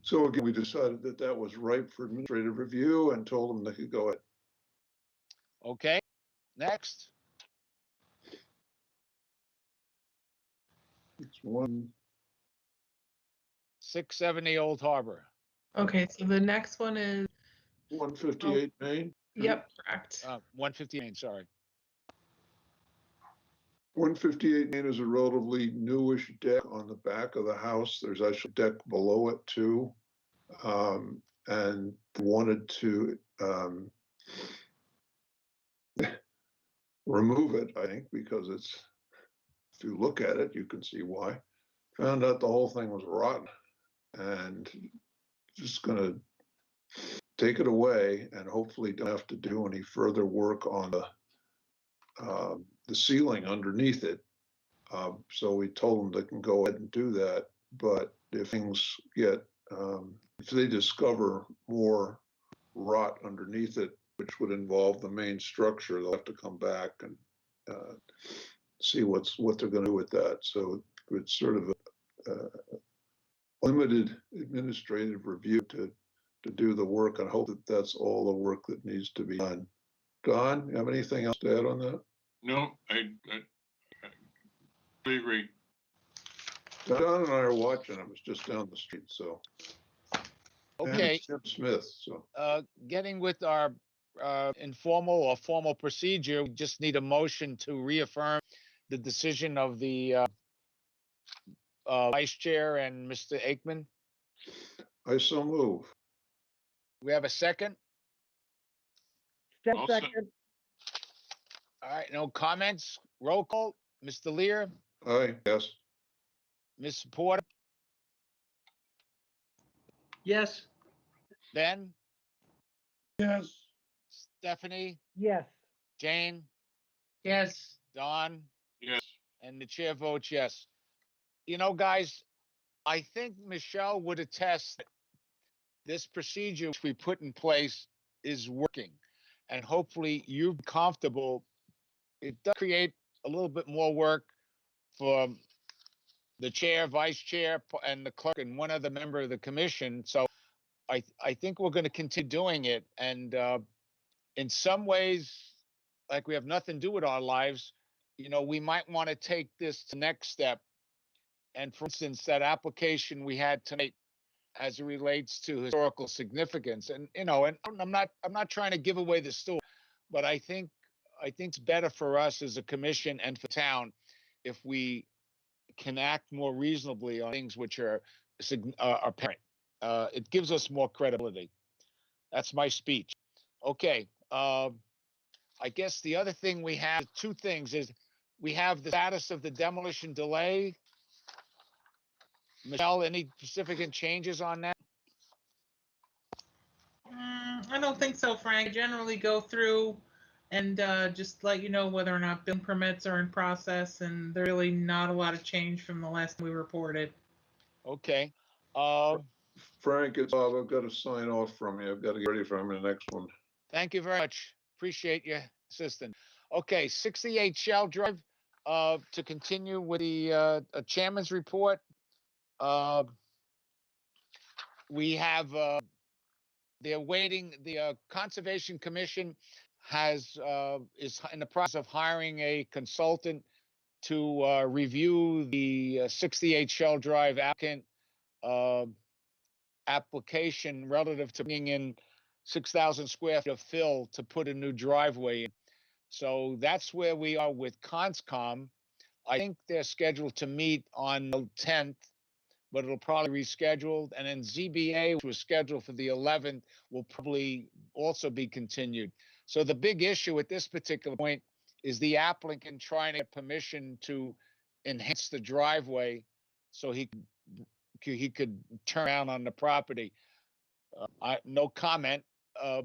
So again, we decided that that was ripe for administrative review and told them they could go ahead. Okay, next. It's 670 Old Harbor. Okay, so the next one is 158 Main. Yep, correct. 158, sorry. 158 Main is a relatively newish deck on the back of the house. There's actually a deck below it too. And wanted to remove it, I think, because it's, if you look at it, you can see why. Found out the whole thing was rotten and just gonna take it away and hopefully don't have to do any further work on the ceiling underneath it. So we told them they can go ahead and do that, but if things get, if they discover more rot underneath it, which would involve the main structure, they'll have to come back and see what they're going to do with that. So it's sort of a limited administrative review to do the work and hope that that's all the work that needs to be done. Don, you have anything else to add on that? No, I agree. Don and I are watching them. It's just down the street, so. Okay. And Tim Smith, so. Getting with our informal or formal procedure, we just need a motion to reaffirm the decision of the Vice Chair and Mr. Aikman. I so move. We have a second? I'll Second. All right, no comments? Roll call. Mr. Lear, Aye, yes. Ms. Porter, Yes. Ben, Yes. Stephanie, Yes. Jane, Yes. Don, Yes. and the chair votes yes. You know, guys, I think Michelle would attest that this procedure which we put in place is working. And hopefully you're comfortable. It does create a little bit more work for the chair, vice chair, and the clerk, and one other member of the commission. So I think we're going to continue doing it. And in some ways, like we have nothing to do with our lives, you know, we might want to take this to the next step. And for instance, that application we had tonight as it relates to historical significance. And, you know, and I'm not trying to give away the story, but I think it's better for us as a commission and for town if we can act more reasonably on things which are apparent. It gives us more credibility. That's my speech. Okay. I guess the other thing we have, two things, is we have the status of the demolition delay. Michelle, any significant changes on that? I don't think so, Frank. I generally go through and just let you know whether or not building permits are in process, and there's really not a lot of change from the last we reported. Okay. Frank, it's Bob. I've got to sign off from you. I've got to get ready for the next one. Thank you very much. Appreciate your assistance. Okay, 68 Shell Drive, to continue with the chairman's report. We have, they're waiting, the Conservation Commission is in the process of hiring a consultant to review the 68 Shell Drive applicant application relative to bringing in 6,000 square feet of fill to put a new driveway in. So that's where we are with Conscom. I think they're scheduled to meet on the 10th, but it'll probably rescheduled. And then ZBA, which was scheduled for the 11th, will probably also be continued. So the big issue at this particular point is the applicant trying to get permission to enhance the driveway so he could turn around on the property. No comment,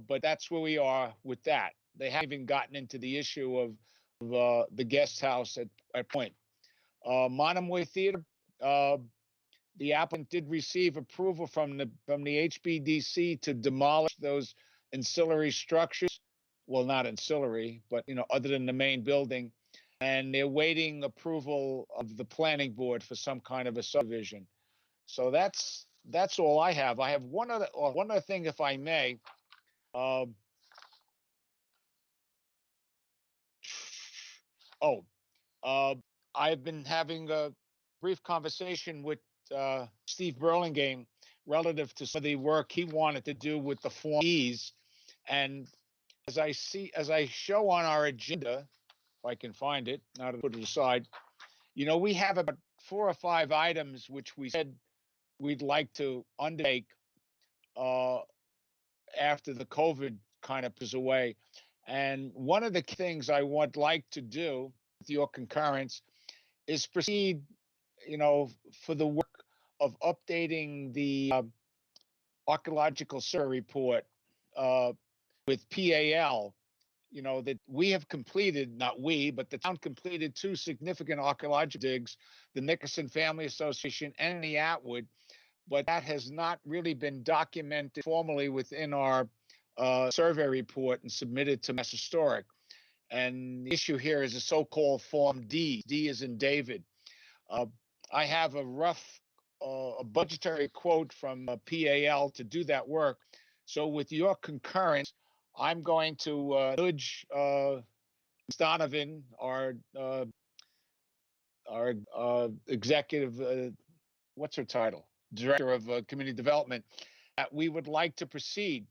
but that's where we are with that. They haven't even gotten into the issue of the guest house at Point. Monomoy Theater, the applicant did receive approval from the HBDC to demolish those ancillary structures. Well, not ancillary, but you know, other than the main building. And they're waiting approval of the planning board for some kind of a subdivision. So that's all I have. I have one other thing, if I may. I've been having a brief conversation with Steve Burlingame relative to some of the work he wanted to do with the Form Es. And as I show on our agenda, if I can find it, now to put it aside. You know, we have about 4 or 5 items which we said we'd like to undertake after the COVID kind of is away. And one of the things I would like to do, with your concurrence, is proceed, you know, for the work of updating the archaeological survey report with PAL. You know, that we have completed, not we, but the town completed 2 significant archaeological digs, the Nickerson Family Association and the Atwood, but that has not really been documented formally within our survey report and submitted to Mass Historic. And the issue here is a so-called Form D. D is in David. I have a rough a budgetary quote from PAL to do that work. So with your concurrence, I'm going to nudge Donovan, our executive, what's her title? Director of Community Development, that we would like to proceed.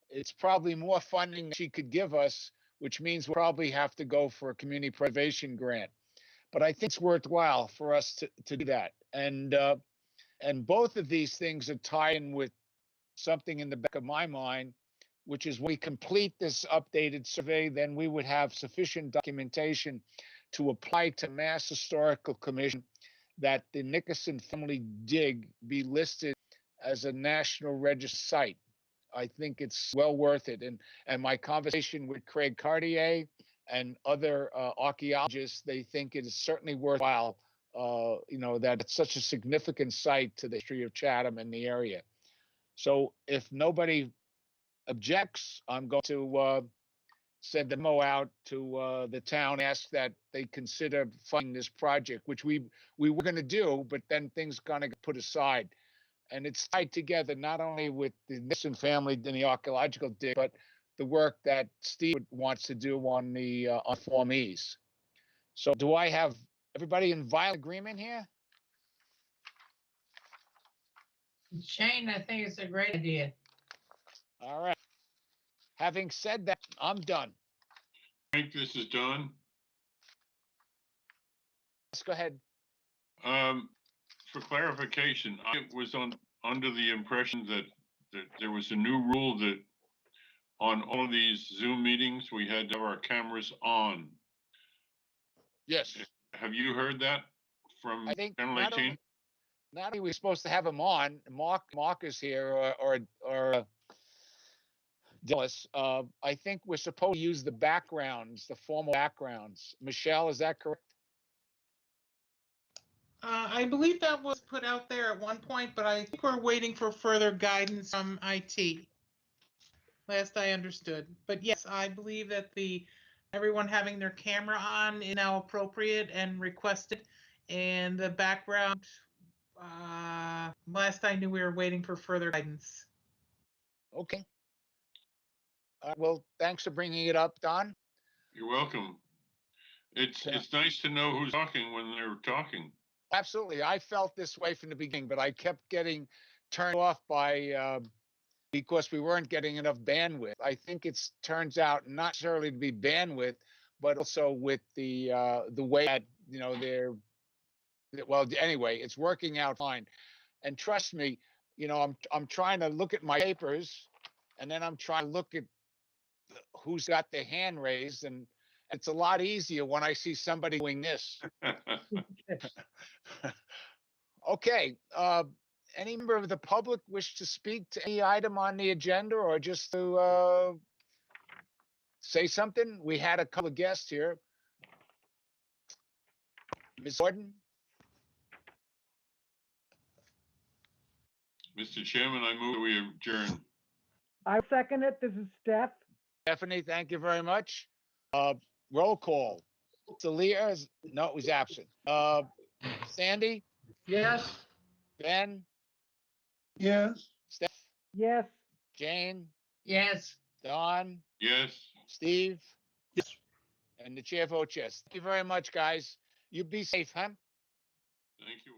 It's probably more funding than she could give us, which means we'll probably have to go for a community preservation grant. But I think it's worthwhile for us to do that. And both of these things are tied in with something in the back of my mind, which is when we complete this updated survey, then we would have sufficient documentation to apply to Mass Historical Commission that the Nickerson family dig be listed as a National Register site. I think it's well worth it. And my conversation with Craig Cartier and other archaeologists, they think it is certainly worthwhile, you know, that it's such a significant site to the history of Chatham and the area. So if nobody objects, I'm going to send a memo out to the town, ask that they consider funding this project, which we were going to do, but then things kind of got put aside. And it's tied together not only with the Nixon family and the archaeological dig, but the work that Steve wants to do on the on Form Es. So do I have everybody in violent agreement here? Shane, I think it's a great idea. All right. Having said that, I'm done. Frank, this is Don. Let's go ahead. For clarification, I was under the impression that there was a new rule that on all of these Zoom meetings, we had to have our cameras on. Yes. Have you heard that from I think Channel not 18? only, not only are we supposed to have him on, Mark is here, or Dillis. I think we're supposed to use the backgrounds, the formal backgrounds. Michelle, is that correct? I believe that was put out there at one point, but I think we're waiting for further guidance from IT. Last I understood. But yes, I believe that everyone having their camera on is now appropriate and requested. And the background, last I knew, we were waiting for further guidance. Okay. Well, thanks for bringing it up, Don. You're welcome. It's nice to know who's talking when they're talking. Absolutely. I felt this way from the beginning, but I kept getting turned off by because we weren't getting enough bandwidth. I think it's turns out not necessarily to be bandwidth, but also with the way that, you know, well, anyway, it's working out fine. And trust me, you know, I'm trying to look at my papers, and then I'm trying to look at who's got their hand raised, and it's a lot easier when I see somebody doing this. Okay. Any member of the public wish to speak to any item on the agenda, or just to say something? We had a couple of guests here. Ms. Gordon? Mr. Chairman, I move we adjourn. I second it. This is Steph. Stephanie, thank you very much. Roll call. Celia no, he's absent. Sandy? Yes. Ben? Yes. Steph? Yes. Jane? Yes. Don? Yes. Steve? Yes. And the chair votes yes. Thank you very much, guys. You be safe, huh? Thank you.